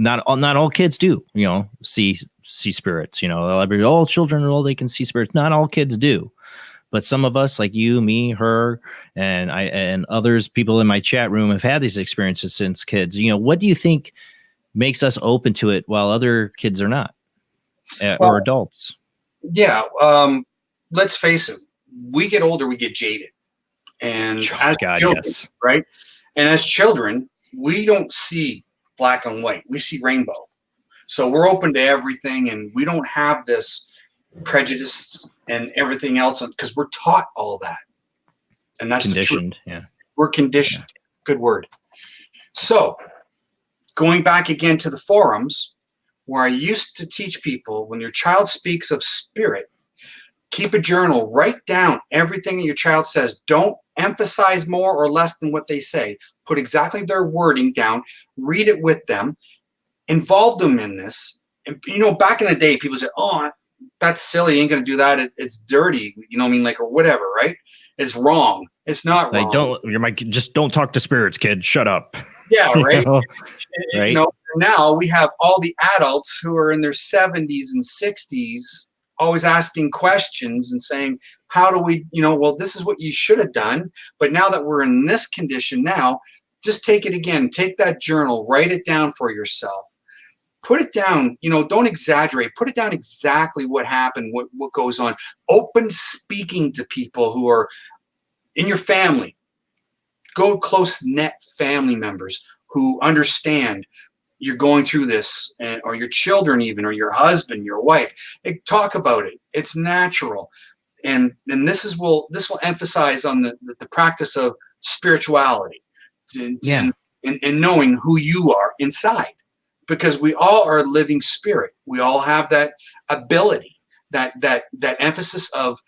not all kids do, see spirits. All children, they can see spirits. Not all kids do, But some of us, like you, me, her, and others, people in my chat room have had these experiences since kids. What do you think makes us open to it while other kids are not, or adults? Yeah. Let's face it. We get older, we get jaded. And as children, right? And as children, we don't see black and white. We see rainbow. So we're open to everything, and we don't have this prejudice and everything else because we're taught all that. And that's conditioned. The truth. Yeah. We're conditioned. Yeah. Good word. So going back again to the forums where I used to teach people, when your child speaks of spirit, keep a journal, write down everything that your child says. Don't emphasize more or less than what they say. Put exactly their wording down, read it with them, involve them in this. And, back in the day, people said, oh, that's silly. You ain't going to do that. It's dirty. Or whatever, right? It's wrong. It's not wrong. Just don't talk to spirits, kid. Shut up. Yeah, right. Right. Now we have all the adults who are in their 70s and 60s always asking questions and saying, how do we, this is what you should have done. But now that we're in this condition now, just take it again. Take that journal, write it down for yourself. Put it down, don't exaggerate. Put it down exactly what happened, what goes on. Open speaking to people who are in your family. Go close-knit family members who understand you're going through this, or your children even, or your husband, your wife. Talk about it. It's natural. And this will emphasize on the practice of spirituality and knowing who you are inside, because we all are living spirit. We all have that ability, that emphasis of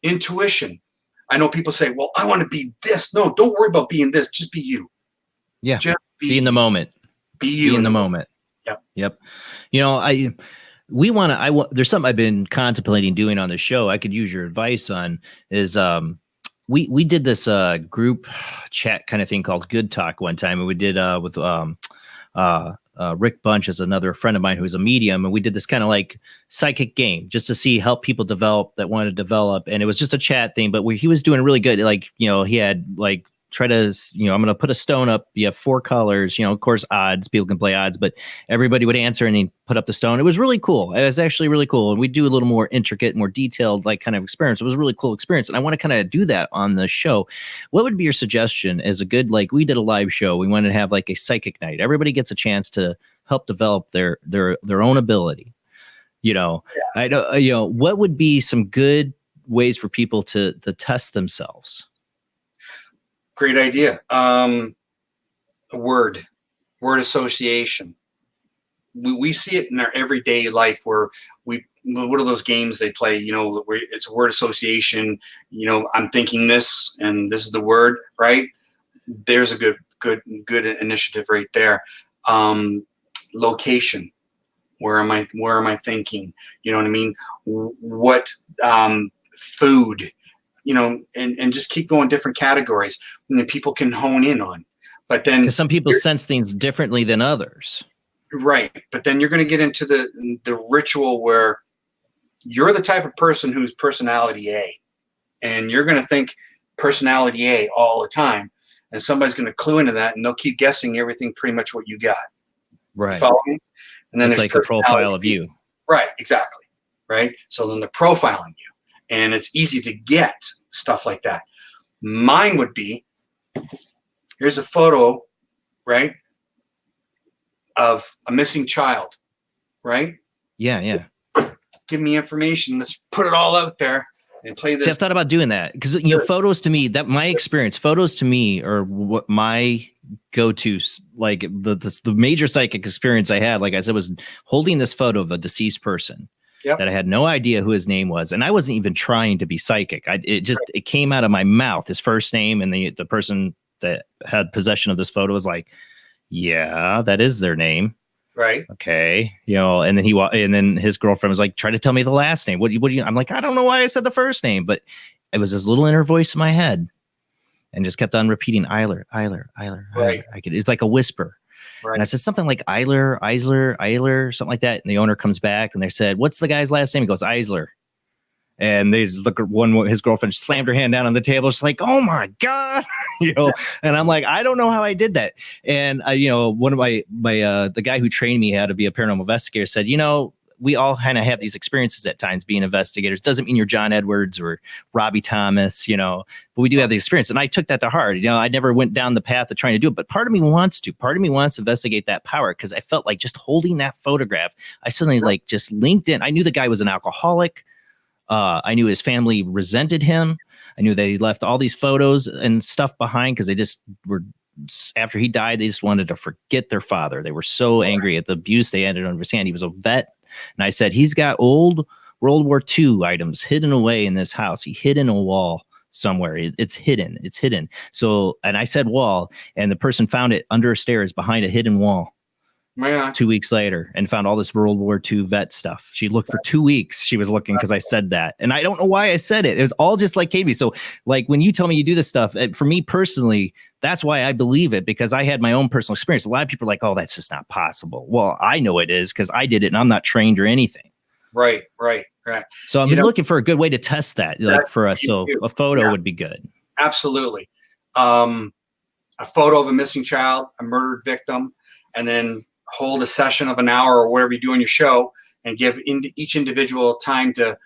intuition. I know people say, well, I want to be this. No, don't worry about being this. Just be you. Yeah. Just be in the moment. Be you. Be in the moment. Yep. There's something I've been contemplating doing on the show. I could use your advice on is, we did this group chat kind of thing called Good Talk one time. And we did with Rick Bunch is another friend of mine who's a medium. And we did this kind of like psychic game just to help people develop that want to develop. And it was just a chat thing, but he was doing really good. Like, he had like, try to, I'm going to put a stone up. You have 4 colors, of course, odds, people can play odds, but everybody would answer and then put up the stone. It was really cool. It was actually really cool. And we do a little more intricate, more detailed, like kind of experience. It was a really cool experience. And I want to kind of do that on the show. What would be your suggestion as a good, like we did a live show. We wanted to have like a psychic night. Everybody gets a chance to help develop their own ability. I know, what would be some good ways for people to test themselves? Great idea. Word association. We see it in our everyday life where what are those games they play? Where it's a word association. I'm thinking this, and this is the word, right? There's a good initiative right there. Location. Where am I thinking? You know what I mean? What food? And just keep going different categories, and then people can hone in on. But then, because some people sense things differently than others, right? But then you're going to get into the ritual where you're the type of person who's personality A, and you're going to think personality A all the time, and somebody's going to clue into that, and they'll keep guessing everything pretty much what you got. Right. Follow me? And then it's there's like a profile of you. Right. Exactly. Right. So then they're profiling you. And it's easy to get stuff like that. Mine would be, here's a photo, right, of a missing child, right? Yeah. Give me information. Let's put it all out there and play this. See, I've thought about doing that because, photos to me, photos to me are what my go-to, like the major psychic experience I had, like I said, was holding this photo of a deceased person. Yep. That I had no idea who his name was. And I wasn't even trying to be psychic. It came out of my mouth, his first name. And the person that had possession of this photo was like, yeah, that is their name. Right. Okay. And then and then his girlfriend was like, try to tell me the last name. What do you, I'm like, I don't know why I said the first name, but it was this little inner voice in my head and just kept on repeating Eiler. Right. It's like a whisper. Right. And I said something like Eisler, something like that. And the owner comes back and they said, what's the guy's last name? He goes, Eisler. And they look at his girlfriend slammed her hand down on the table. She's like, "Oh my God," and I'm like, I don't know how I did that. And one of the guy who trained me how to be a paranormal investigator said, we all kind of have these experiences at times being investigators. Doesn't mean you're John Edwards or Robbie Thomas, but we do have the experience. And I took that to heart. I never went down the path of trying to do it, but part of me wants to investigate that power, because I felt like just holding that photograph, I suddenly just linked in. I knew the guy was an alcoholic. I knew his family resented him. I knew they left all these photos and stuff behind because they just were, after he died, they just wanted to forget their father. They were so angry at the abuse they had to understand. He was a vet. And I said, he's got old World War II items hidden away in this house. He hid in a wall somewhere. It's hidden. It's hidden. So, and I said wall, and the person found it under stairs behind a hidden wall. Yeah. 2 weeks later, and found all this World War II vet stuff. She looked for 2 weeks. She was looking because I said that. And I don't know why I said it. It was all just like KB. So like when you tell me you do this stuff, for me personally, that's why I believe it, because I had my own personal experience. A lot of people are like, oh, that's just not possible. Well, I know it is because I did it and I'm not trained or anything. Right. So I'm looking for a good way to test that, like for us. So a photo would be good. Absolutely. A photo of a missing child, a murdered victim, and then hold a session of an hour or whatever you do on your show, and give each individual time to,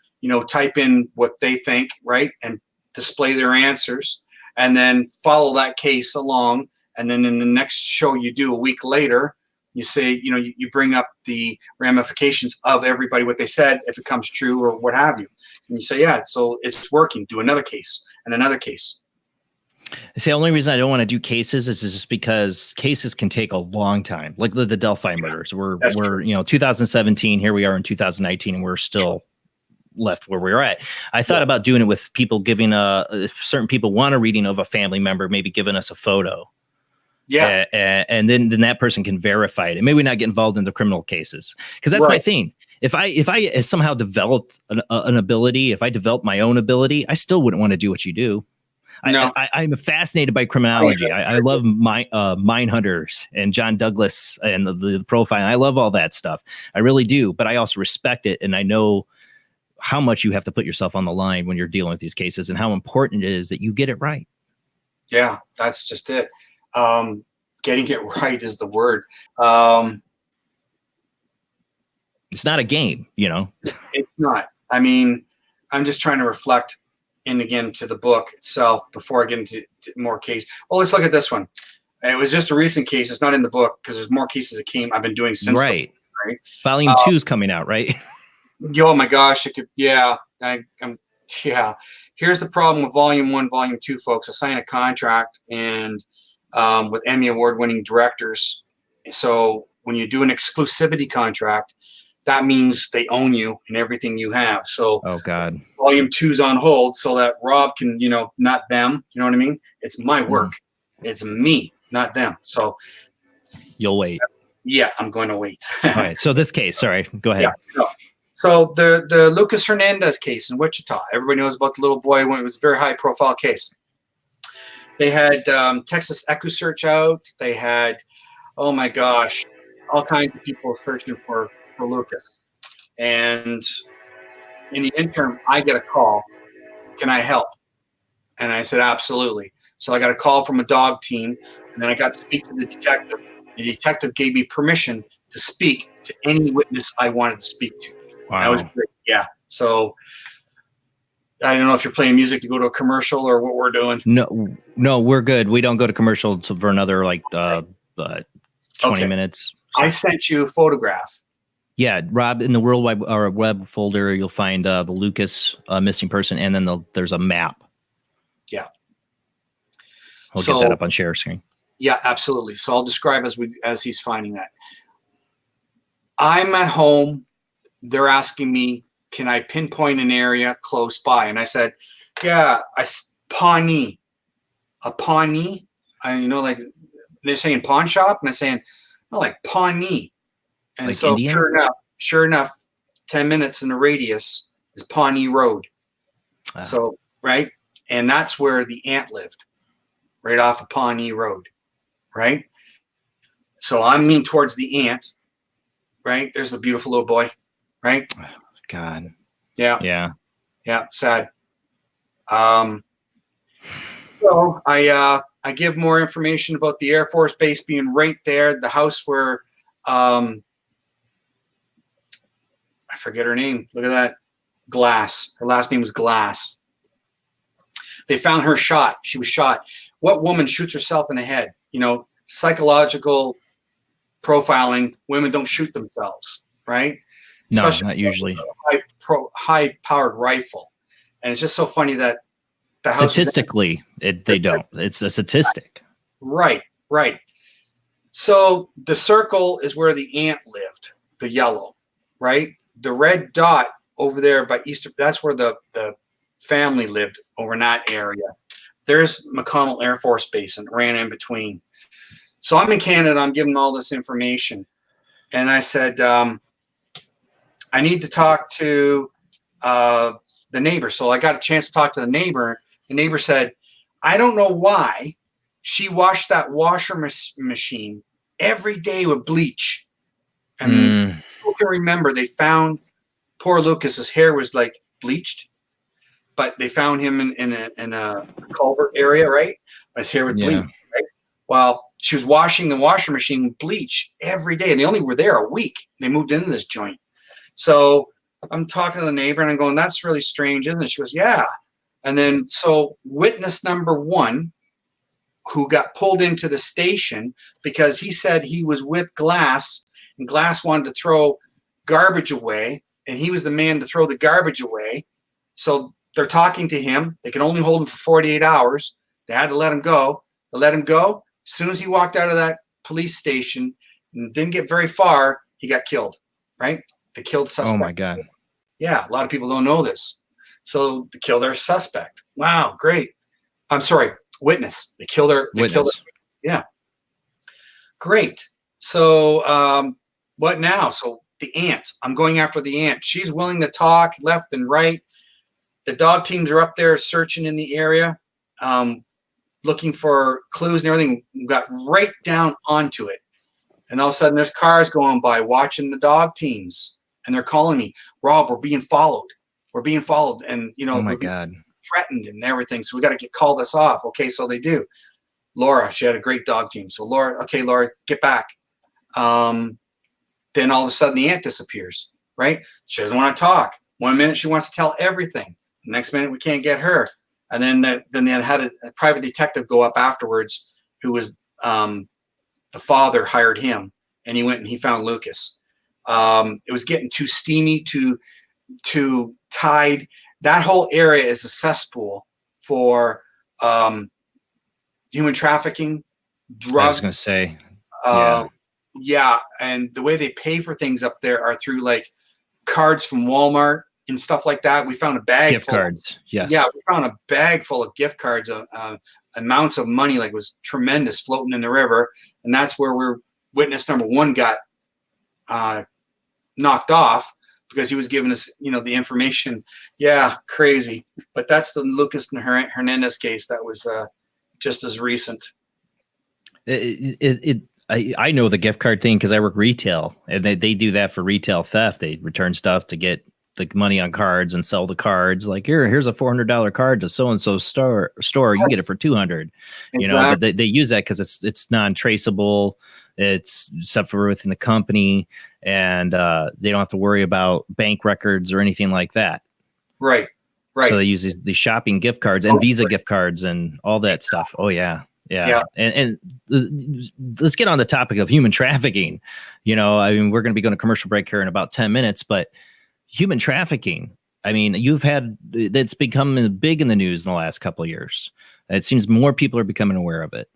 type in what they think, right, and display their answers, and then follow that case along. And then in the next show you do a week later, you say, you bring up the ramifications of everybody, what they said, if it comes true or what have you. And you say, yeah, so it's working. Do another case and another case. See, the only reason I don't want to do cases is just because cases can take a long time. Like the Delphi murders. We're 2017. Here we are in 2019, and we're still left where we're at. I thought about doing it with people giving if certain people want a reading of a family member, maybe giving us a photo. Yeah. And then that person can verify it, and maybe not get involved in the criminal cases, because that's my thing. If I somehow developed an ability, if I developed my own ability, I still wouldn't want to do what you do. No. I'm fascinated by criminology. I love mine hunters and John Douglas and the profile. I love all that stuff. I really do. But I also respect it. And I know how much you have to put yourself on the line when you're dealing with these cases, and how important it is that you get it right. Yeah, that's just it. Getting it right is the word. It's not a game, It's not. I mean, I'm just trying to reflect in again to the book itself before I get into more case. Well, let's look at this one. It was just a recent case. It's not in the book because there's more cases that I've been doing since. Right. Volume 2 is coming out, right? Oh my gosh. It could. Yeah. Here's the problem with Volume 1, Volume 2, folks. I signed a contract and with Emmy Award-winning directors. So when you do an exclusivity contract, that means they own you and everything you have. So, oh God, Volume 2's on hold so that Rob can, not them. You know what I mean? It's my work. It's me, not them. So you'll wait. Yeah, I'm going to wait. All right. So this case, sorry, go ahead. Yeah. So the Lucas Hernandez case in Wichita, everybody knows about the little boy when it was a very high profile case. They had Texas EchoSearch out. They had, oh my gosh, all kinds of people searching for Lucas. And in the interim, I get a call. Can I help? And I said, absolutely. So I got a call from a dog team, and then I got to speak to the detective. The detective gave me permission to speak to any witness I wanted to speak to. Wow. That was great. Yeah. So I don't know if you're playing music to go to a commercial or what we're doing. No, we're good. We don't go to commercial for another 20 minutes. I sent you a photograph. Yeah, Rob, in the World Web folder, you'll find the Lucas missing person, and then there's a map. Yeah. I'll get that up on share screen. Yeah, absolutely. So I'll describe as he's finding that. I'm at home. They're asking me, can I pinpoint an area close by? And I said, yeah, Pawnee. A Pawnee? Like they're saying pawn shop, and I'm saying, no, like Pawnee. And like so Indian? sure enough, 10 minutes in the radius is Pawnee Road. Wow. So, right? And that's where the aunt lived, right off of Pawnee Road, right? So I'm leaning towards the aunt, right? There's the beautiful little boy, right? God. Yeah. Yeah. Yeah, sad. So I give more information about the Air Force Base being right there. The house where I forget her name. Look at that. Glass. Her last name was Glass. They found her shot. She was shot. What woman shoots herself in the head? You know, psychological profiling. Women don't shoot themselves, right? No, Especially not usually. High-powered rifle. And it's just so funny that the house statistically, they don't. It's a statistic. Right. So the circle is where the aunt lived, the yellow, right? The red dot over there by Easter, that's where the family lived over in that area. There's McConnell Air Force Base and ran in between. So I'm in Canada. I'm giving all this information. And I said, I need to talk to the neighbor. So I got a chance to talk to the neighbor. The neighbor said, I don't know why she washed that washer machine every day with bleach. And people can remember they found poor Lucas's hair was like bleached, but they found him in a culvert area, right? His hair was bleached, right? Well, she was washing the washer machine with bleach every day, and they only were there a week. They moved into this joint. So I'm talking to the neighbor, and I'm going, that's really strange, isn't it? She goes, yeah. And then, so witness number one, who got pulled into the station because he said he was with Glass, and Glass wanted to throw garbage away, and he was the man to throw the garbage away. So they're talking to him. They can only hold him for 48 hours. They had to let him go. They let him go. As soon as he walked out of that police station and didn't get very far, he got killed, right? They killed the suspect. Oh, my God. Yeah, a lot of people don't know this. So they killed their suspect. Wow, great. I'm sorry, witness. They killed her. Yeah. Great. So what now? So the aunt. I'm going after the aunt. She's willing to talk left and right. The dog teams are up there searching in the area, looking for clues and everything. We got right down onto it. And all of a sudden there's cars going by watching the dog teams. And they're calling me, Rob, we're being followed. We're being followed. And, you know, oh my God, threatened and everything. So we got to call this off. Okay, so they do. Laura, she had a great dog team. So Laura, get back. Then all of a sudden the aunt disappears, right? She doesn't want to talk. 1 minute she wants to tell everything. The next minute we can't get her. And then they had a private detective go up afterwards who was the father hired him, and he went and he found Lucas. It was getting too steamy, too tied. That whole area is a cesspool for human trafficking, drugs. I was going to say, yeah, and the way they pay for things up there are through like cards from Walmart and stuff like that. We found a bag gift cards. Yes. Yeah, we found a bag full of gift cards, amounts of money, like was tremendous, floating in the river, and that's where witness number one got knocked off because he was giving us, the information. Yeah, crazy. But that's the Lucas and Hernandez case that was just as recent. I know the gift card thing because I work retail, and they do that for retail theft. They return stuff to get the money on cards and sell the cards. Like here's a $400 card to so and so store. You get it for $200. But they use that because it's non-traceable. It's separate within the company, and they don't have to worry about bank records or anything like that. Right. So they use these shopping gift cards and Visa gift cards and all that stuff. Oh yeah. And let's get on the topic of human trafficking. We're going to be going to commercial break here in about 10 minutes, but human trafficking, it's become big in the news in the last couple of years. It seems more people are becoming aware of it.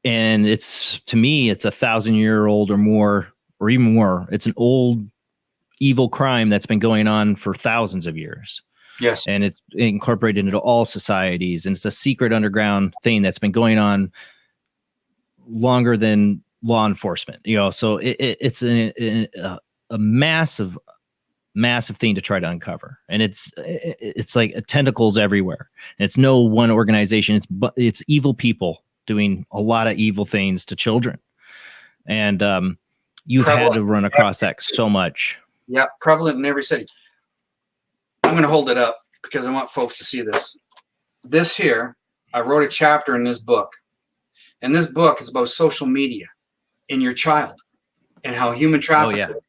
And to me, it's 1,000-year-old or more, or even more. It's an old evil crime that's been going on for thousands of years. Yes. And it's incorporated into all societies, and it's a secret underground thing that's been going on longer than law enforcement, so it's a massive thing to try to uncover. And it's like tentacles everywhere. And it's no one organization. It's evil people doing a lot of evil things to children. And you've had to run across that so much. Yeah. Prevalent in every city. I'm going to hold it up because I want folks to see this. This here, I wrote a chapter in this book. And this book is about social media in your child and how human traffickers,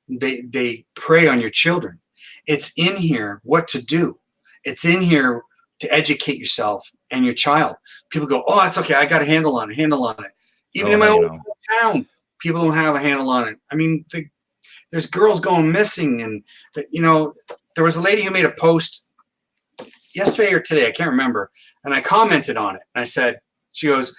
they prey on your children. It's in here what to do. It's in here to educate yourself and your child. People go, oh, it's okay. I got a handle on it. Even in my own town, people don't have a handle on it. I mean, there's girls going missing. And, there was a lady who made a post yesterday or today. I can't remember. And I commented on it. And I said, she goes,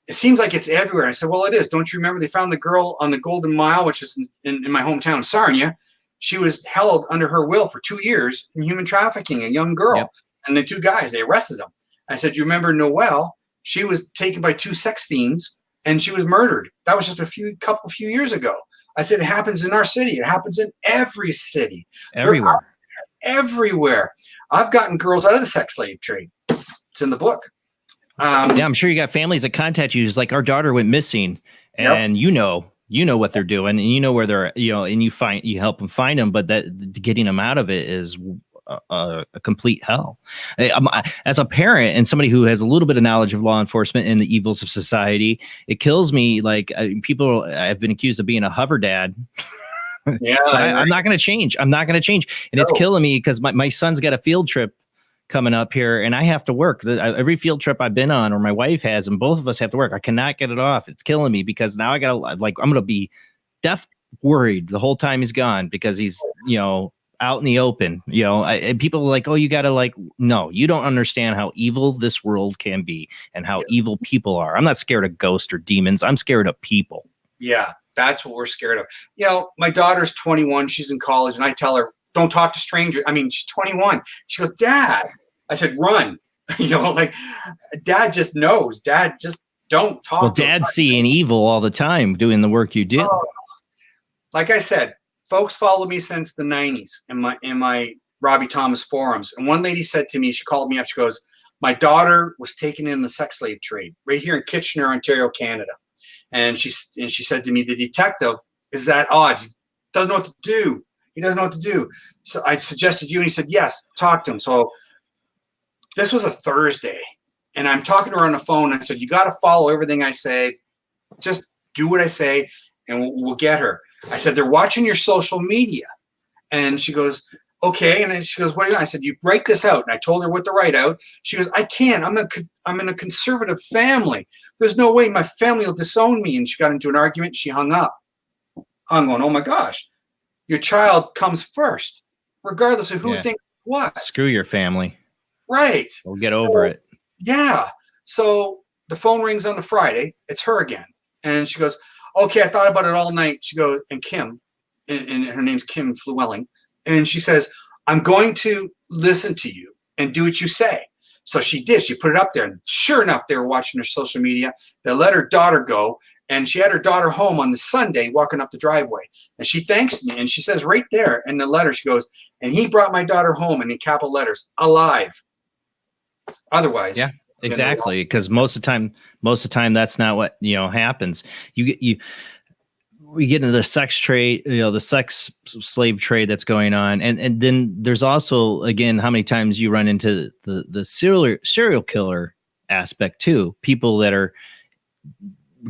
it seems like it's everywhere. I said, well, it is. Don't you remember they found the girl on the Golden Mile, which is in my hometown, Sarnia. She was held under her will for 2 years in human trafficking, a young girl. Yep. And the two guys, they arrested them. I said, you remember Noelle? She was taken by 2 sex fiends and she was murdered. That was just a few years ago. I said, it happens in our city. It happens in every city. Everywhere. I've gotten girls out of the sex slave trade. It's in the book. I'm sure you got families that contact you. It's like, our daughter went missing, and you know what they're doing, and you know where they're, and you help them find them. But that getting them out of it is a complete hell. As a parent and somebody who has a little bit of knowledge of law enforcement and the evils of society, it kills me. Like I've been accused of being a hover dad. Yeah, I'm not going to change. And it's killing me because my son's got a field trip coming up here and I have to work. Every field trip I've been on, or my wife has, and both of us have to work. I cannot get it off. It's killing me because now I got to, I'm going to be worried the whole time he's gone because he's, out in the open, and people are like, oh, you got to no, you don't understand how evil this world can be and how evil people are. I'm not scared of ghosts or demons. I'm scared of people. Yeah. That's what we're scared of. My daughter's 21. She's in college and I tell her, don't talk to strangers. I mean, she's 21. She goes, Dad. I said, run. Dad just knows. Dad, just don't talk. Well, Dad's seeing evil all the time doing the work you do. Like I said, folks follow me since the 90s in my Robbie Thomas forums. And one lady said to me, she called me up. She goes, my daughter was taken in the sex slave trade right here in Kitchener, Ontario, Canada. And she said to me, the detective is at odds. He doesn't know what to do. So I suggested you, and he said, yes, talk to him. So this was a Thursday, and I'm talking to her on the phone. And I said, you got to follow everything I say. Just do what I say, and we'll get her. I said, they're watching your social media. And she goes, okay. And then she goes, what are you doing? I said, you write this out. And I told her what to write out. She goes, I can't. I'm in a conservative family. There's no way my family will disown me. And she got into an argument. She hung up. I'm going, oh my gosh, your child comes first, regardless of who thinks what. Screw your family. Right. We'll get over it. Yeah. So the phone rings on the Friday. It's her again. And she goes, okay, I thought about it all night. She goes, and Kim, and her name's Kim Flewelling. And she says, I'm going to listen to you and do what you say. So she did. She put it up there. And sure enough, they were watching her social media. They let her daughter go. And she had her daughter home on the Sunday walking up the driveway. And she thanks me. And she says right there in the letter, she goes, and he brought my daughter home, and in capital letters, alive. Otherwise. Yeah, exactly. Because most of the time, that's not what, happens. We get into the sex trade, the sex slave trade that's going on. And then there's also, again, how many times you run into the serial killer aspect too. People that are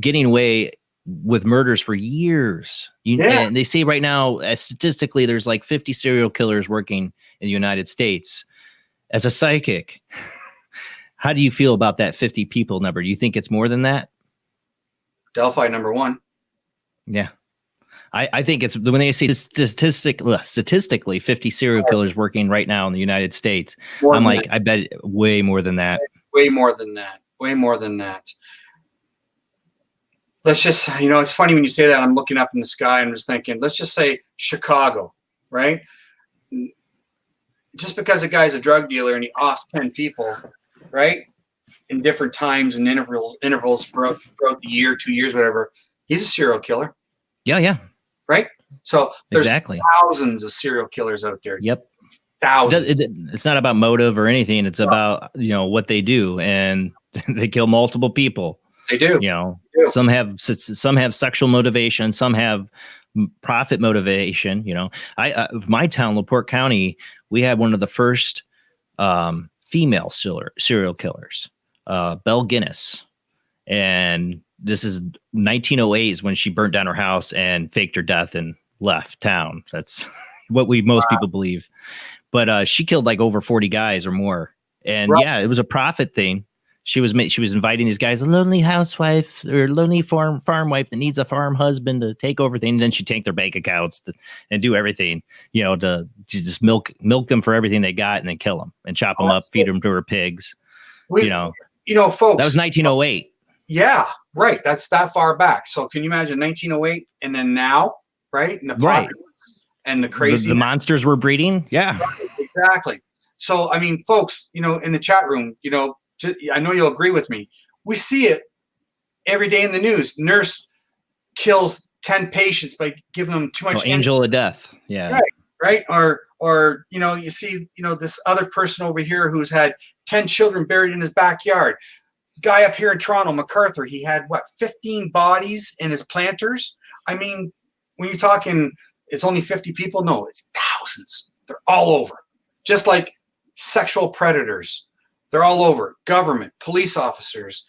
getting away with murders for years. And they say right now, statistically, there's like 50 serial killers working in the United States. As a psychic, how do you feel about that 50 people number? Do you think it's more than that? Delphi number 1. Yeah. I think it's when they say statistically 50 serial killers working right now in the United States. I'm like, I bet way more than that. Way more than that. Let's just, it's funny when you say that. I'm looking up in the sky and I'm just thinking, let's just say Chicago, right? Just because a guy's a drug dealer and he offs 10 people, right? In different times and intervals throughout the year, 2 years, whatever, he's a serial killer. Yeah. Right? So there's exactly thousands of serial killers out there. Yep. Thousands. It's not about motive or anything. It's about, what they do. And they kill multiple people. They do. Some have sexual motivation. Some have profit motivation. You know, my town, LaPorte County, we had one of the first female serial killers, Belle Guinness. And this is 1908 is when she burnt down her house and faked her death and left town. That's what most people believe. But she killed like over 40 guys or more. And yeah, it was a profit thing. She was inviting these guys, a lonely housewife or lonely farm wife that needs a farm husband to take over things. And then she'd take their bank accounts and do everything, you know, to just milk them for everything they got and then kill them and chop them up, feed them to her pigs. You know, folks, that was 1908. Yeah, right. That's that far back. So can you imagine 1908 and then now, right? And the populace and the crazy. The monsters were breeding. Yeah, right, exactly. So, I mean, folks, you know, in the chat room, you know, I know you'll agree with me. We see it every day in the news. Nurse kills 10 patients by giving them too much. Angel of death. Yeah. Right. Or, you know, you see, you know, this other person over here who's had 10 children buried in his backyard. Guy up here in Toronto, MacArthur, he had 15 bodies in his planters. I mean, when you're talking, it's only 50 people. No, it's thousands. They're all over. Just like sexual predators. They're all over. Government, police officers.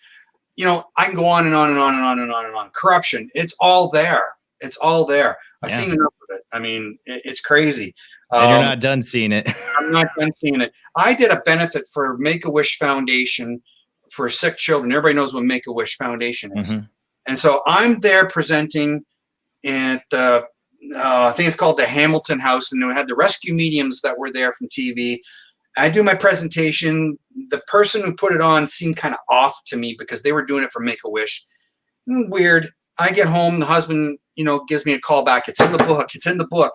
You know, I can go on and on and on and on and on and on. Corruption. It's all there. It's all there. I've seen enough of it. I mean, it's crazy. And you're not done seeing it. I'm not done seeing it. I did a benefit for Make-A-Wish Foundation for sick children. Everybody knows what Make-A-Wish Foundation is. Mm-hmm. And so I'm there presenting at I think it's called the Hamilton House, and we had the rescue mediums that were there from TV. I do my presentation. The person who put it on seemed kind of off to me because they were doing it for Make-A-Wish. Weird. I get home, the husband, you know, gives me a call back. It's in the book. It's in the book.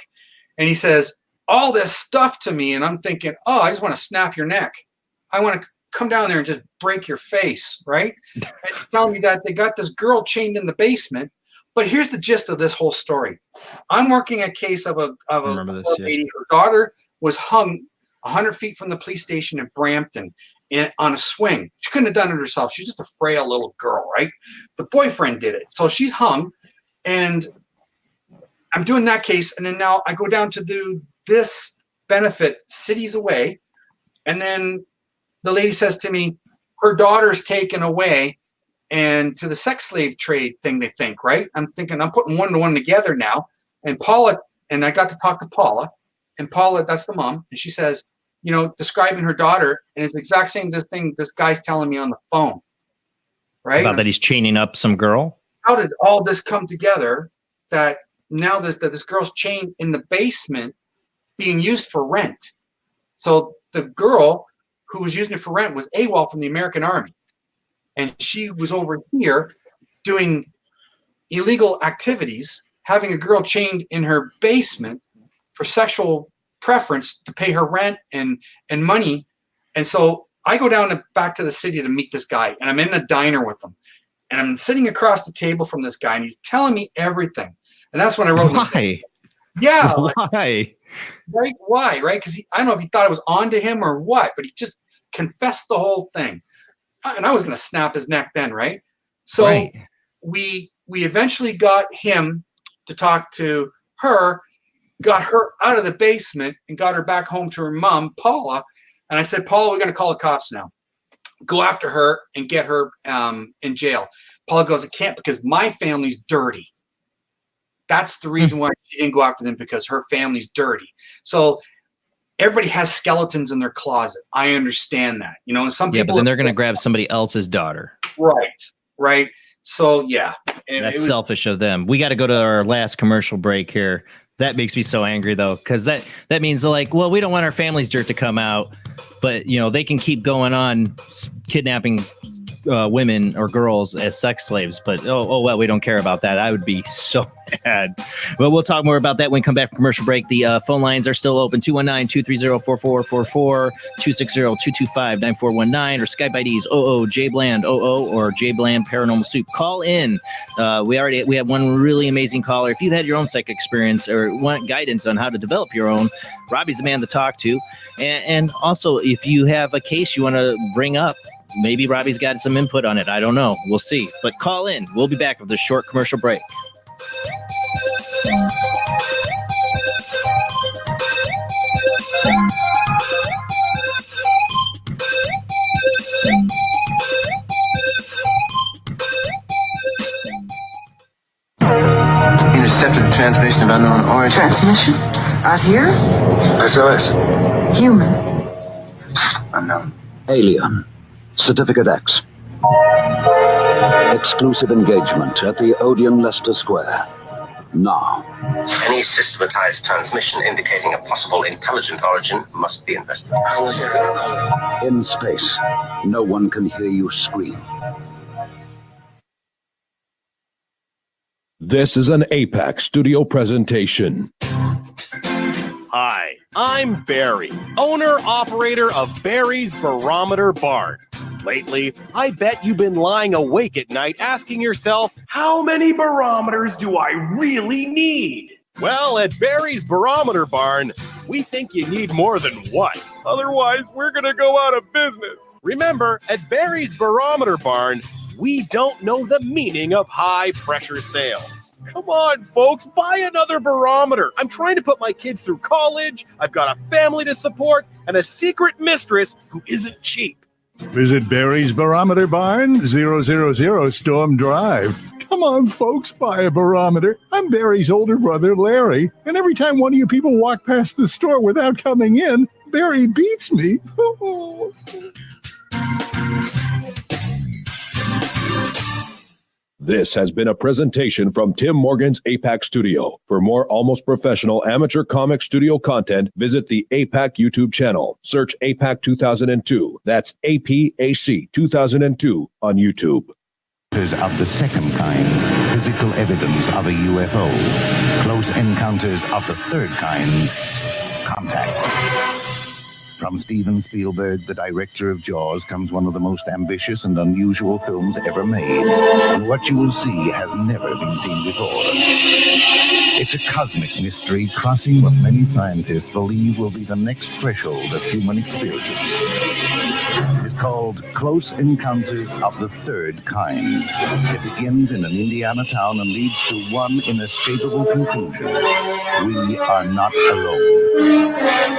And he says all this stuff to me, and I'm thinking, oh, I just want to snap your neck. I want to come down there and just break your face, right? And he's telling me that they got this girl chained in the basement. But here's the gist of this whole story. I'm working a case of a lady. Her daughter was hung 100 feet from the police station in Brampton on a swing. She couldn't have done it herself. She's just a frail little girl, right? The boyfriend did it. So she's hung, and I'm doing that case. And then now I go down to do this benefit cities away. And then the lady says to me, her daughter's taken away and to the sex slave trade thing, they think, right? I'm thinking I'm putting one to one together now. And Paula, and I got to talk to Paula, and Paula, that's the mom. And she says, you know, describing her daughter, and it's the exact same thing this guy's telling me on the phone, right? About that he's chaining up some girl. How did all this come together that now that this girl's chained in the basement being used for rent? So the girl who was using it for rent was AWOL from the American Army. And she was over here doing illegal activities, having a girl chained in her basement for sexual preference to pay her rent and money. And so I go down back to the city to meet this guy, and I'm in a diner with him. And I'm sitting across the table from this guy, and he's telling me everything. And that's when I wrote. Why? Yeah. Why? Right? Why? Right? Because I don't know if he thought it was on to him or what, but he just confessed the whole thing. And I was going to snap his neck then, right? So we eventually got him to talk to her, got her out of the basement and got her back home to her mom, Paula. And I said, Paula, we're going to call the cops now. Go after her and get her in jail. Paula goes, I can't because my family's dirty. That's the reason why she didn't go after them, because her family's dirty. So everybody has skeletons in their closet. I understand that. You know, and some people. Yeah, but then they're going to grab somebody else's daughter. Right. So, yeah. And that's selfish of them. We got to go to our last commercial break here. That makes me so angry, though, because that means like, well, we don't want our family's dirt to come out, but, you know, they can keep going on kidnapping women or girls as sex slaves. But, well, we don't care about that. I would be so mad. But we'll talk more about that when we come back from commercial break. The phone lines are still open, 219-230-4444, 260-225-9419, or Skype IDs JBland 00 or JBland Paranormal Soup. Call in. We have one really amazing caller. If you've had your own psychic experience or want guidance on how to develop your own, Robbie's the man to talk to. And also, if you have a case you want to bring up, maybe Robbie's got some input on it. I don't know. We'll see. But call in. We'll be back with a short commercial break. Intercepted a transmission of unknown origin. Transmission? Out here? SOS. Human. Unknown. Alien. Certificate X. Exclusive engagement at the Odeon Leicester Square. Now. Any systematized transmission indicating a possible intelligent origin must be investigated. In space, no one can hear you scream. This is an APAC studio presentation. Hi, I'm Barry, owner-operator of Barry's Barometer Barn. Lately, I bet you've been lying awake at night asking yourself, how many barometers do I really need? Well, at Barry's Barometer Barn, we think you need more than one. Otherwise, we're going to go out of business. Remember, at Barry's Barometer Barn, we don't know the meaning of high-pressure sales. Come on, folks, buy another barometer. I'm trying to put my kids through college, I've got a family to support, and a secret mistress who isn't cheap. Visit Barry's Barometer Barn, 000 Storm Drive. Come on, folks, buy a barometer. I'm Barry's older brother, Larry, and every time one of you people walk past the store without coming in, Barry beats me. This has been a presentation from Tim Morgan's APAC Studio. For more almost professional amateur comic studio content, visit the APAC YouTube channel. Search APAC 2002. That's APAC 2002 on YouTube. Of the second kind, physical evidence of a UFO. Close encounters of the third kind, contact. From Steven Spielberg, the director of Jaws, comes one of the most ambitious and unusual films ever made. And what you will see has never been seen before. It's a cosmic mystery crossing what many scientists believe will be the next threshold of human experience. It is called Close Encounters of the Third Kind. It begins in an Indiana town and leads to one inescapable conclusion. We are not alone.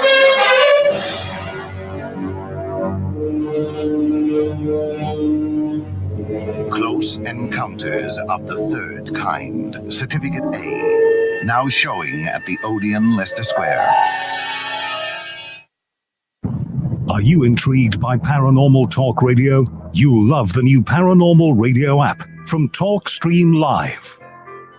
Close Encounters of the Third Kind, Certificate A, now showing at the Odeon Leicester Square. Are you intrigued by Paranormal Talk Radio? You'll love the new Paranormal Radio app from Talkstream Live.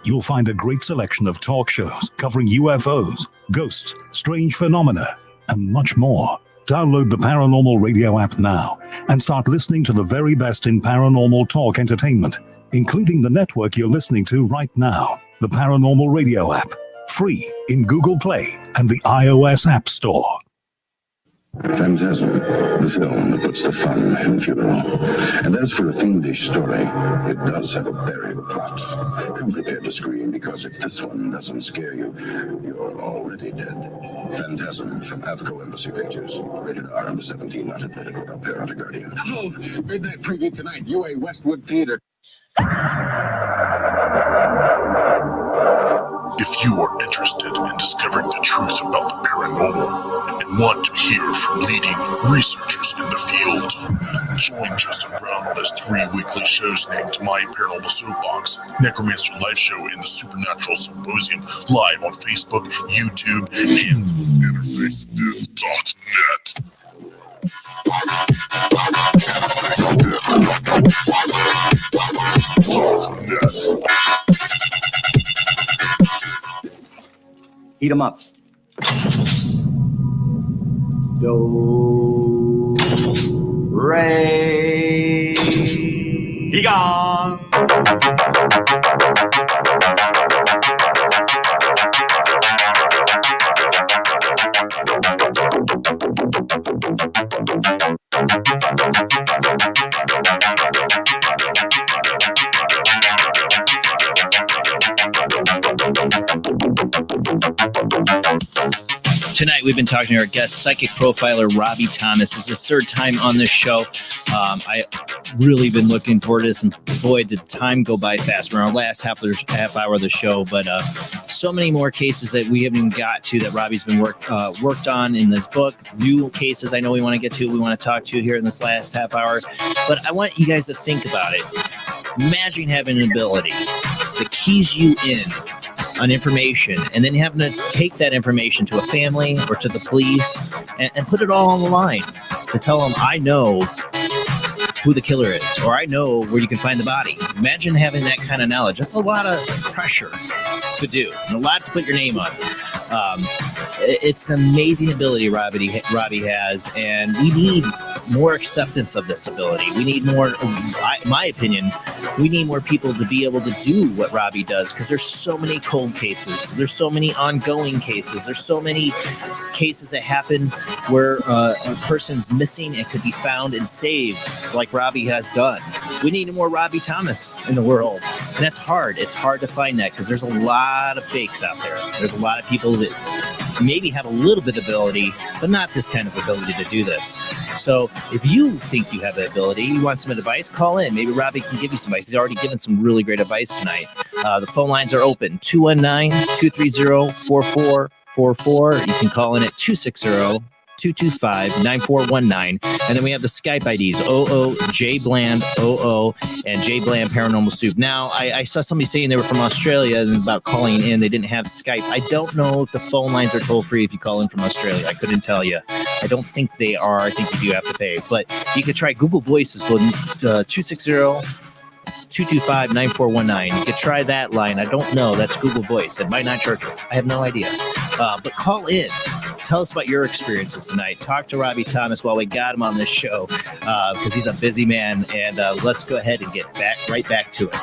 You'll find a great selection of talk shows covering UFOs, ghosts, strange phenomena, and much more. Download the Paranormal Radio app now and start listening to the very best in paranormal talk entertainment, including the network you're listening to right now, the Paranormal Radio app, free in Google Play and the iOS App Store. Phantasm, the film that puts the fun in funeral. And as for a fiendish story, it does have a burial plot. Come prepared to scream, because if this one doesn't scare you, you're already dead. Phantasm from AFCO Embassy Pictures. Rated R under 17, not admitted without parent or guardian. Oh, midnight preview tonight, UA Westwood Theater. If you are interested in discovering the truth about the paranormal and want to hear from leading researchers in the field, join Justin Brown on his 3 weekly shows named My Paranormal Soapbox, Necromancer Live Show, and the Supernatural Symposium, live on Facebook, YouTube, and InterfaceDiv.net. Heat 'em up. Do, re, be gone. Tonight, we've been talking to our guest, Psychic Profiler Robbie Thomas. This is his 3rd time on this show. I really been looking forward to this, and boy, did time go by fast. We're in our last half hour of the show, but so many more cases that we haven't even got to that Robbie's been worked on in this book. New cases I know we want to get to, we want to talk to here in this last half hour. But I want you guys to think about it. Imagine having an ability that keys you in on information, and then having to take that information to a family or to the police and put it all on the line to tell them, I know who the killer is, or I know where you can find the body. Imagine having that kind of knowledge. That's a lot of pressure to do and a lot to put your name on. It's an amazing ability Robbie has, and we need more acceptance of this ability. We need more, in my opinion, we need more people to be able to do what Robbie does, because there's so many cold cases. There's so many ongoing cases. There's so many cases that happen where a person's missing and could be found and saved, like Robbie has done. We need more Robbie Thomas in the world, and that's hard. It's hard to find that because there's a lot of fakes out there. There's a lot of people that maybe have a little bit of ability, but not this kind of ability to do this. So if you think you have the ability, you want some advice, call in. Maybe Robbie can give you some advice. He's already given some really great advice tonight. The phone lines are open, 219-230-4444. You can call in at 260-225-9419. And then we have the Skype IDs, OO-J-Bland, OO, and J-Bland Paranormal Soup. Now, I saw somebody saying they were from Australia and about calling in. They didn't have Skype. I don't know if the phone lines are toll-free if you call in from Australia. I couldn't tell you. I don't think they are. I think you do have to pay. But you could try Google Voice as well, 260-225-9419. You could try that line. I don't know. That's Google Voice. It might not charge you. I have no idea. But call in. Tell us about your experiences tonight. Talk to Robbie Thomas while we got him on this show, because he's a busy man. And let's go ahead and get right back to it.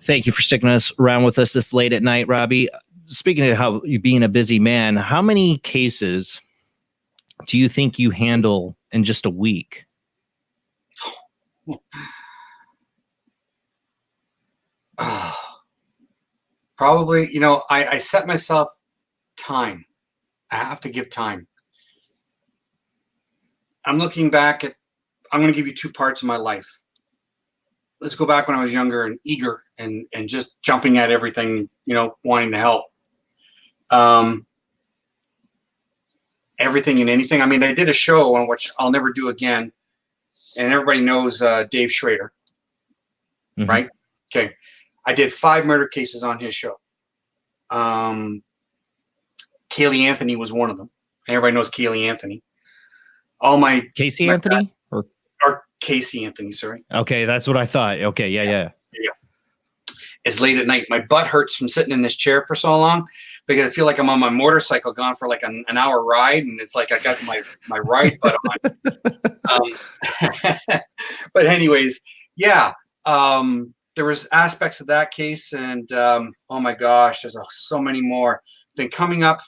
Thank you for sticking around with us this late at night, Robbie. Speaking of how you being a busy man, how many cases do you think you handle in just a week? Probably, I set myself time. I have to give time. I'm looking back at, I'm going to give you two parts of my life. Let's go back when I was younger and eager and just jumping at everything, wanting to help. Everything and anything. I mean, I did a show on which I'll never do again. And everybody knows Dave Schrader, right? Okay. I did 5 murder cases on his show. Kaylee Anthony was one of them. And everybody knows Kaylee Anthony. Casey Anthony? Or Casey Anthony, sorry. Okay, that's what I thought. Okay, yeah. It's late at night. My butt hurts from sitting in this chair for so long because I feel like I'm on my motorcycle gone for like an hour ride, and it's like I got my ride butt on. But anyways, yeah. There was aspects of that case, and oh my gosh, there's so many more. Then coming up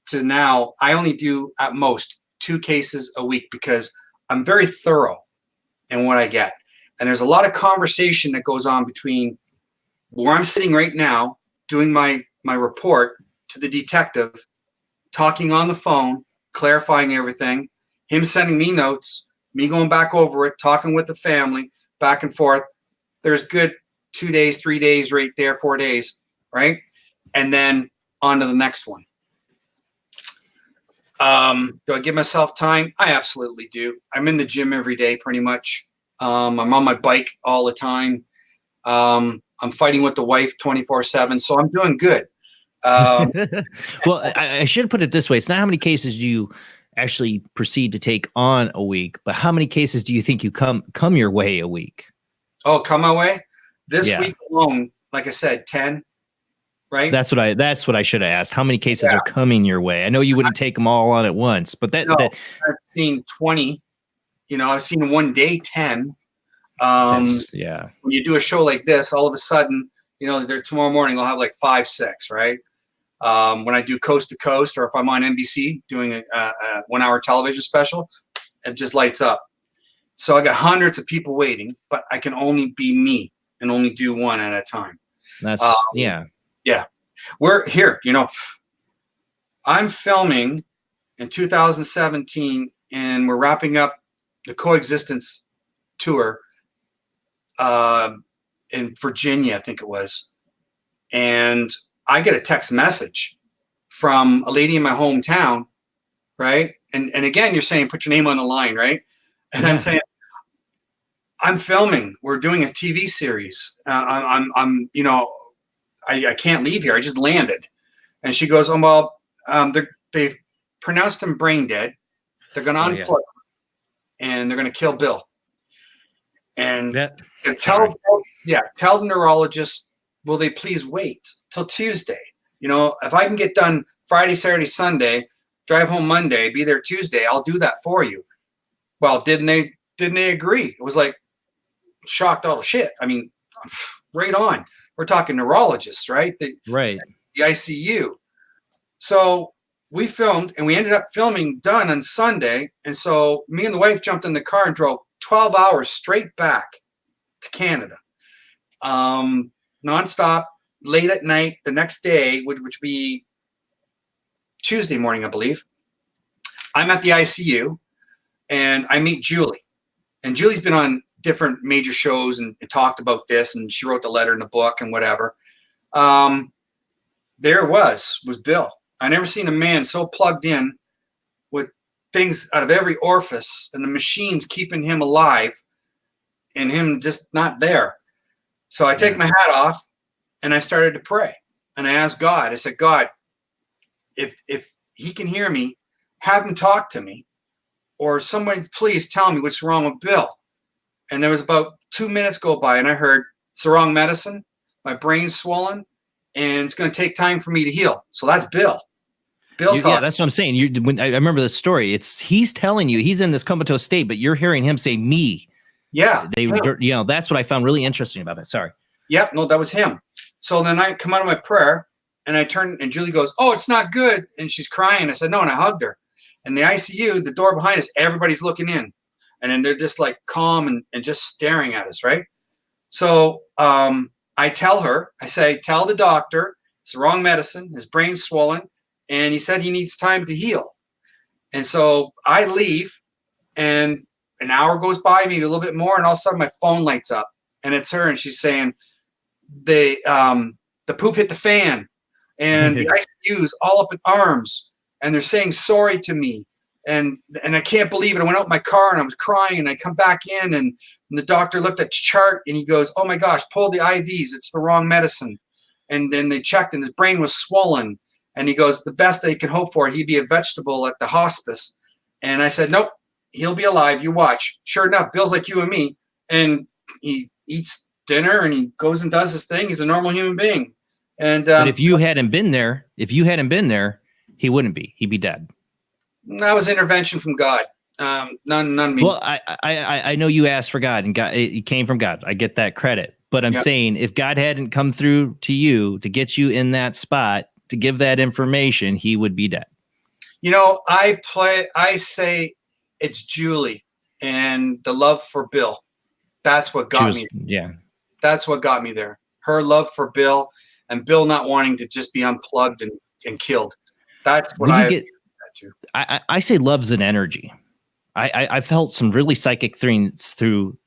to now, I only do at most 2 cases a week because I'm very thorough in what I get. And there's a lot of conversation that goes on between where I'm sitting right now, doing my report to the detective, talking on the phone, clarifying everything, him sending me notes, me going back over it, talking with the family, back and forth. There's good 2 days, 3 days right there, 4 days, right? And then on to the next one. Do I give myself time? I absolutely do. I'm in the gym every day, pretty much. I'm on my bike all the time. I'm fighting with the wife 24/7, so I'm doing good. Well, I should put it this way. It's not how many cases do you actually proceed to take on a week, but how many cases do you think you come your way a week? Oh, come my way? This week alone, like I said, 10, right? That's what I should have asked. How many cases are coming your way? I know you wouldn't take them all on at once, but that I've seen 20. I've seen one day 10. When you do a show like this, all of a sudden, tomorrow morning I'll have like 5, 6, right? When I do Coast to Coast, or if I'm on NBC doing a 1-hour television special, it just lights up. So I got hundreds of people waiting, but I can only be me and only do one at a time. That's yeah. We're here, I'm filming in 2017, and we're wrapping up the CoExistence tour in Virginia, I think it was. And I get a text message from a lady in my hometown, right? And again, you're saying put your name on the line, right? And I'm saying, I'm filming. We're doing a TV series. I'm you know, I can't leave here. I just landed. And she goes, oh, well, they've pronounced him brain dead. They're going to unplug him, and they're going to kill Bill. And tell the neurologist, will they please wait till Tuesday? You know, if I can get done Friday, Saturday, Sunday, drive home Monday, be there Tuesday, I'll do that for you. Well, didn't they agree? It was like, shocked all the shit. I mean, right on. We're talking neurologists, right? The ICU. So we filmed, and we ended up filming done on Sunday. And so me and the wife jumped in the car and drove 12 hours straight back to Canada. Nonstop, late at night, the next day, which would be Tuesday morning, I believe. I'm at the ICU, and I meet Julie. And Julie's been on different major shows and talked about this, and she wrote the letter in the book and whatever. There was Bill. I never seen a man so plugged in with things out of every orifice and the machines keeping him alive and him just not there. So I take my hat off and I started to pray, and I asked God, I said, God, if he can hear me, have him talk to me, or somebody please tell me what's wrong with Bill. And there was about 2 minutes go by, and I heard, it's the wrong medicine. My brain's swollen, and it's going to take time for me to heal. So that's Bill. Yeah, that's what I'm saying. I remember the story. He's telling you he's in this comatose state, but you're hearing him say me. Yeah. You know, that's what I found really interesting about it. Sorry. Yep. No, that was him. So then I come out of my prayer, and I turn, and Julie goes, oh, it's not good. And she's crying. I said, no. And I hugged her. And the ICU, the door behind us, everybody's looking in. And then they're just like calm and just staring at us, right? So I tell her, I say, tell the doctor it's the wrong medicine. His brain's swollen, and he said he needs time to heal. And so I leave, and an hour goes by, maybe a little bit more, and all of a sudden my phone lights up, and it's her, and she's saying, the poop hit the fan, and the ICU's all up in arms, and they're saying sorry to me. And I can't believe it. I went out in my car and I was crying, and I come back in, and the doctor looked at the chart, and he goes, oh my gosh, pull the IVs. It's the wrong medicine. And then they checked, and his brain was swollen. And he goes, the best they can hope for, he'd be a vegetable at the hospice. And I said, nope, he'll be alive. You watch. Sure enough, Bill's like you and me. And he eats dinner, and he goes and does his thing. He's a normal human being. And but if you hadn't been there, he wouldn't be. He'd be dead. That was intervention from God. None me. Well, I know you asked for God, and God, it came from God. I get that credit. But I'm saying, if God hadn't come through to you to get you in that spot to give that information, he would be dead. You know, I say it's Julie and the love for Bill. That's what got me. Yeah. That's what got me there. Her love for Bill, and Bill not wanting to just be unplugged and killed. That's what I say love's an energy. I felt some really psychic things through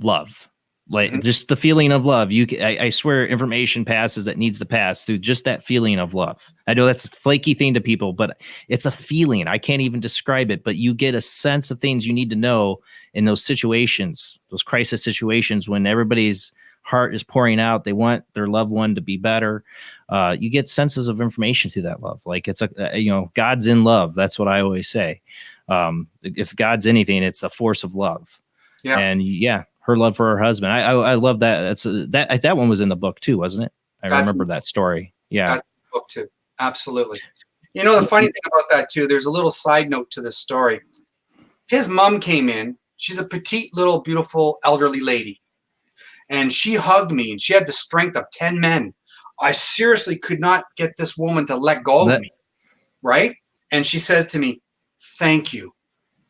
love, like just the feeling of love. I swear information passes that needs to pass through just that feeling of love. I know that's a flaky thing to people, but it's a feeling. I can't even describe it, but you get a sense of things you need to know in those situations, those crisis situations when everybody's heart is pouring out. They want their loved one to be better. You get senses of information through that love. Like it's God's in love. That's what I always say. If God's anything, it's a force of love. Yeah. And her love for her husband. I love that. That one was in the book too, wasn't it? I remember that story. Yeah. That's in the book too. Absolutely. You know, the funny thing about that too, there's a little side note to this story. His mom came in. She's a petite little beautiful elderly lady. And she hugged me, and she had the strength of 10 men. I seriously could not get this woman to let go of me, right? And she says to me, thank you.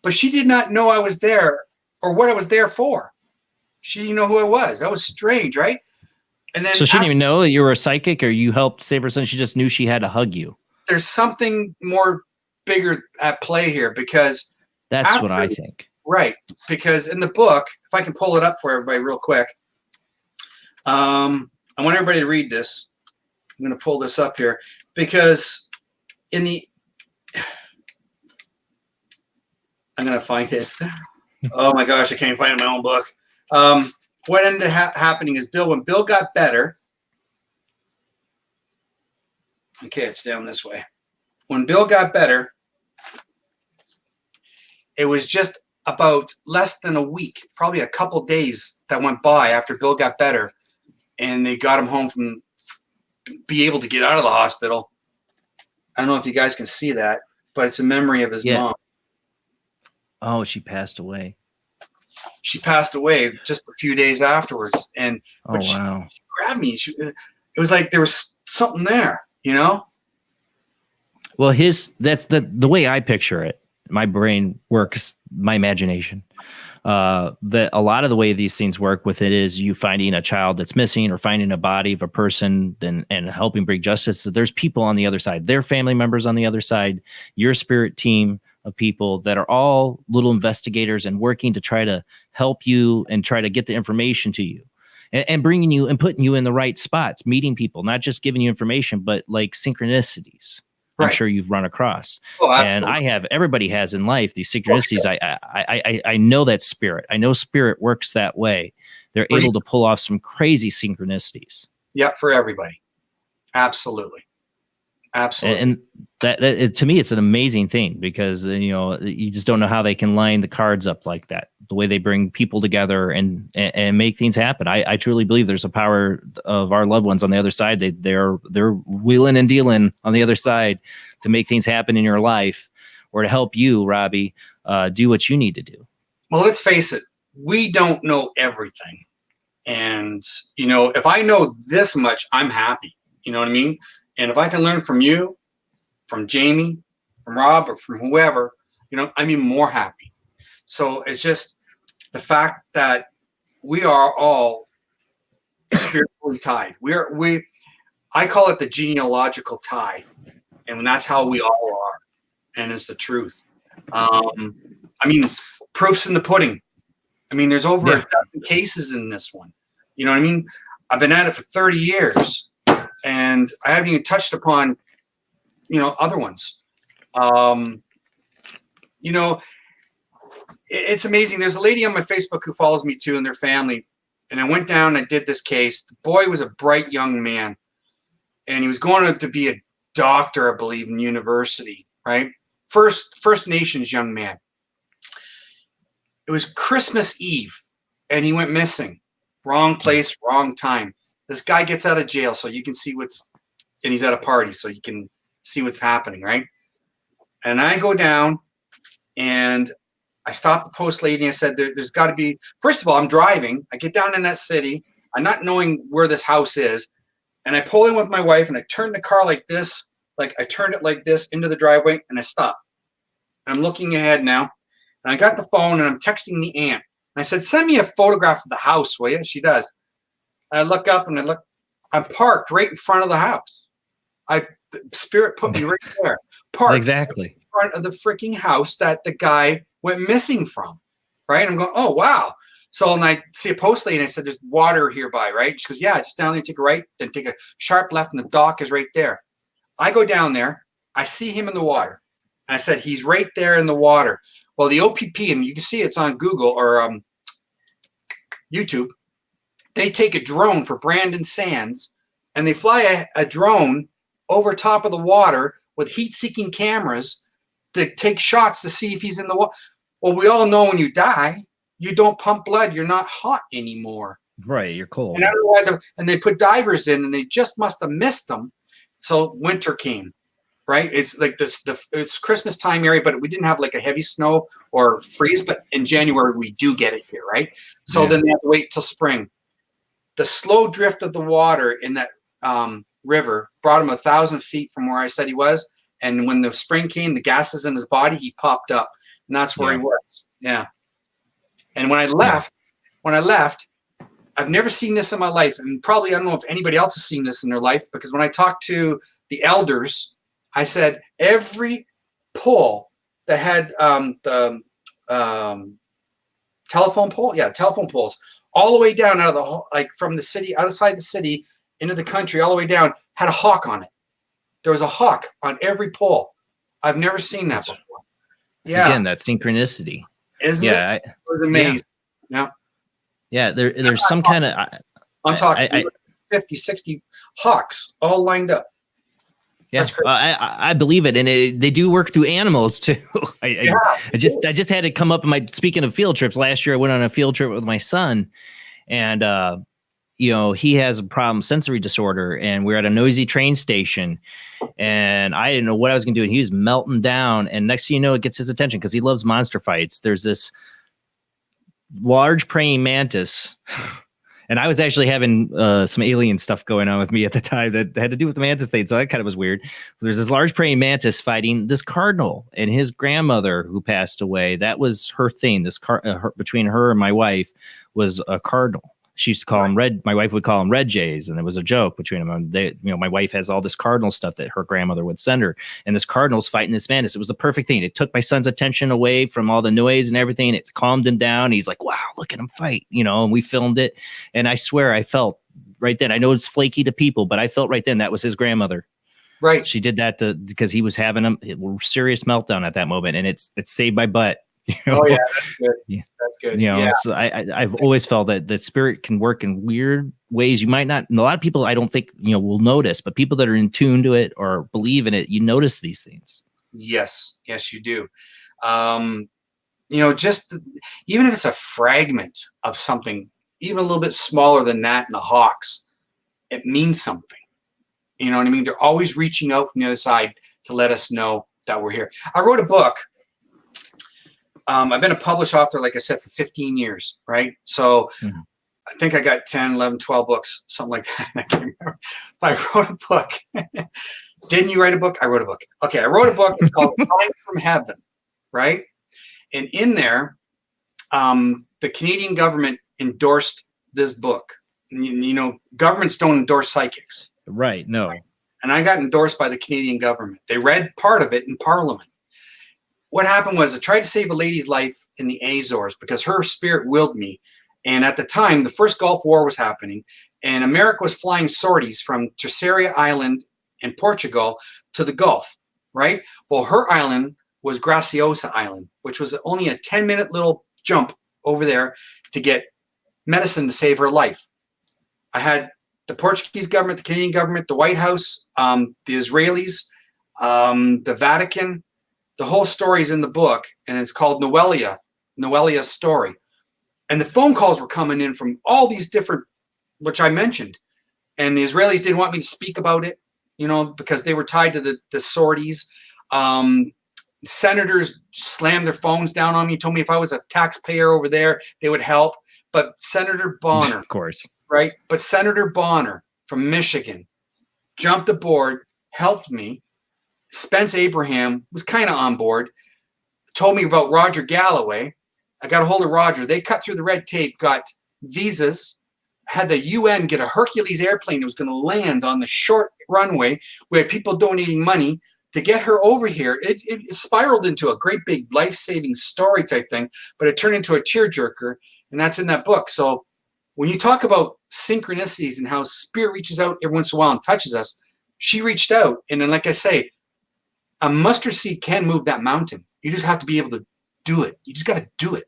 But she did not know I was there or what I was there for. She didn't know who I was. That was strange, right? And then, so she didn't even know that you were a psychic, or you helped save her son. She just knew she had to hug you. There's something more bigger at play here, because that's what I think. Right. Because in the book, if I can pull it up for everybody real quick. I want everybody to read this. I'm going to pull this up here, because in the I'm going to find it. Oh my gosh, I can't even find it in my own book. What ended up happening is when Bill got better. Okay, it's down this way. When Bill got better, it was just about less than a week, probably a couple days that went by after Bill got better, and they got him home from be able to get out of the hospital. I don't know if you guys can see that, but it's a memory of his mom. Oh, she passed away. She passed away just a few days afterwards, and she grabbed me. It was like there was something there, you know. Well, that's the way I picture it. My brain works, my imagination. That a lot of the way these things work with it is you finding a child that's missing or finding a body of a person and helping bring justice. So there's people on the other side, their family members on the other side, your spirit team of people that are all little investigators and working to try to help you and try to get the information to you and bringing you and putting you in the right spots, meeting people, not just giving you information, but like synchronicities. I'm sure you've run across. And everybody has in life these synchronicities. I know that spirit. I know spirit works that way. They're able to pull off some crazy synchronicities. Yeah, for everybody. Absolutely. Absolutely. And that to me, it's an amazing thing because, you just don't know how they can line the cards up like that, the way they bring people together and make things happen. I truly believe there's a power of our loved ones on the other side. They're wheeling and dealing on the other side to make things happen in your life or to help you, Robbie, do what you need to do. Well, let's face it. We don't know everything. And, if I know this much, I'm happy. You know what I mean? And if I can learn from you, from Jamie, from Rob, or from whoever, I'm even more happy. So it's just the fact that we are all spiritually tied. I call it the genealogical tie, and that's how we all are, and it's the truth. Proof's in the pudding. There's over a dozen cases in this one. You know what I mean? I've been at it for 30 years. And I haven't even touched upon, other ones. It's amazing. There's a lady on my Facebook who follows me too and their family. And I went down and I did this case. The boy was a bright young man. And he was going to be a doctor, I believe, in university, right? First Nations young man. It was Christmas Eve and he went missing. Wrong place, wrong time. This guy gets out of jail so you can see and he's at a party so you can see what's happening, right? And I go down and I stopped the post lady and I said, there's got to be, first of all, I'm driving. I get down in that city. I'm not knowing where this house is. And I pull in with my wife and I turn the car like this, like I turned it like this into the driveway and I stop. I'm looking ahead now and I got the phone and I'm texting the aunt. And I said, send me a photograph of the house, will you? She does. I look up and I'm parked right in front of the house. Spirit put me right there. Parked exactly in front of the freaking house that the guy went missing from. Right. I'm going, oh, wow. So and I see a post lady and I said, there's water hereby, right? She goes, yeah, just down there, take a right, then take a sharp left, and the dock is right there. I go down there, I see him in the water. And I said, he's right there in the water. Well, the OPP, and you can see it's on Google or YouTube. They take a drone for Brandon Sands and they fly a drone over top of the water with heat-seeking cameras to take shots to see if he's in the water. Well, we all know when you die, you don't pump blood. You're not hot anymore. Right, you're cold. And I don't know why and they put divers in and they just must have missed them. So winter came, right? It's like it's Christmas time area, but we didn't have like a heavy snow or freeze. But in January, we do get it here, right? So then they have to wait till spring. The slow drift of the water in that river brought him 1,000 feet from where I said he was. And when the spring came, the gases in his body, he popped up. And that's where he was. Yeah. And when I left, I've never seen this in my life. And probably I don't know if anybody else has seen this in their life, because when I talked to the elders, I said every pole that had the telephone pole, telephone poles, all the way down out of from the city, outside the city, into the country, all the way down, had a hawk on it. There was a hawk on every pole. I've never seen that before. Yeah. Again, that synchronicity. Isn't it? Yeah. It was amazing. Yeah. There's some kind of. I'm talking 50, 60 hawks all lined up. Yeah, I believe it, and they do work through animals too. I just had it come up in speaking of field trips. Last year, I went on a field trip with my son, and he has a problem, sensory disorder, and we're at a noisy train station, and I didn't know what I was going to do, and he was melting down. And next thing you know, it gets his attention because he loves monster fights. There's this large praying mantis. And I was actually having some alien stuff going on with me at the time that had to do with the mantis thing. So that kind of was weird. There's this large praying mantis fighting this cardinal, and his grandmother who passed away. That was her thing. This between her and my wife was a cardinal. She used to call him Red. My wife would call him Red Jays, and it was a joke between them. And my wife has all this cardinal stuff that her grandmother would send her, and this cardinal's fighting this mantis. It was the perfect thing. It took my son's attention away from all the noise and everything. It calmed him down. He's like, "Wow, look at him fight!" And we filmed it. And I swear, I felt right then. I know it's flaky to people, but I felt right then that was his grandmother. Right. She did that because he was having a serious meltdown at that moment, and it's saved my butt. Oh yeah, that's good. Yeah. That's good. So I've always felt that the spirit can work in weird ways. You might not. A lot of people, I don't think will notice, but people that are in tune to it or believe in it, you notice these things. Yes, you do. Just even if it's a fragment of something, even a little bit smaller than that in the hawks, it means something. You know what I mean? They're always reaching out from the other side to let us know that we're here. I wrote a book. I've been a published author, like I said, for 15 years, right? So I think I got 10, 11, 12 books, something like that. I can't remember. But I wrote a book. Didn't you write a book? I wrote a book. Okay, I wrote a book. It's called Flying from Heaven, right? And in there, the Canadian government endorsed this book. Governments don't endorse psychics. Right, no. And I got endorsed by the Canadian government. They read part of it in Parliament. What happened was I tried to save a lady's life in the Azores because her spirit willed me. And at the time, the first Gulf War was happening, and America was flying sorties from Tracie Island in Portugal to the Gulf, right? Well, her island was Graciosa Island, which was only a 10-minute little jump over there to get medicine to save her life. I had the Portuguese government, the Canadian government, the White House, the Israelis, the Vatican. The whole story is in the book, and it's called Noelia's story. And the phone calls were coming in from all these different, which I mentioned. And the Israelis didn't want me to speak about it, because they were tied to the sorties. Senators slammed their phones down on me, told me if I was a taxpayer over there, they would help. But Senator Bonner, of course, right? But Senator Bonner from Michigan jumped aboard, helped me. Spence Abraham was kind of on board, told me about Roger Galloway. I got a hold of Roger. They cut through the red tape, got visas, had the UN get a Hercules airplane that was going to land on the short runway. We had people donating money to get her over here. It spiraled into a great big life-saving story type thing, but it turned into a tearjerker, and that's in that book. So when you talk about synchronicities and how spirit reaches out every once in a while and touches us, she reached out, and then, like I say, a mustard seed can move that mountain. You just have to be able to do it. You just got to do it.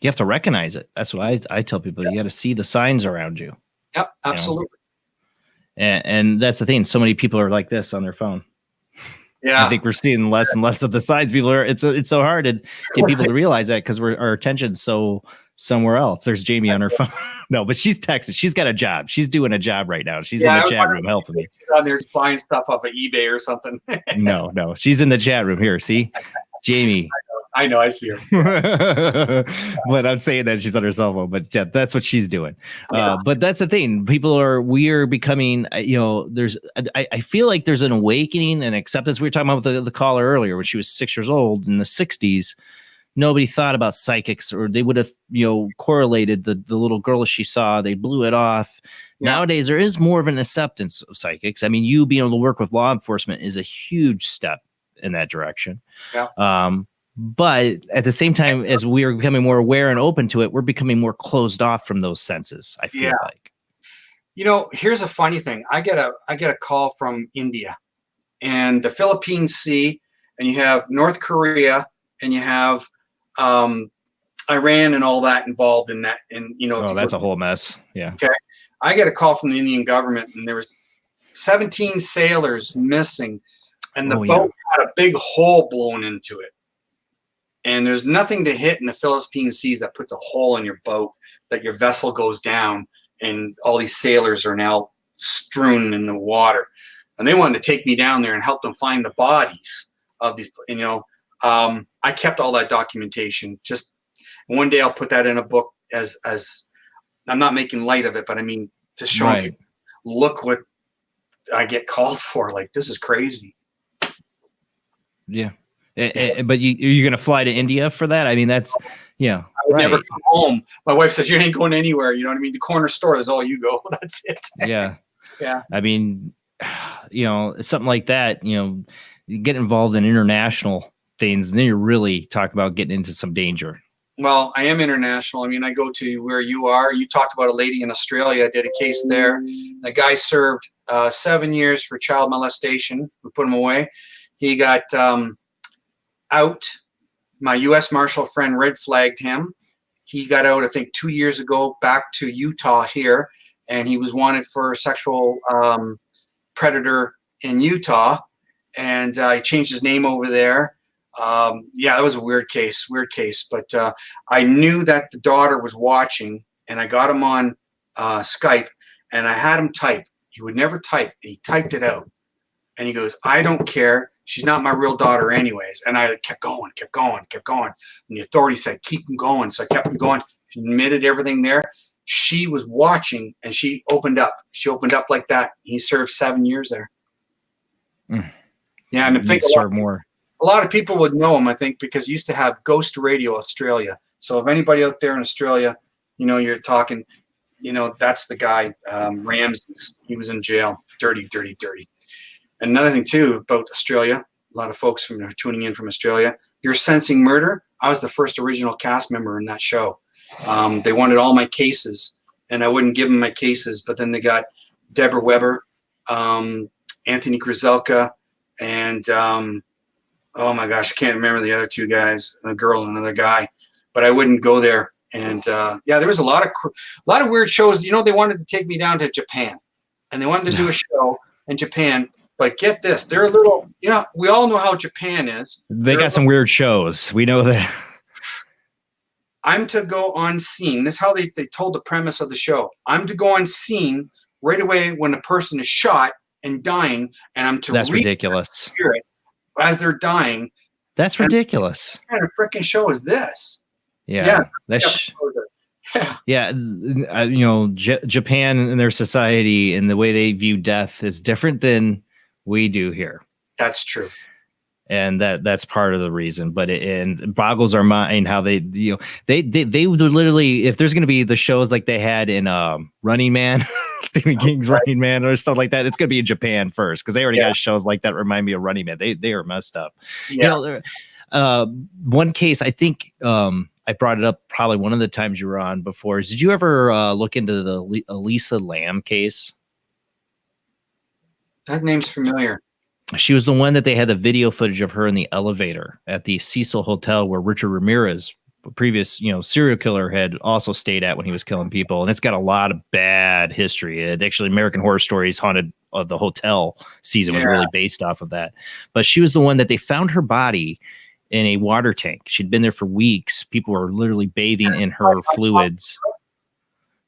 You have to recognize it. That's what I tell people. You got to see the signs around you. Yep, absolutely. And that's the thing. So many people are like this on their phone. Yeah, I think we're seeing less and less of the signs. People are. It's so hard to get people to realize that because our attention's so somewhere else. There's Jamie on her phone. No, but she's texting. She's got a job. She's doing a job right now. She's in the chat room helping me. She's on there buying stuff off of eBay or something. No. She's in the chat room here. See, Jamie. I know. I see her. But I'm saying that she's on her cell phone. But yeah, that's what she's doing. But that's the thing. We are becoming. I feel like there's an awakening and acceptance. We were talking about with the caller earlier when she was 6 years old in the 60s. Nobody thought about psychics, or they would have, correlated the little girl that she saw. They blew it off. Yeah. Nowadays, there is more of an acceptance of psychics. I mean, you being able to work with law enforcement is a huge step in that direction. Yeah. But at the same time, as we are becoming more aware and open to it, we're becoming more closed off from those senses. I feel like. Here's a funny thing. I get a call from India, and the Philippine Sea and you have North Korea, and you have Iran and all that involved in that. And that's a whole mess. Yeah. Okay. I got a call from the Indian government, and there was 17 sailors missing, and the boat had a big hole blown into it. And there's nothing to hit in the Philippine seas that puts a hole in your boat that your vessel goes down, and all these sailors are now strewn in the water. And they wanted to take me down there and help them find the bodies of these. I kept all that documentation. Just one day I'll put that in a book as I'm not making light of it, but I mean to show you, look what I get called for. Like, this is crazy. Yeah. But you're going to fly to India for that? I mean, that's, I would never come home. My wife says, you ain't going anywhere. You know what I mean? The corner store is all you go. That's it. Yeah. Yeah. I mean, something like that, you get involved in international things, and then you're really talking about getting into some danger. Well, I am international. I mean, I go to where you are. You talked about a lady in Australia. I did a case there. The guy served 7 years for child molestation. We put him away. He got out. My U.S. Marshal friend red flagged him. He got out, I think, 2 years ago, back to Utah here, and he was wanted for sexual predator in Utah, and he changed his name over there. That was a weird case, but I knew that the daughter was watching, and I got him on Skype, and I had him type. He would never type. He typed it out, and he goes, I don't care. She's not my real daughter anyways. And I kept going. And the authorities said, keep him going. So I kept him going. She admitted everything there. She was watching, and she opened up. She opened up like that. He served 7 years there. Yeah, and I think a lot of people would know him, I think, because he used to have Ghost Radio Australia. So if anybody out there in Australia, you're talking, that's the guy, Ramses. He was in jail. Dirty. And another thing, too, about Australia, a lot of folks are tuning in from Australia. You're Sensing Murder. I was the first original cast member in that show. They wanted all my cases, and I wouldn't give them my cases. But then they got Deborah Weber, Anthony Grzelka, and oh my gosh, I can't remember the other two guys, a girl and another guy. But I wouldn't go there. And there was a lot of weird shows. They wanted to take me down to Japan, and they wanted to do a show in Japan. But get this, they're a little, we all know how Japan is. They got some weird shows. We know that. I'm to go on scene. This is how they told the premise of the show. I'm to go on scene right away when a person is shot and dying, and I'm to That's ridiculous. As they're dying. That's ridiculous. What kind of freaking show is this? Japan and their society and the way they view death is different than we do here. That's true. And that's part of the reason, but it boggles our mind how they would literally, if there's going to be the shows like they had in Running Man, Stephen King's Running Man or stuff like that, it's going to be in Japan first, because they already got shows like that remind me of Running Man. They are messed up. One case, I think I brought it up probably one of the times you were on before. Did you ever look into the Elisa Lam case? That name's familiar. She was the one that they had the video footage of her in the elevator at the Cecil Hotel where Richard Ramirez, previous, serial killer, had also stayed at when he was killing people. And it's got a lot of bad history. It actually, American Horror Stories Haunted of the Hotel season was really based off of that. But she was the one that they found her body in a water tank. She'd been there for weeks. People were literally bathing in her fluids.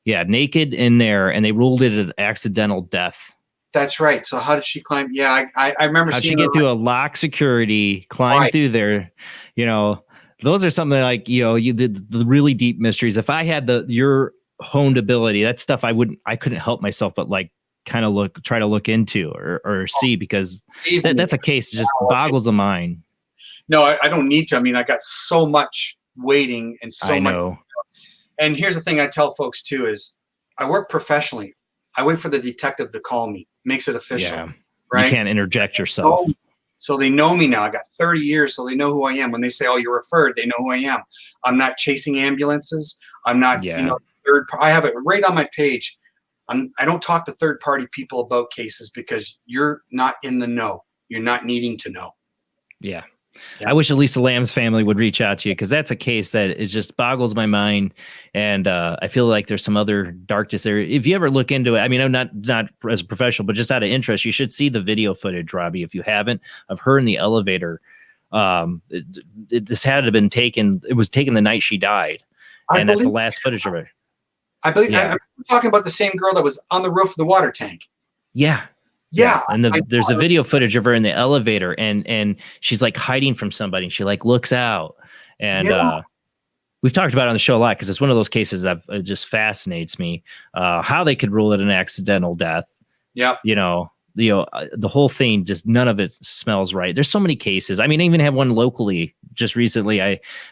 Yeah, naked in there, and they ruled it an accidental death. That's right. So how did she climb? Yeah, I remember How'd seeing she get through a lock security, climb through there? Those are something like, the really deep mysteries. If I had your honed ability, that stuff I couldn't help myself but like kind of try to look into or see, because that's a case that just boggles the mind. No, I don't need to. I mean, I got so much waiting and so much. And here's the thing I tell folks too is I work professionally. I wait for the detective to call me. Makes it official. Yeah. Right? You can't interject yourself. So they know me now. I got 30 years, so they know who I am. When they say, "Oh, you're referred," they know who I am. I'm not chasing ambulances. I'm not, I have it right on my page. I don't talk to third-party people about cases because you're not in the know. You're not needing to know. Yeah. I wish at least the Lamb's family would reach out to you, because that's a case that it just boggles my mind. And I feel like there's some other darkness there. If you ever look into it, I mean, I'm not as a professional, but just out of interest, you should see the video footage, Robbie, if you haven't, of her in the elevator. This had to have been taken. It was taken the night she died. And that's the last footage of her. I believe I'm talking about the same girl that was on the roof of the water tank. Yeah. Yeah. And there's a video footage of her in the elevator, and she's like hiding from somebody, and she like looks out. And we've talked about it on the show a lot, because it's one of those cases that it just fascinates me, how they could rule it an accidental death. Yeah. The whole thing, just none of it smells right. There's so many cases. I mean, I even have one locally just recently.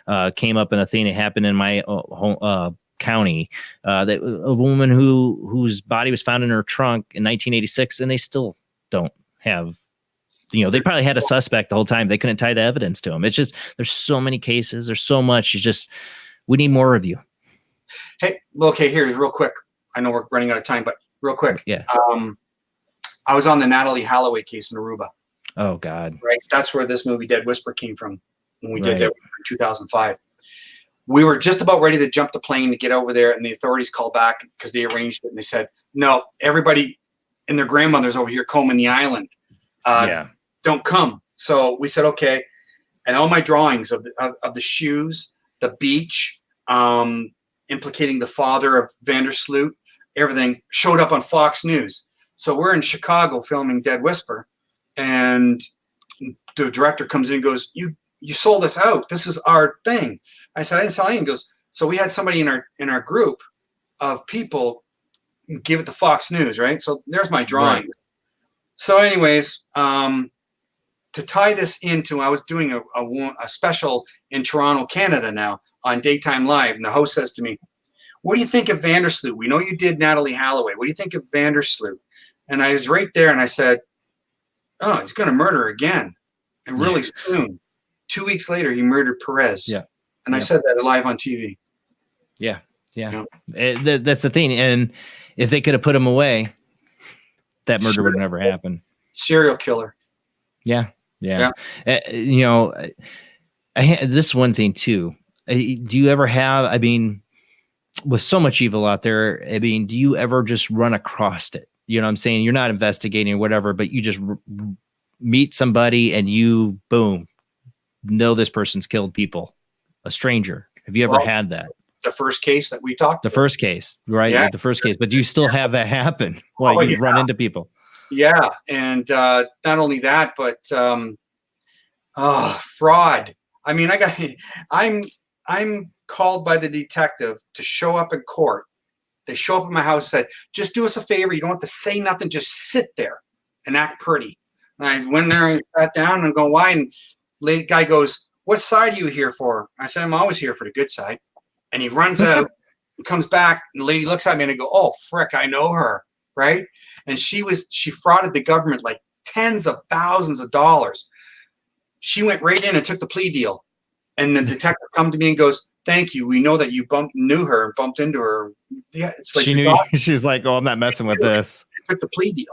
I came up in a thing that happened in my county, that a woman whose body was found in her trunk in 1986, and they still don't have, they probably had a suspect the whole time. They couldn't tie the evidence to him. It's just, there's so many cases. There's so much. We need more of you. Hey, okay, here's real quick. I know we're running out of time, but real quick. Yeah. I was on the Natalie Holloway case in Aruba. Oh God. Right. That's where this movie Dead Whisper came from. When we did that in 2005. We were just about ready to jump the plane to get over there, and the authorities called back because they arranged it, and they said, no, everybody and their grandmothers over here combing the island. Don't come. So we said, okay. And all my drawings of the shoes, the beach, implicating the father of Vandersloot, everything showed up on Fox News. So we're in Chicago filming Dead Whisper, and the director comes in and goes, you sold us out. This is our thing. I said, I didn't sell anything. He goes, so we had somebody in our group of people give it to Fox News, right? So there's my drawing. Right. So anyways, to tie this into, I was doing a special in Toronto, Canada now on Daytime Live. And the host says to me, what do you think of Vandersloot? We know you did Natalie Holloway. What do you think of Vandersloot? And I was right there, and I said, oh, he's going to murder again. And really soon. 2 weeks later, he murdered Perez. Yeah. And I said that live on TV. Yeah. Yeah. That's the thing. And if they could have put him away, that murder would never happen. Serial killer. Yeah. Yeah. This one thing too. Do you ever have, I mean, with so much evil out there, I mean, do you ever just run across it? You know what I'm saying? You're not investigating or whatever, but you just meet somebody and you, boom, know this person's killed people. A stranger. Have you ever had that? The first case that we talked about. The first case, right? Yeah. The first case. But do you still have that happen? Like you run into people. Yeah. And not only that, but fraud. I mean, I'm called by the detective to show up in court. They show up at my house and said, just do us a favor. You don't have to say nothing. Just sit there and act pretty. And I went there and sat down and go, why? And the guy goes, what side are you here for? I said, I'm always here for the good side. And he runs out and comes back. And the lady looks at me and I go, oh, frick, I know her. Right. And she frauded the government like tens of thousands of dollars. She went right in and took the plea deal. And the detective come to me and goes, thank you. We know that you knew her and bumped into her. Yeah, it's like she knew. She was like, "Oh, I'm not messing with this." She took the plea deal.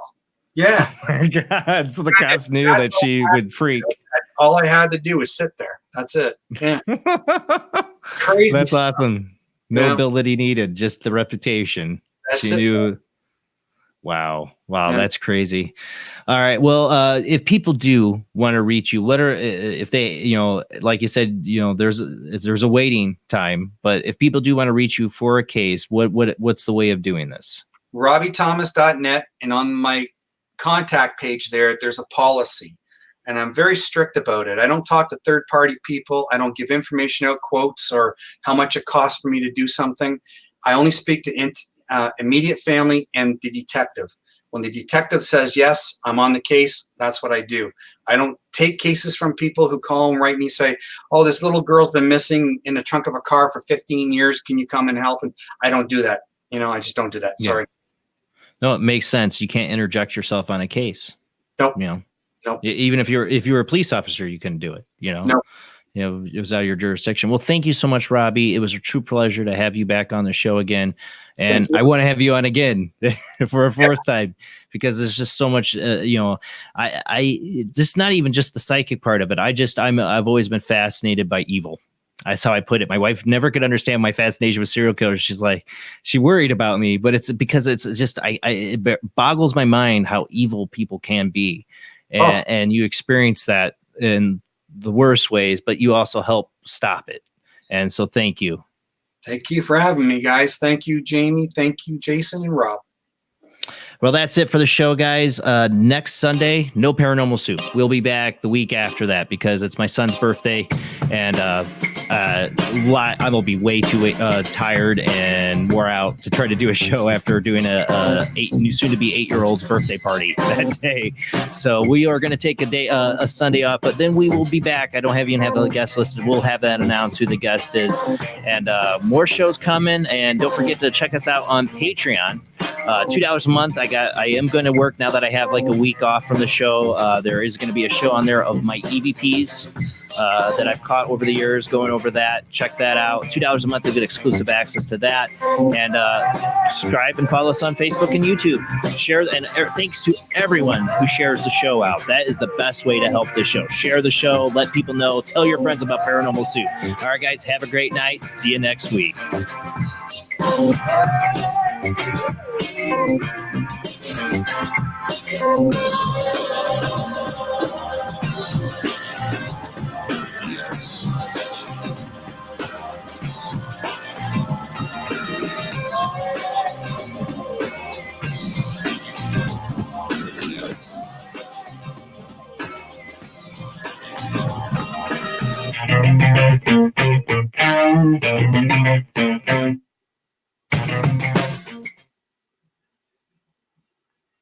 Yeah. Oh my God. So the cops knew that she would freak. That's all I had to do was sit there. That's it. Yeah. Crazy. That's stuff. Awesome. No ability needed, just the reputation. She knew. Wow. Yeah. That's crazy. All right. Well, if people do want to reach you, if they, like you said, there's a waiting time, but if people do want to reach you for a case, what's the way of doing this? RobbieThomas.net, and on my contact page there's a policy, and I'm very strict about it. I don't talk to third-party people. I don't give information out, quotes, or how much it costs for me to do something. I only speak to immediate family and the detective. When the detective says, yes, I'm on the case, that's what I do. I don't take cases from people who call and write me, say, oh, this little girl's been missing in the trunk of a car for 15 years. Can you come and help? And I don't do that. I just don't do that. Yeah. Sorry. No, it makes sense. You can't interject yourself on a case. Nope. Nope. Even if you're a police officer, you couldn't do it. Nope. it was out of your jurisdiction. Well, thank you so much, Robbie. It was a true pleasure to have you back on the show again. And I want to have you on again for a fourth time, because there's just so much, I this not even just the psychic part of it. I've always been fascinated by evil. That's how I put it. My wife never could understand my fascination with serial killers. She's like, she worried about me, but it's because it's just, it boggles my mind how evil people can be. And you experience that in the worst ways, but you also help stop it. And so thank you. Thank you for having me, guys. Thank you, Jamie. Thank you, Jason and Rob. Well, that's it for the show, guys. Next Sunday, no Paranormal Soup. We'll be back the week after that because it's my son's birthday, and I will be way too tired and wore out to try to do a show after doing a soon-to-be 8-year-old's birthday party that day. So we are going to take a Sunday off, but then we will be back. I don't even have the guest listed. We'll have that announced who the guest is, and more shows coming. And don't forget to check us out on Patreon. $2 a month. I am going to work now that I have like a week off from the show. There is going to be a show on there of my EVPs that I've caught over the years, going over that. Check that out. $2 a month to get exclusive access to that. And subscribe and follow us on Facebook and YouTube. Share, and thanks to everyone who shares the show out. That is the best way to help the show. Share the show. Let people know. Tell your friends about Paranormal Soup. All right, guys. Have a great night. See you next week. Thank you.